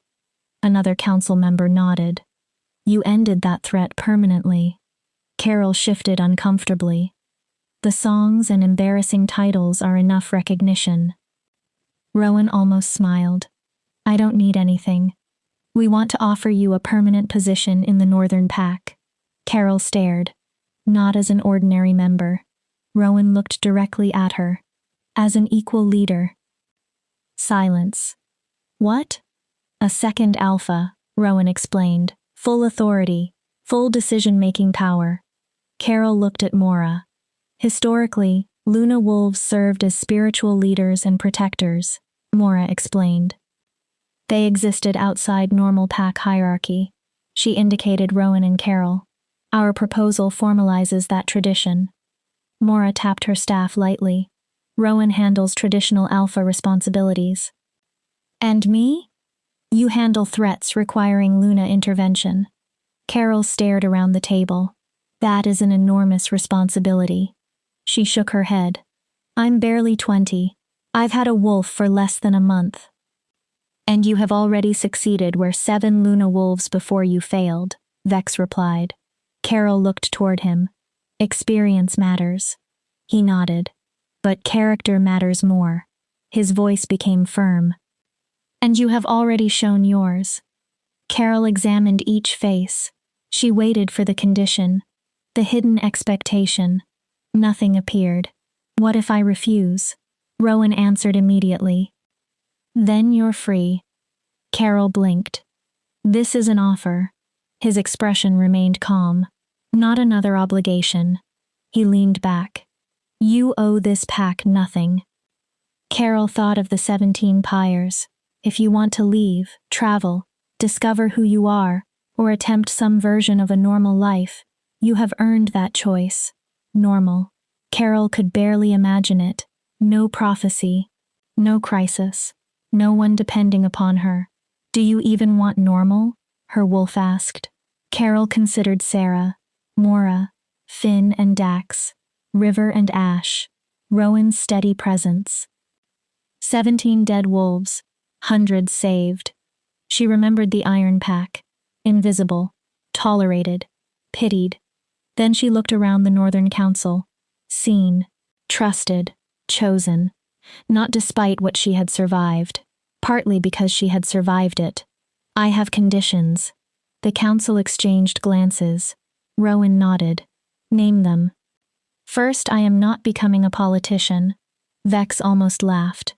Speaker 1: Another council member nodded. You ended that threat permanently. Carol shifted uncomfortably. The songs and embarrassing titles are enough recognition. Rowan almost smiled. I don't need anything. We want to offer you a permanent position in the Northern Pack. Carol stared. Not as an ordinary member. Rowan looked directly at her. As an equal leader. Silence. What? A second alpha, Rowan explained. Full authority. Full decision-making power. Carol looked at Mora. Historically, Luna wolves served as spiritual leaders and protectors, Mora explained. They existed outside normal pack hierarchy. She indicated Rowan and Carol. Our proposal formalizes that tradition. Mora tapped her staff lightly. Rowan handles traditional alpha responsibilities. And me? You handle threats requiring Luna intervention. Carol stared around the table. That is an enormous responsibility. She shook her head. I'm barely 20. I've had a wolf for less than a month. And you have already succeeded where 7 Luna wolves before you failed, Vex replied. Carol looked toward him. Experience matters. He nodded. But character matters more. His voice became firm. And you have already shown yours. Carol examined each face. She waited for the condition, the hidden expectation. Nothing appeared. What if I refuse? Rowan answered immediately. Then you're free. Carol blinked. This is an offer. His expression remained calm. Not another obligation. He leaned back. You owe this pack nothing. Carol thought of the 17 pyres. If you want to leave, travel, discover who you are, or attempt some version of a normal life, you have earned that choice. Normal. Carol could barely imagine it. No prophecy. No crisis. No one depending upon her. Do you even want normal? Her wolf asked. Carol considered Sarah, Mora, Finn and Dax, River and Ash, Rowan's steady presence. 17 dead wolves, hundreds saved. She remembered the Iron Pack, invisible, tolerated, pitied. Then she looked around the Northern Council, seen, trusted, chosen, not despite what she had survived, partly because she had survived it. I have conditions. The council exchanged glances. Rowan nodded. Name them. First, I am not becoming a politician. Vex almost laughed.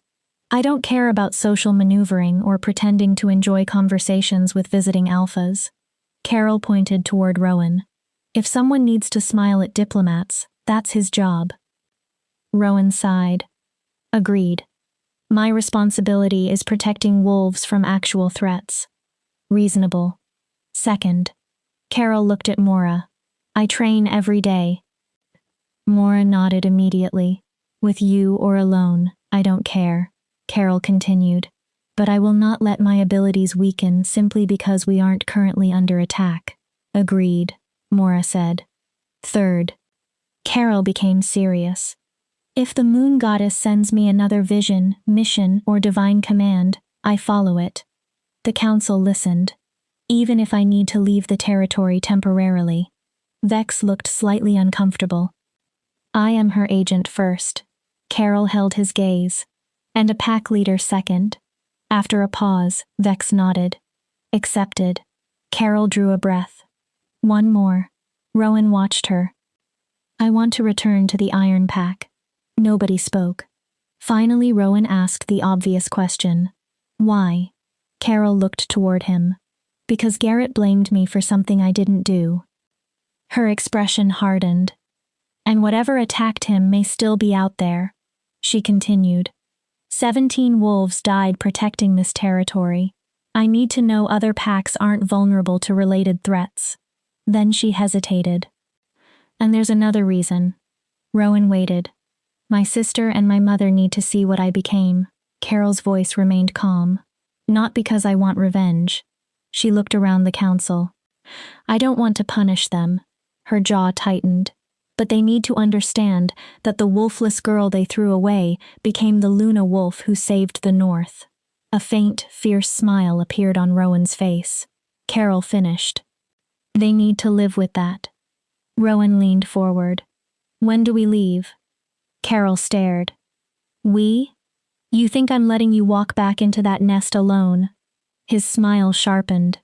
Speaker 1: I don't care about social maneuvering or pretending to enjoy conversations with visiting alphas. Carol pointed toward Rowan. If someone needs to smile at diplomats, that's his job. Rowan sighed. Agreed. My responsibility is protecting wolves from actual threats. Reasonable. Second. Carol looked at Mora. I train every day. Mora nodded immediately. With you or alone, I don't care. Carol continued. But I will not let my abilities weaken simply because we aren't currently under attack. Agreed, Mora said. Third. Carol became serious. If the moon goddess sends me another vision, mission, or divine command, I follow it. The council listened. Even if I need to leave the territory temporarily. Vex looked slightly uncomfortable. I am her agent first. Carol held his gaze. And a pack leader second. After a pause, Vex nodded. Accepted. Carol drew a breath. One more. Rowan watched her. I want to return to the Iron Pack. Nobody spoke. Finally, Rowan asked the obvious question. Why? Carol looked toward him. Because Garrett blamed me for something I didn't do. Her expression hardened. And whatever attacked him may still be out there. She continued. 17 wolves died protecting this territory. I need to know other packs aren't vulnerable to related threats. Then she hesitated. And there's another reason. Rowan waited. My sister and my mother need to see what I became. Carol's voice remained calm. Not because I want revenge. She looked around the council. I don't want to punish them. Her jaw tightened. But they need to understand that the wolfless girl they threw away became the Luna wolf who saved the North. A faint, fierce smile appeared on Rowan's face. Carol finished. They need to live with that. Rowan leaned forward. When do we leave? Carol stared. We? You think I'm letting you walk back into that nest alone? His smile sharpened.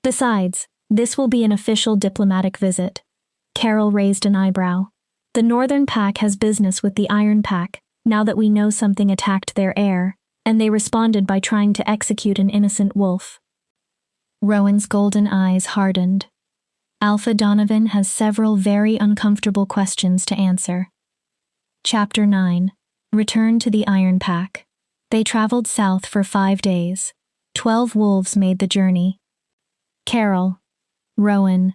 Speaker 1: Besides, this will be an official diplomatic visit. Carol raised an eyebrow. The Northern Pack has business with the Iron Pack, now that we know something attacked their heir, and they responded by trying to execute an innocent wolf. Rowan's golden eyes hardened. Alpha Donovan has several very uncomfortable questions to answer. Chapter 9. Return to the Iron Pack. They traveled south for 5 days. 12 wolves made the journey. Carol, Rowan,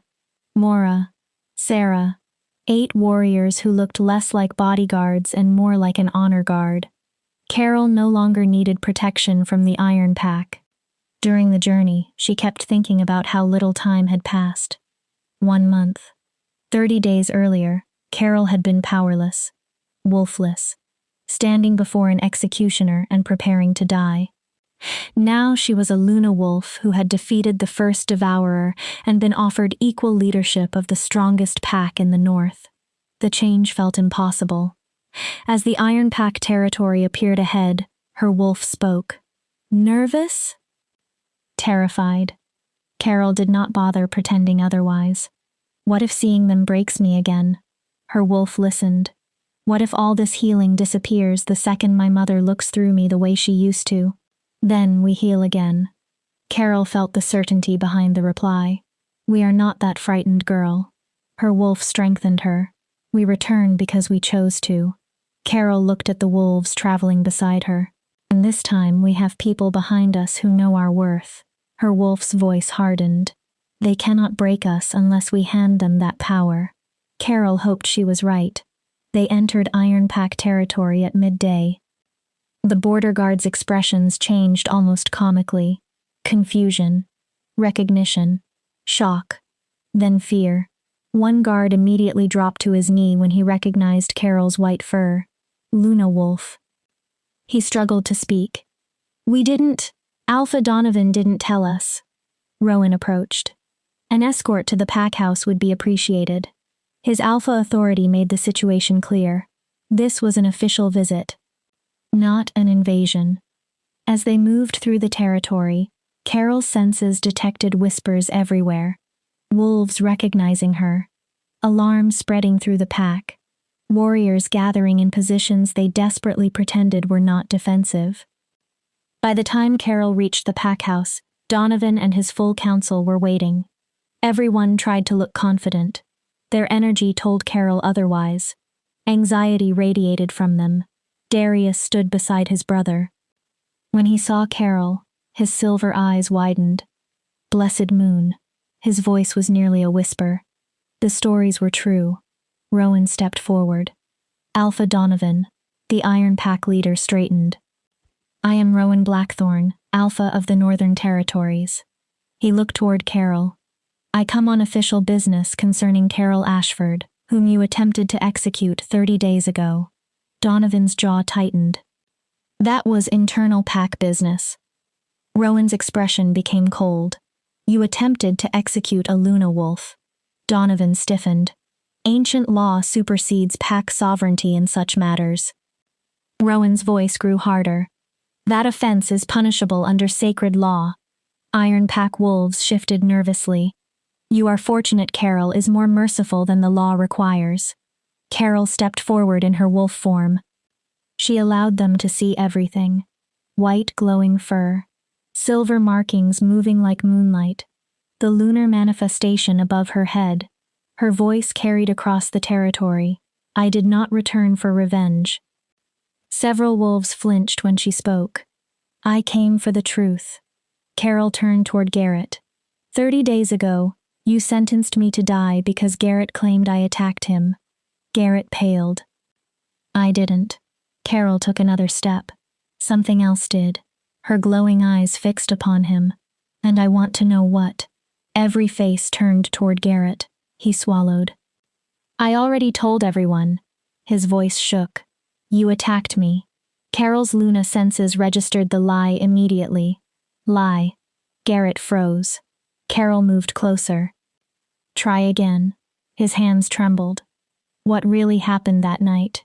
Speaker 1: Mora, Sarah, 8 warriors who looked less like bodyguards and more like an honor guard. Carol no longer needed protection from the Iron Pack. During the journey, she kept thinking about how little time had passed. 1 month. 30 days earlier, Carol had been powerless, wolfless, standing before an executioner and preparing to die. Now she was a Luna wolf who had defeated the first devourer and been offered equal leadership of the strongest pack in the north. The change felt impossible. As the Iron Pack territory appeared ahead, her wolf spoke. Nervous? Terrified. Carol did not bother pretending otherwise. What if seeing them breaks me again? Her wolf listened. What if all this healing disappears the second my mother looks through me the way she used to? Then we heal again. Carol felt the certainty behind the reply. We are not that frightened girl. Her wolf strengthened her. We return because we chose to. Carol looked at the wolves traveling beside her. And this time we have people behind us who know our worth. Her wolf's voice hardened. They cannot break us unless we hand them that power. Carol hoped she was right. They entered Iron Pack territory at midday. The border guards' expressions changed almost comically. Confusion, recognition, shock, then fear. One guard immediately dropped to his knee when he recognized Carol's white fur. Luna wolf. He struggled to speak. Alpha Donovan didn't tell us. Rowan approached. An escort to the pack house would be appreciated. His alpha authority made the situation clear. This was an official visit, not an invasion. As they moved through the territory, Carol's senses detected whispers everywhere. Wolves recognizing her. Alarm spreading through the pack. Warriors gathering in positions they desperately pretended were not defensive. By the time Carol reached the pack house, Donovan and his full council were waiting. Everyone tried to look confident. Their energy told Carol otherwise. Anxiety radiated from them. Darius stood beside his brother. When he saw Carol, his silver eyes widened. Blessed moon. His voice was nearly a whisper. The stories were true. Rowan stepped forward. Alpha Donovan, the Iron Pack leader, straightened. I am Rowan Blackthorn, Alpha of the Northern Territories. He looked toward Carol. I come on official business concerning Carol Ashford, whom you attempted to execute 30 days ago. Donovan's jaw tightened. That was internal pack business. Rowan's expression became cold. You attempted to execute a Luna wolf. Donovan stiffened. Ancient law supersedes pack sovereignty in such matters. Rowan's voice grew harder. That offense is punishable under sacred law. Iron Pack wolves shifted nervously. You are fortunate Carol is more merciful than the law requires. Carol stepped forward in her wolf form. She allowed them to see everything. White glowing fur. Silver markings moving like moonlight. The lunar manifestation above her head. Her voice carried across the territory. I did not return for revenge. Several wolves flinched when she spoke. I came for the truth. Carol turned toward Garrett. 30 days ago, you sentenced me to die because Garrett claimed I attacked him. Garrett paled. I didn't. Carol took another step. Something else did. Her glowing eyes fixed upon him. And I want to know what. Every face turned toward Garrett. He swallowed. I already told everyone. His voice shook. You attacked me. Carol's Luna senses registered the lie immediately. Lie. Garrett froze. Carol moved closer. Try again. His hands trembled. What really happened that night?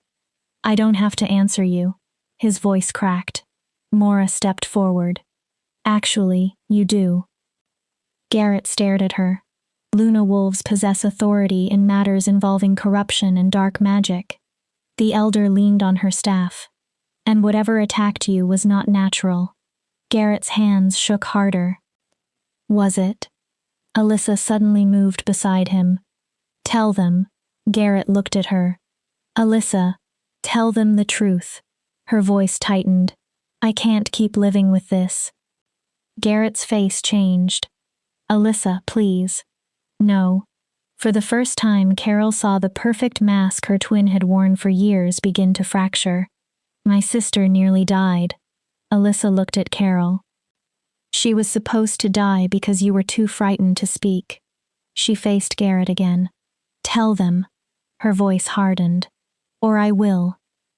Speaker 1: I don't have to answer you. His voice cracked. Mora stepped forward. Actually, you do. Garrett stared at her. Luna wolves possess authority in matters involving corruption and dark magic. The elder leaned on her staff. And whatever attacked you was not natural. Garrett's hands shook harder. Was it? Alyssa suddenly moved beside him. Tell them. Garrett looked at her. Alyssa, tell them the truth. Her voice tightened. I can't keep living with this. Garrett's face changed. Alyssa, please. No. For the first time, Carol saw the perfect mask her twin had worn for years begin to fracture. My sister nearly died. Alyssa looked at Carol. She was supposed to die because you were too frightened to speak. She faced Garrett again. Tell them. Her voice hardened. Or I will.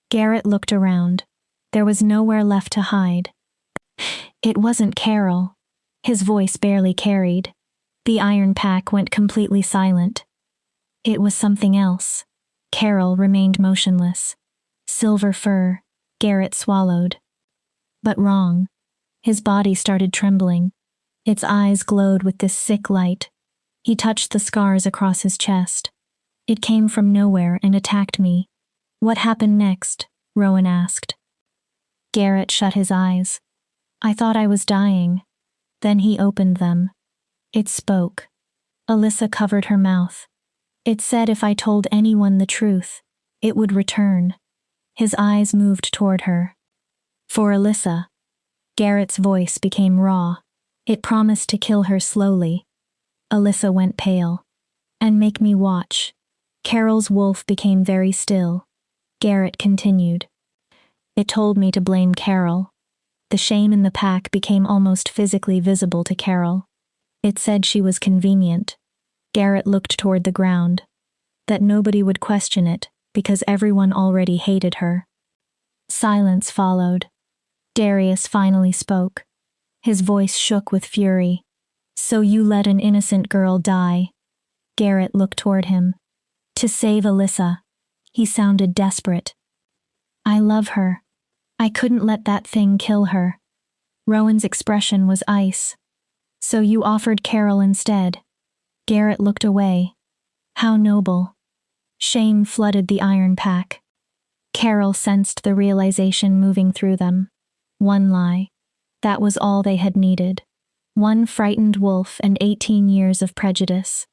Speaker 1: Garrett looked around. There was nowhere left to hide. It wasn't Carol. His voice barely carried. The iron pack went completely silent. It was something else. Carol remained motionless. Silver fur. Garrett swallowed. But wrong. His body started trembling. Its eyes glowed with this sick light. He touched the scars across his chest. It came from nowhere and attacked me. What happened next? Rowan asked. Garrett shut his eyes. I thought I was dying. Then he opened them. It spoke. Alyssa covered her mouth. It said if I told anyone the truth, it would return. His eyes moved toward her. For Alyssa. Garrett's voice became raw. It promised to kill her slowly. Alyssa went pale. And make me watch. Carol's wolf became very still. Garrett continued. It told me to blame Carol. The shame in the pack became almost physically visible to Carol. It said she was convenient. Garrett looked toward the ground. That nobody would question it, because everyone already hated her. Silence followed. Darius finally spoke. His voice shook with fury. So you let an innocent girl die. Garrett looked toward him. To save Alyssa. He sounded desperate. I love her. I couldn't let that thing kill her. Rowan's expression was ice. So you offered Carol instead. Garrett looked away. How noble. Shame flooded the iron pack. Carol sensed the realization moving through them. One lie. That was all they had needed. One frightened wolf and 18 years of prejudice.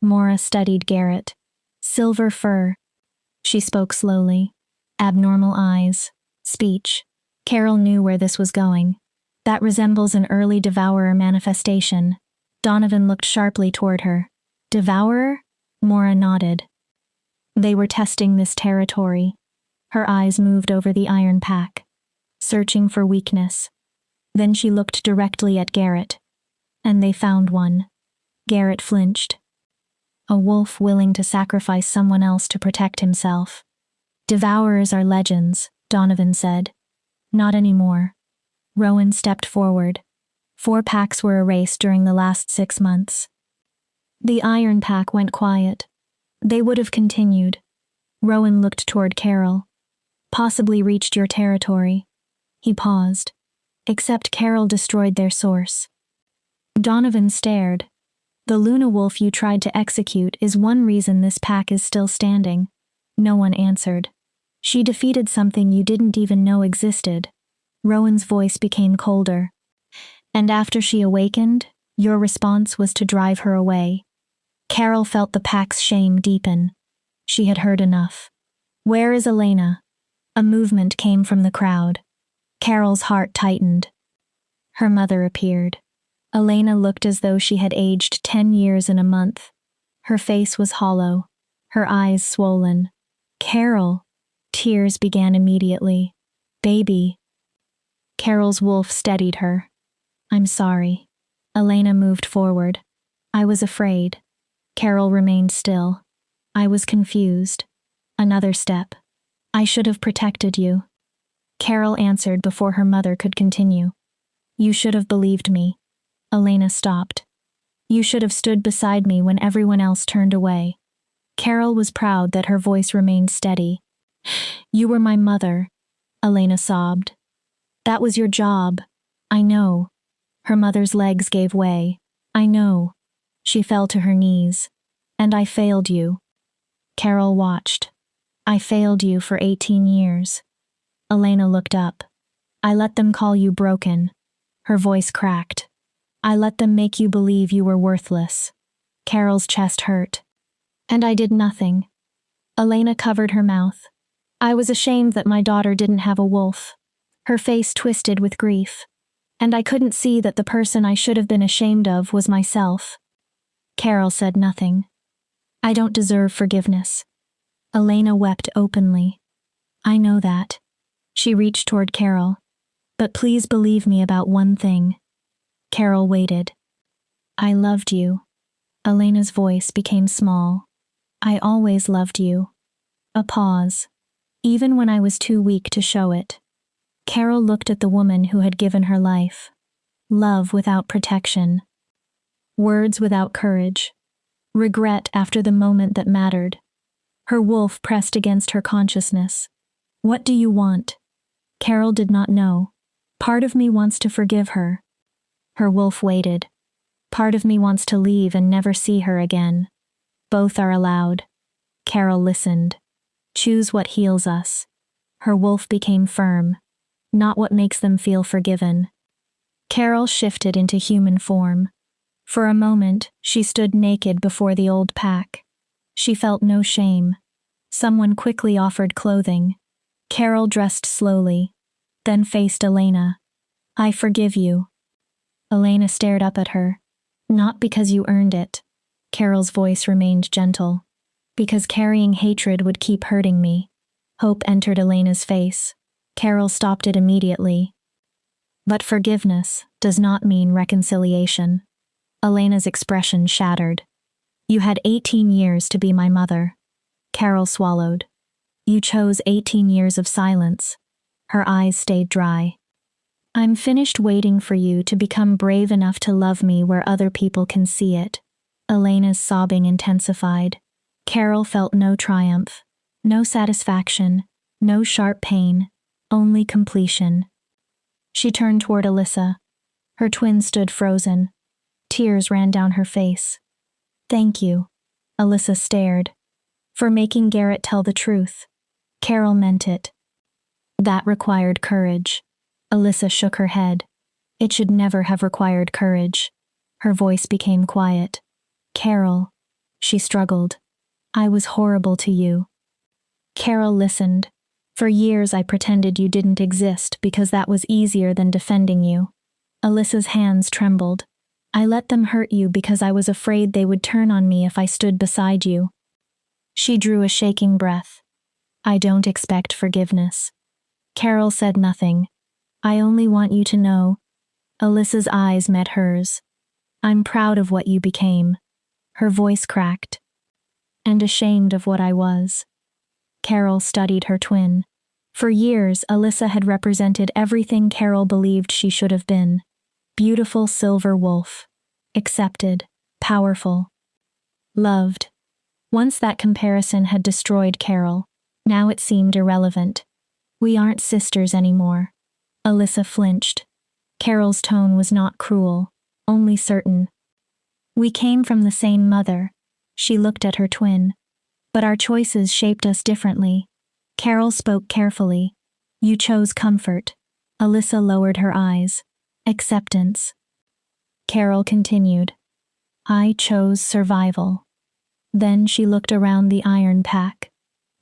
Speaker 1: Mora studied Garrett. Silver fur. She spoke slowly. Abnormal eyes. Speech. Carol knew where this was going. That resembles an early devourer manifestation. Donovan looked sharply toward her. Devourer? Mora nodded. They were testing this territory. Her eyes moved over the iron pack, searching for weakness. Then she looked directly at Garrett. And they found one. Garrett flinched. A wolf willing to sacrifice someone else to protect himself. Devourers are legends, Donovan said. Not anymore. Rowan stepped forward. 4 packs were erased during the last 6 months. The iron pack went quiet. They would have continued. Rowan looked toward Carol. Possibly reached your territory. He paused. Except Carol destroyed their source. Donovan stared. The Luna wolf you tried to execute is one reason this pack is still standing. No one answered. She defeated something you didn't even know existed. Rowan's voice became colder. And after she awakened, your response was to drive her away. Carol felt the pack's shame deepen. She had heard enough. Where is Elena? A movement came from the crowd. Carol's heart tightened. Her mother appeared. Elena looked as though she had aged 10 years in a month. Her face was hollow, her eyes swollen. Carol. Tears began immediately. Baby. Carol's wolf steadied her. I'm sorry. Elena moved forward. I was afraid. Carol remained still. I was confused. Another step. I should have protected you. Carol answered before her mother could continue. You should have believed me. Elena stopped. You should have stood beside me when everyone else turned away. Carol was proud that her voice remained steady. You were my mother, Elena sobbed. That was your job. I know. Her mother's legs gave way. I know. She fell to her knees. And I failed you. Carol watched. I failed you for 18 years. Elena looked up. I let them call you broken. Her voice cracked. I let them make you believe you were worthless. Carol's chest hurt. And I did nothing. Elena covered her mouth. I was ashamed that my daughter didn't have a wolf. Her face twisted with grief. And I couldn't see that the person I should have been ashamed of was myself. Carol said nothing. I don't deserve forgiveness. Elena wept openly. I know that. She reached toward Carol. But please believe me about one thing. Carol waited. I loved you. Elena's voice became small. I always loved you. A pause. Even when I was too weak to show it. Carol looked at the woman who had given her life. Love without protection. Words without courage. Regret after the moment that mattered. Her wolf pressed against her consciousness. What do you want? Carol did not know. Part of me wants to forgive her. Her wolf waited. Part of me wants to leave and never see her again. Both are allowed. Carol listened. Choose what heals us. Her wolf became firm. Not what makes them feel forgiven. Carol shifted into human form. For a moment, she stood naked before the old pack. She felt no shame. Someone quickly offered clothing. Carol dressed slowly, then faced Elena. I forgive you. Elena stared up at her. Not because you earned it. Carol's voice remained gentle. Because carrying hatred would keep hurting me. Hope entered Elena's face. Carol stopped it immediately. But forgiveness does not mean reconciliation. Elena's expression shattered. You had 18 years to be my mother. Carol swallowed. You chose 18 years of silence. Her eyes stayed dry. I'm finished waiting for you to become brave enough to love me where other people can see it. Elena's sobbing intensified. Carol felt no triumph, no satisfaction, no sharp pain, only completion. She turned toward Alyssa. Her twin stood frozen. Tears ran down her face. Thank you. Alyssa stared. For making Garrett tell the truth. Carol meant it. That required courage. Alyssa shook her head. It should never have required courage. Her voice became quiet. Carol. She struggled. I was horrible to you. Carol listened. For years I pretended you didn't exist because that was easier than defending you. Alyssa's hands trembled. I let them hurt you because I was afraid they would turn on me if I stood beside you. She drew a shaking breath. I don't expect forgiveness. Carol said nothing. I only want you to know. Alyssa's eyes met hers. I'm proud of what you became. Her voice cracked. And ashamed of what I was. Carol studied her twin. For years, Alyssa had represented everything Carol believed she should have been. Beautiful silver wolf. Accepted. Powerful. Loved. Once that comparison had destroyed Carol. Now it seemed irrelevant. We aren't sisters anymore. Alyssa flinched. Carol's tone was not cruel, only certain. We came from the same mother. She looked at her twin. But our choices shaped us differently. Carol spoke carefully. You chose comfort. Alyssa lowered her eyes. Acceptance. Carol continued. I chose survival. Then she looked around the iron pack.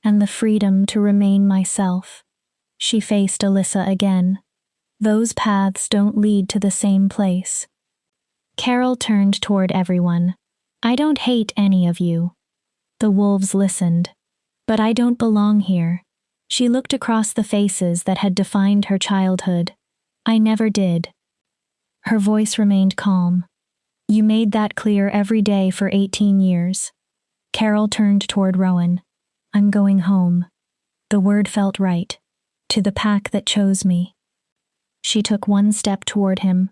Speaker 1: And the freedom to remain myself. She faced Alyssa again. Those paths don't lead to the same place. Carol turned toward everyone. I don't hate any of you. The wolves listened. But I don't belong here. She looked across the faces that had defined her childhood. I never did. Her voice remained calm. You made that clear every day for 18 years. Carol turned toward Rowan. I'm going home. The word felt right. To the pack that chose me. She took one step toward him.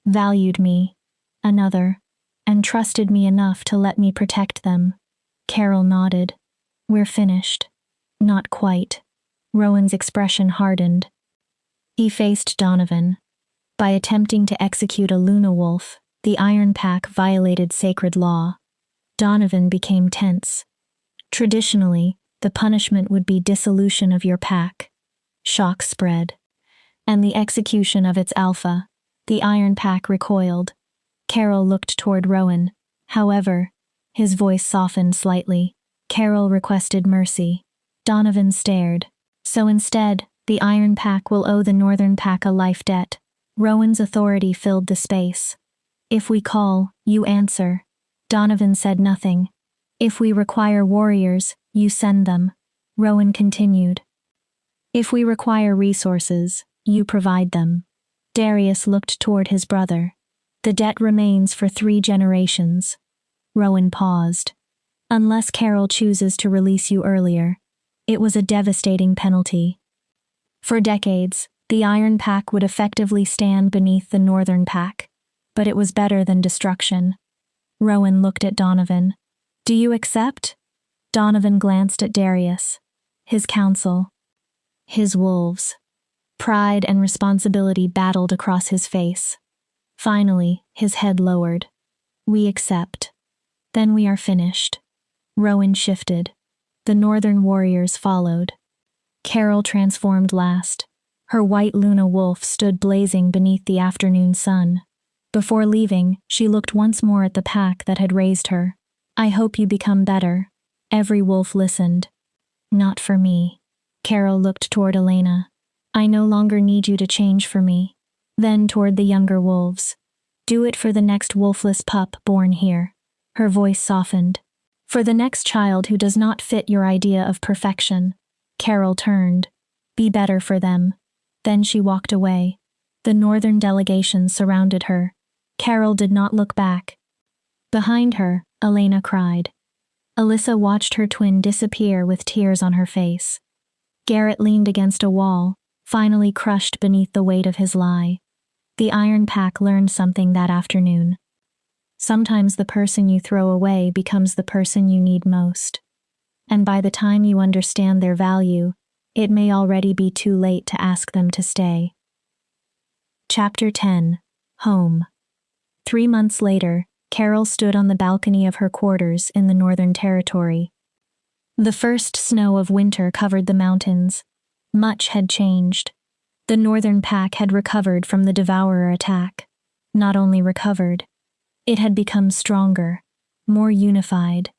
Speaker 1: Valued me. Another. And trusted me enough to let me protect them. Carol nodded. We're finished. Not quite. Rowan's expression hardened. He faced Donovan. By attempting to execute a Luna wolf, the Iron Pack violated sacred law. Donovan became tense. Traditionally, the punishment would be dissolution of your pack. Shock spread. And the execution of its alpha. The Iron Pack recoiled. Carol looked toward Rowan. However, his voice softened slightly. Carol requested mercy. Donovan stared. So instead, the Iron Pack will owe the Northern Pack a life debt. Rowan's authority filled the space. If we call, you answer. Donovan said nothing. If we require warriors, you send them, Rowan continued. If we require resources, you provide them. Darius looked toward his brother. The debt remains for 3 generations. Rowan paused. Unless Carol chooses to release you earlier. It was a devastating penalty. For decades, the Iron Pack would effectively stand beneath the Northern Pack, but it was better than destruction. Rowan looked at Donovan. Do you accept? Donovan glanced at Darius. His council. His wolves. Pride and responsibility battled across his face. Finally, his head lowered. We accept. Then we are finished. Rowan shifted. The Northern warriors followed. Carol transformed last. Her white Luna wolf stood blazing beneath the afternoon sun. Before leaving, she looked once more at the pack that had raised her. I hope you become better. Every wolf listened. Not for me. Carol looked toward Elena. I no longer need you to change for me. Then toward the younger wolves. Do it for the next wolfless pup born here. Her voice softened. For the next child who does not fit your idea of perfection. Carol turned. Be better for them. Then she walked away. The Northern delegation surrounded her. Carol did not look back. Behind her, Elena cried. Alyssa watched her twin disappear with tears on her face. Garrett leaned against a wall, finally crushed beneath the weight of his lie. The Iron Pack learned something that afternoon. Sometimes the person you throw away becomes the person you need most. And by the time you understand their value, it may already be too late to ask them to stay. Chapter 10. Home. 3 months later, Carol stood on the balcony of her quarters in the Northern Territory. The first snow of winter covered the mountains. Much had changed. The Northern Pack had recovered from the Devourer attack. Not only recovered, it had become stronger, more unified.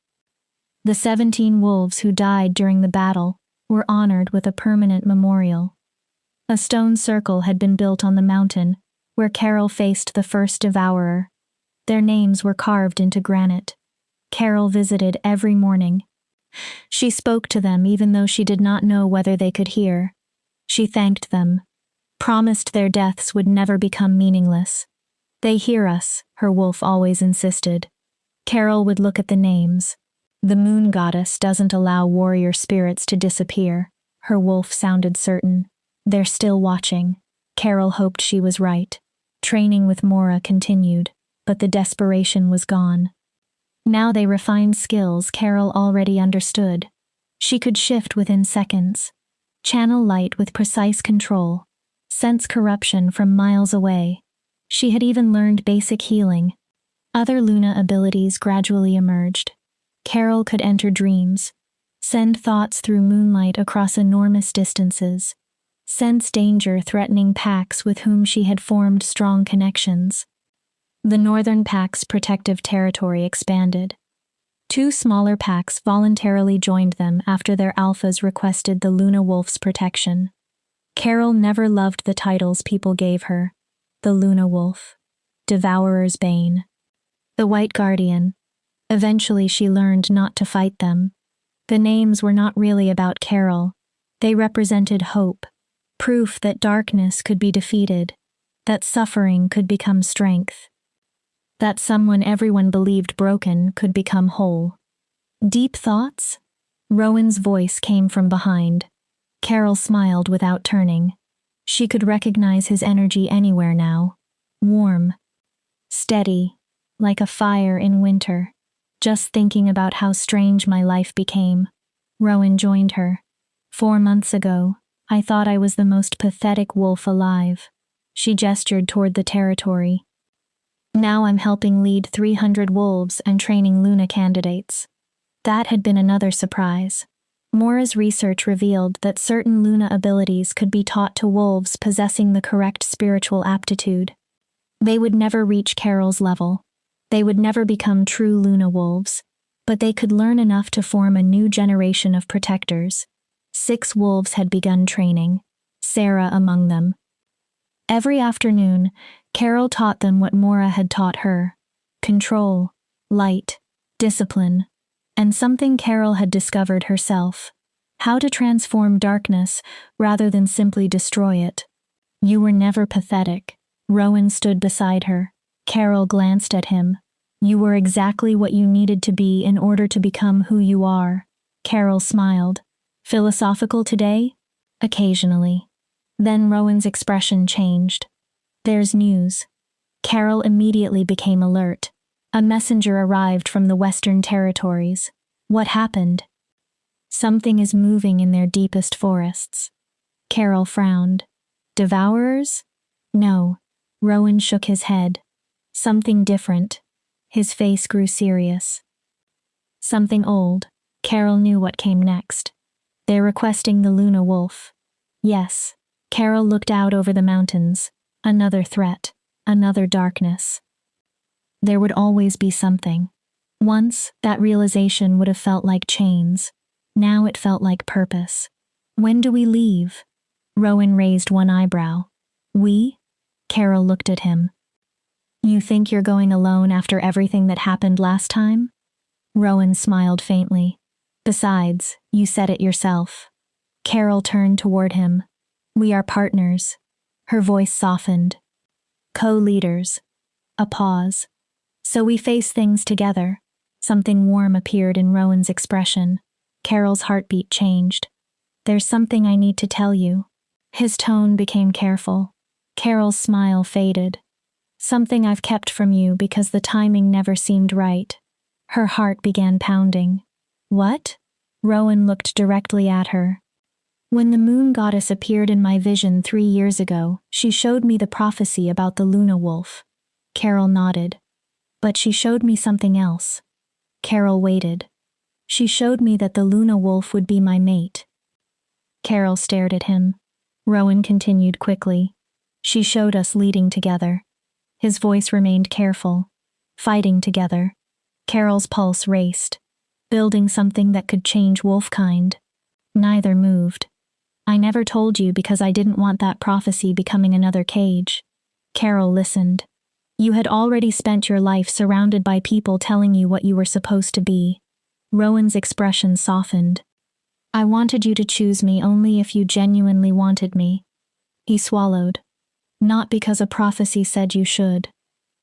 Speaker 1: The 17 wolves who died during the battle were honored with a permanent memorial. A stone circle had been built on the mountain where Carol faced the first Devourer. Their names were carved into granite. Carol visited every morning. She spoke to them even though she did not know whether they could hear. She thanked them, promised their deaths would never become meaningless. They hear us, her wolf always insisted. Carol would look at the names. The moon goddess doesn't allow warrior spirits to disappear, her wolf sounded certain. They're still watching. Carol hoped she was right. Training with Mora continued, but the desperation was gone. Now they refined skills Carol already understood. She could shift within seconds, channel light with precise control, sense corruption from miles away. She had even learned basic healing. Other Luna abilities gradually emerged. Carol could enter dreams, send thoughts through moonlight across enormous distances, sense danger threatening packs with whom she had formed strong connections. The Northern Pack's protective territory expanded. 2 smaller packs voluntarily joined them after their alphas requested the Luna Wolf's protection. Carol never loved the titles people gave her. The Luna Wolf, Devourer's Bane, the White Guardian. Eventually she learned not to fight them. The names were not really about Carol. They represented hope, proof that darkness could be defeated, that suffering could become strength, that someone everyone believed broken could become whole. Deep thoughts? Rowan's voice came from behind. Carol smiled without turning. She could recognize his energy anywhere now. Warm, steady, like a fire in winter. Just thinking about how strange my life became. Rowan joined her. 4 months ago, I thought I was the most pathetic wolf alive. She gestured toward the territory. Now I'm helping lead 300 wolves and training Luna candidates. That had been another surprise. Mora's research revealed that certain Luna abilities could be taught to wolves possessing the correct spiritual aptitude. They would never reach Carol's level. They would never become true Luna wolves, but they could learn enough to form a new generation of protectors. 6 wolves had begun training, Sarah among them. Every afternoon, Carol taught them what Mora had taught her: control, light, discipline. And something Carol had discovered herself. How to transform darkness rather than simply destroy it. You were never pathetic. Rowan stood beside her. Carol glanced at him. You were exactly what you needed to be in order to become who you are. Carol smiled. Philosophical today? Occasionally. Then Rowan's expression changed. There's news. Carol immediately became alert. A messenger arrived from the Western Territories. What happened? Something is moving in their deepest forests. Carol frowned. Devourers? No. Rowan shook his head. Something different. His face grew serious. Something old. Carol knew what came next. They're requesting the Luna Wolf. Yes. Carol looked out over the mountains. Another threat. Another darkness. There would always be something. Once, that realization would have felt like chains. Now it felt like purpose. When do we leave? Rowan raised one eyebrow. We? Carol looked at him. You think you're going alone after everything that happened last time? Rowan smiled faintly. Besides, you said it yourself. Carol turned toward him. We are partners. Her voice softened. Co-leaders. A pause. So we face things together. Something warm appeared in Rowan's expression. Carol's heartbeat changed. There's something I need to tell you. His tone became careful. Carol's smile faded. Something I've kept from you because the timing never seemed right. Her heart began pounding. What? Rowan looked directly at her. When the moon goddess appeared in my vision 3 years ago, she showed me the prophecy about the Luna Wolf. Carol nodded. But she showed me something else. Carol waited. She showed me that the Luna Wolf would be my mate. Carol stared at him. Rowan continued quickly. She showed us leading together. His voice remained careful. Fighting together. Carol's pulse raced. Building something that could change wolfkind. Neither moved. I never told you because I didn't want that prophecy becoming another cage. Carol listened. You had already spent your life surrounded by people telling you what you were supposed to be. Rowan's expression softened. I wanted you to choose me only if you genuinely wanted me. He swallowed. Not because a prophecy said you should.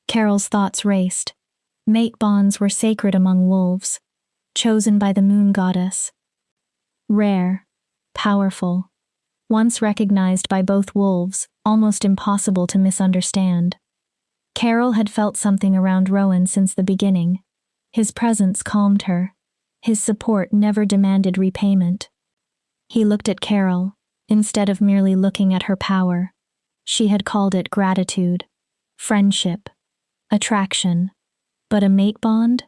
Speaker 1: Carol's thoughts raced. Mate bonds were sacred among wolves. Chosen by the moon goddess. Rare. Powerful. Once recognized by both wolves, almost impossible to misunderstand. Carol had felt something around Rowan since the beginning. His presence calmed her. His support never demanded repayment. He looked at Carol, instead of merely looking at her power. She had called it gratitude, friendship, attraction. But a mate bond?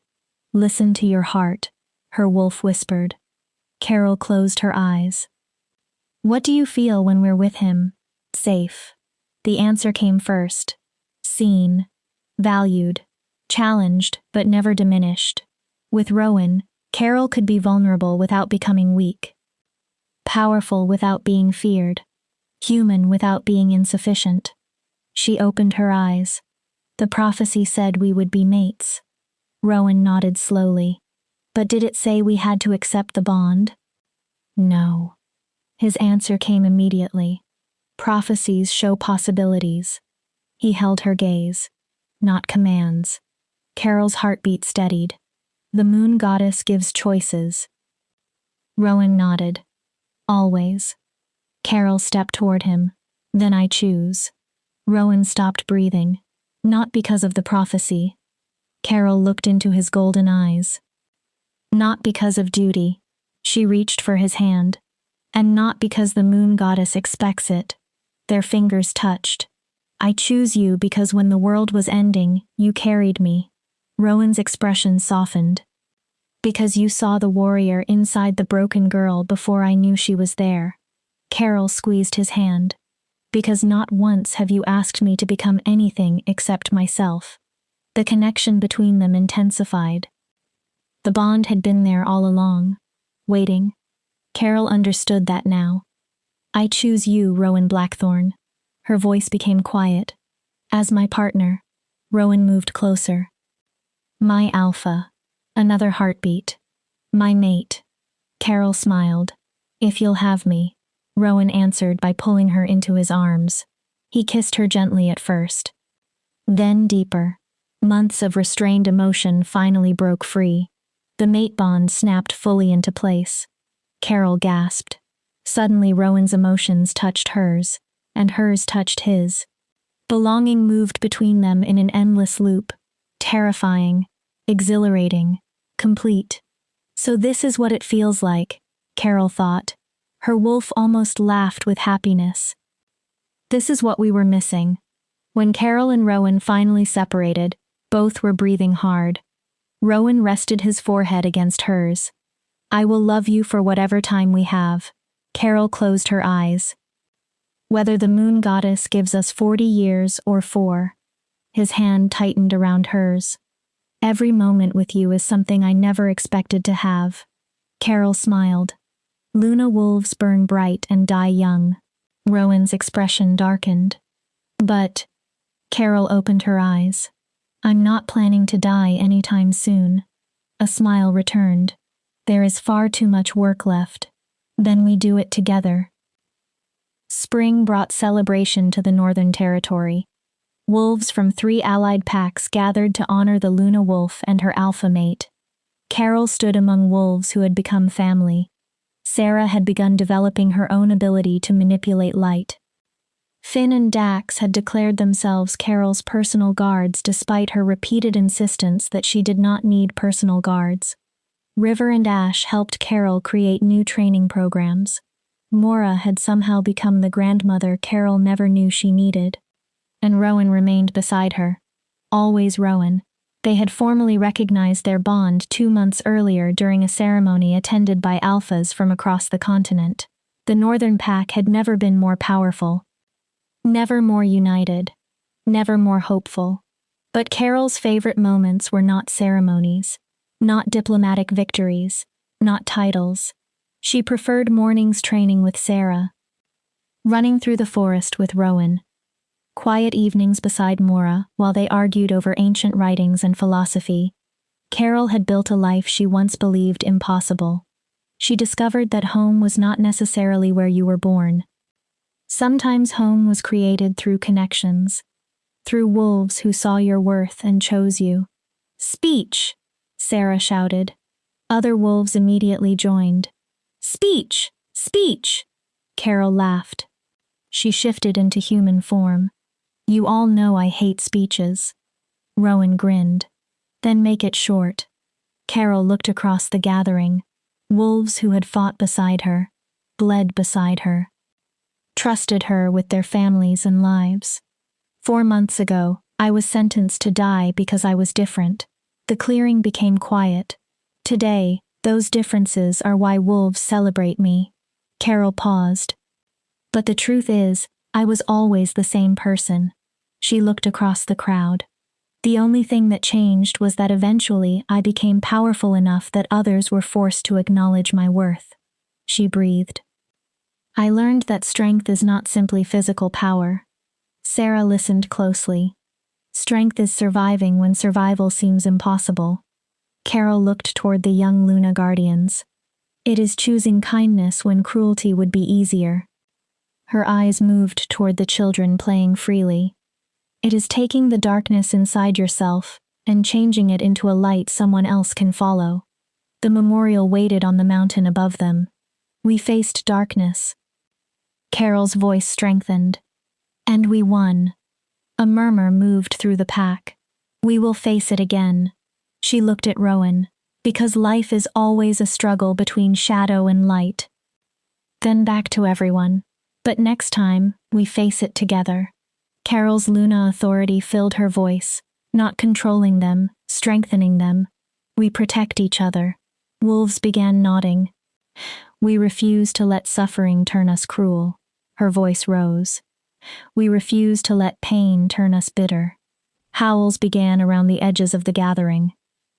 Speaker 1: Listen to your heart, her wolf whispered. Carol closed her eyes. What do you feel when we're with him? Safe. The answer came first. Seen. Valued. Challenged, but never diminished. With Rowan, Carol could be vulnerable without becoming weak. Powerful without being feared. Human without being insufficient. She opened her eyes. The prophecy said we would be mates. Rowan nodded slowly. But did it say we had to accept the bond? No. His answer came immediately. Prophecies show possibilities. He held her gaze. Not commands. Carol's heartbeat steadied. The moon goddess gives choices. Rowan nodded. Always. Carol stepped toward him. Then I choose. Rowan stopped breathing. Not because of the prophecy. Carol looked into his golden eyes. Not because of duty. She reached for his hand. And not because the moon goddess expects it. Their fingers touched. I choose you because when the world was ending, you carried me. Rowan's expression softened. Because you saw the warrior inside the broken girl before I knew she was there. Carol squeezed his hand. Because not once have you asked me to become anything except myself. The connection between them intensified. The bond had been there all along. Waiting. Carol understood that now. I choose you, Rowan Blackthorn. Her voice became quiet. As my partner. Rowan moved closer. My Alpha. Another heartbeat. My mate. Carol smiled. If you'll have me, Rowan answered by pulling her into his arms. He kissed her gently at first. Then deeper. Months of restrained emotion finally broke free. The mate bond snapped fully into place. Carol gasped. Suddenly Rowan's emotions touched hers, and hers touched his. Belonging moved between them in an endless loop. Terrifying, exhilarating, complete. So this is what it feels like, Carol thought. Her wolf almost laughed with happiness. This is what we were missing. When Carol and Rowan finally separated, both were breathing hard. Rowan rested his forehead against hers. I will love you for whatever time we have. Carol closed her eyes. Whether the moon goddess gives us 40 years or 4. His hand tightened around hers. Every moment with you is something I never expected to have. Carol smiled. Luna wolves burn bright and die young. Rowan's expression darkened. But, Carol opened her eyes. I'm not planning to die anytime soon. A smile returned. There is far too much work left. Then we do it together. Spring brought celebration to the Northern Territory. Wolves from 3 allied packs gathered to honor the Luna wolf and her alpha mate. Carol stood among wolves who had become family. Sarah had begun developing her own ability to manipulate light. Finn and Dax had declared themselves Carol's personal guards despite her repeated insistence that she did not need personal guards. River and Ash helped Carol create new training programs. Mora had somehow become the grandmother Carol never knew she needed. And Rowan remained beside her. Always Rowan. They had formally recognized their bond 2 months earlier during a ceremony attended by alphas from across the continent. The Northern Pack had never been more powerful. Never more united. Never more hopeful. But Carol's favorite moments were not ceremonies. Not diplomatic victories. Not titles. She preferred mornings training with Sarah. Running through the forest with Rowan. Quiet evenings beside Mora while they argued over ancient writings and philosophy. Carol had built a life she once believed impossible. She discovered that home was not necessarily where you were born. Sometimes home was created through connections, through wolves who saw your worth and chose you. Speech! Sarah shouted. Other wolves immediately joined. Speech! Speech! Carol laughed. She shifted into human form. You all know I hate speeches. Rowan grinned. Then make it short. Carol looked across the gathering. Wolves who had fought beside her, bled beside her, trusted her with their families and lives. 4 months ago, I was sentenced to die because I was different. The clearing became quiet. Today, those differences are why wolves celebrate me. Carol paused. But the truth is, I was always the same person. She looked across the crowd. The only thing that changed was that eventually I became powerful enough that others were forced to acknowledge my worth. She breathed. I learned that strength is not simply physical power. Sarah listened closely. Strength is surviving when survival seems impossible. Carol looked toward the young Luna Guardians. It is choosing kindness when cruelty would be easier. Her eyes moved toward the children playing freely. It is taking the darkness inside yourself and changing it into a light someone else can follow. The memorial waited on the mountain above them. We faced darkness. Carol's voice strengthened. And we won. A murmur moved through the pack. We will face it again. She looked at Rowan. Because life is always a struggle between shadow and light. Then back to everyone. But next time, we face it together. Carol's Luna authority filled her voice, not controlling them, strengthening them. We protect each other. Wolves began nodding. We refuse to let suffering turn us cruel. Her voice rose. We refuse to let pain turn us bitter. Howls began around the edges of the gathering.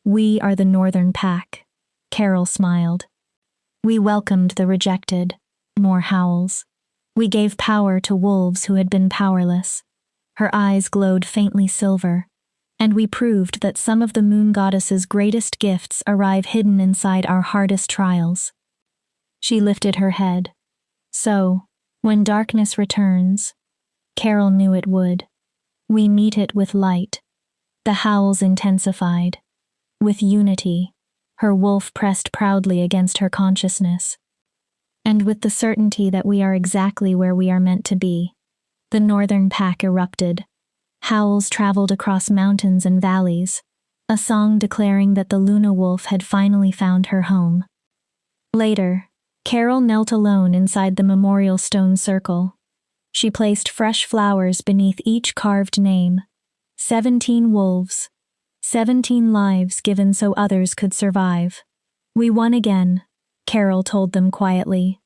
Speaker 1: We are the Northern Pack. Carol smiled. We welcomed the rejected. More howls. We gave power to wolves who had been powerless. Her eyes glowed faintly silver. And we proved that some of the moon goddess's greatest gifts arrive hidden inside our hardest trials. She lifted her head. So, when darkness returns, Carol knew it would, we meet it with light. The howls intensified. With unity, her wolf pressed proudly against her consciousness. And with the certainty that we are exactly where we are meant to be, the northern pack erupted. Howls traveled across mountains and valleys, a song declaring that the Luna wolf had finally found her home. Later, Carol knelt alone inside the memorial stone circle. She placed fresh flowers beneath each carved name. 17 wolves. 17 lives given so others could survive. We won again, Carol told them quietly.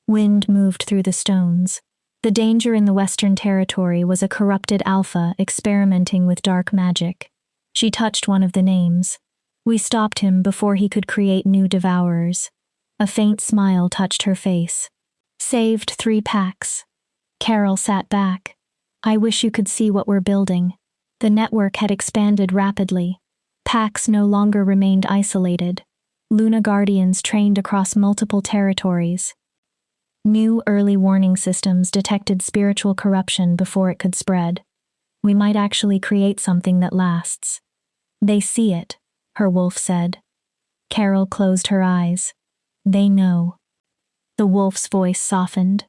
Speaker 1: Wind moved through the stones. The danger in the Western Territory was a corrupted Alpha experimenting with dark magic. She touched one of the names. We stopped him before he could create new devourers. A faint smile touched her face. Saved 3 packs. Carol sat back. I wish you could see what we're building. The network had expanded rapidly. Packs no longer remained isolated. Luna Guardians trained across multiple territories. New early warning systems detected spiritual corruption before it could spread. We might actually create something that lasts. They see it, her wolf said. Carol closed her eyes. They know. The wolf's voice softened.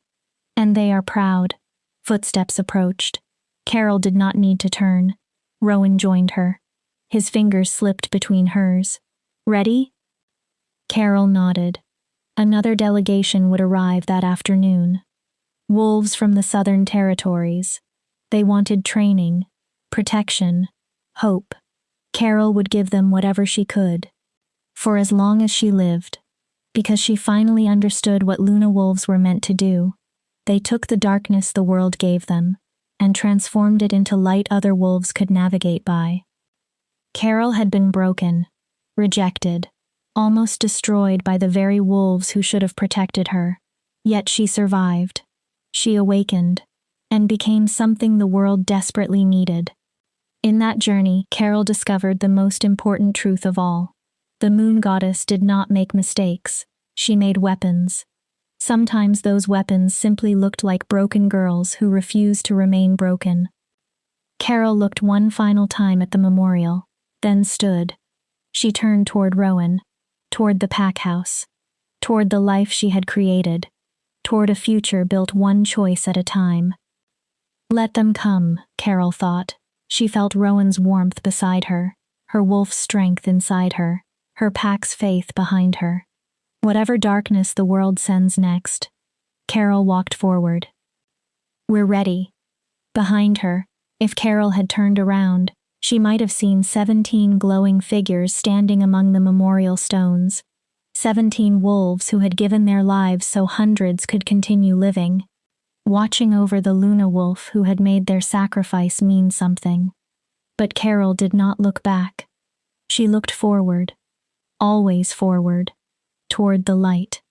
Speaker 1: And they are proud. Footsteps approached. Carol did not need to turn. Rowan joined her. His fingers slipped between hers. Ready? Carol nodded. Another delegation would arrive that afternoon. Wolves from the southern territories. They wanted training, protection, hope. Carol would give them whatever she could. For as long as she lived. Because she finally understood what Luna wolves were meant to do. They took the darkness the world gave them and transformed it into light other wolves could navigate by. Carol had been broken, rejected, almost destroyed by the very wolves who should have protected her. Yet she survived. She awakened and became something the world desperately needed. In that journey, Carol discovered the most important truth of all. The moon goddess did not make mistakes. She made weapons. Sometimes those weapons simply looked like broken girls who refused to remain broken. Carol looked one final time at the memorial, then stood. She turned toward Rowan, toward the pack house, toward the life she had created, toward a future built one choice at a time. Let them come, Carol thought. She felt Rowan's warmth beside her, her wolf's strength inside her, her pack's faith behind her. Whatever darkness the world sends next, Carol walked forward. We're ready. Behind her, if Carol had turned around, she might have seen 17 glowing figures standing among the memorial stones. 17 wolves who had given their lives so hundreds could continue living, watching over the Luna wolf who had made their sacrifice mean something. But Carol did not look back. She looked forward, always forward, toward the light.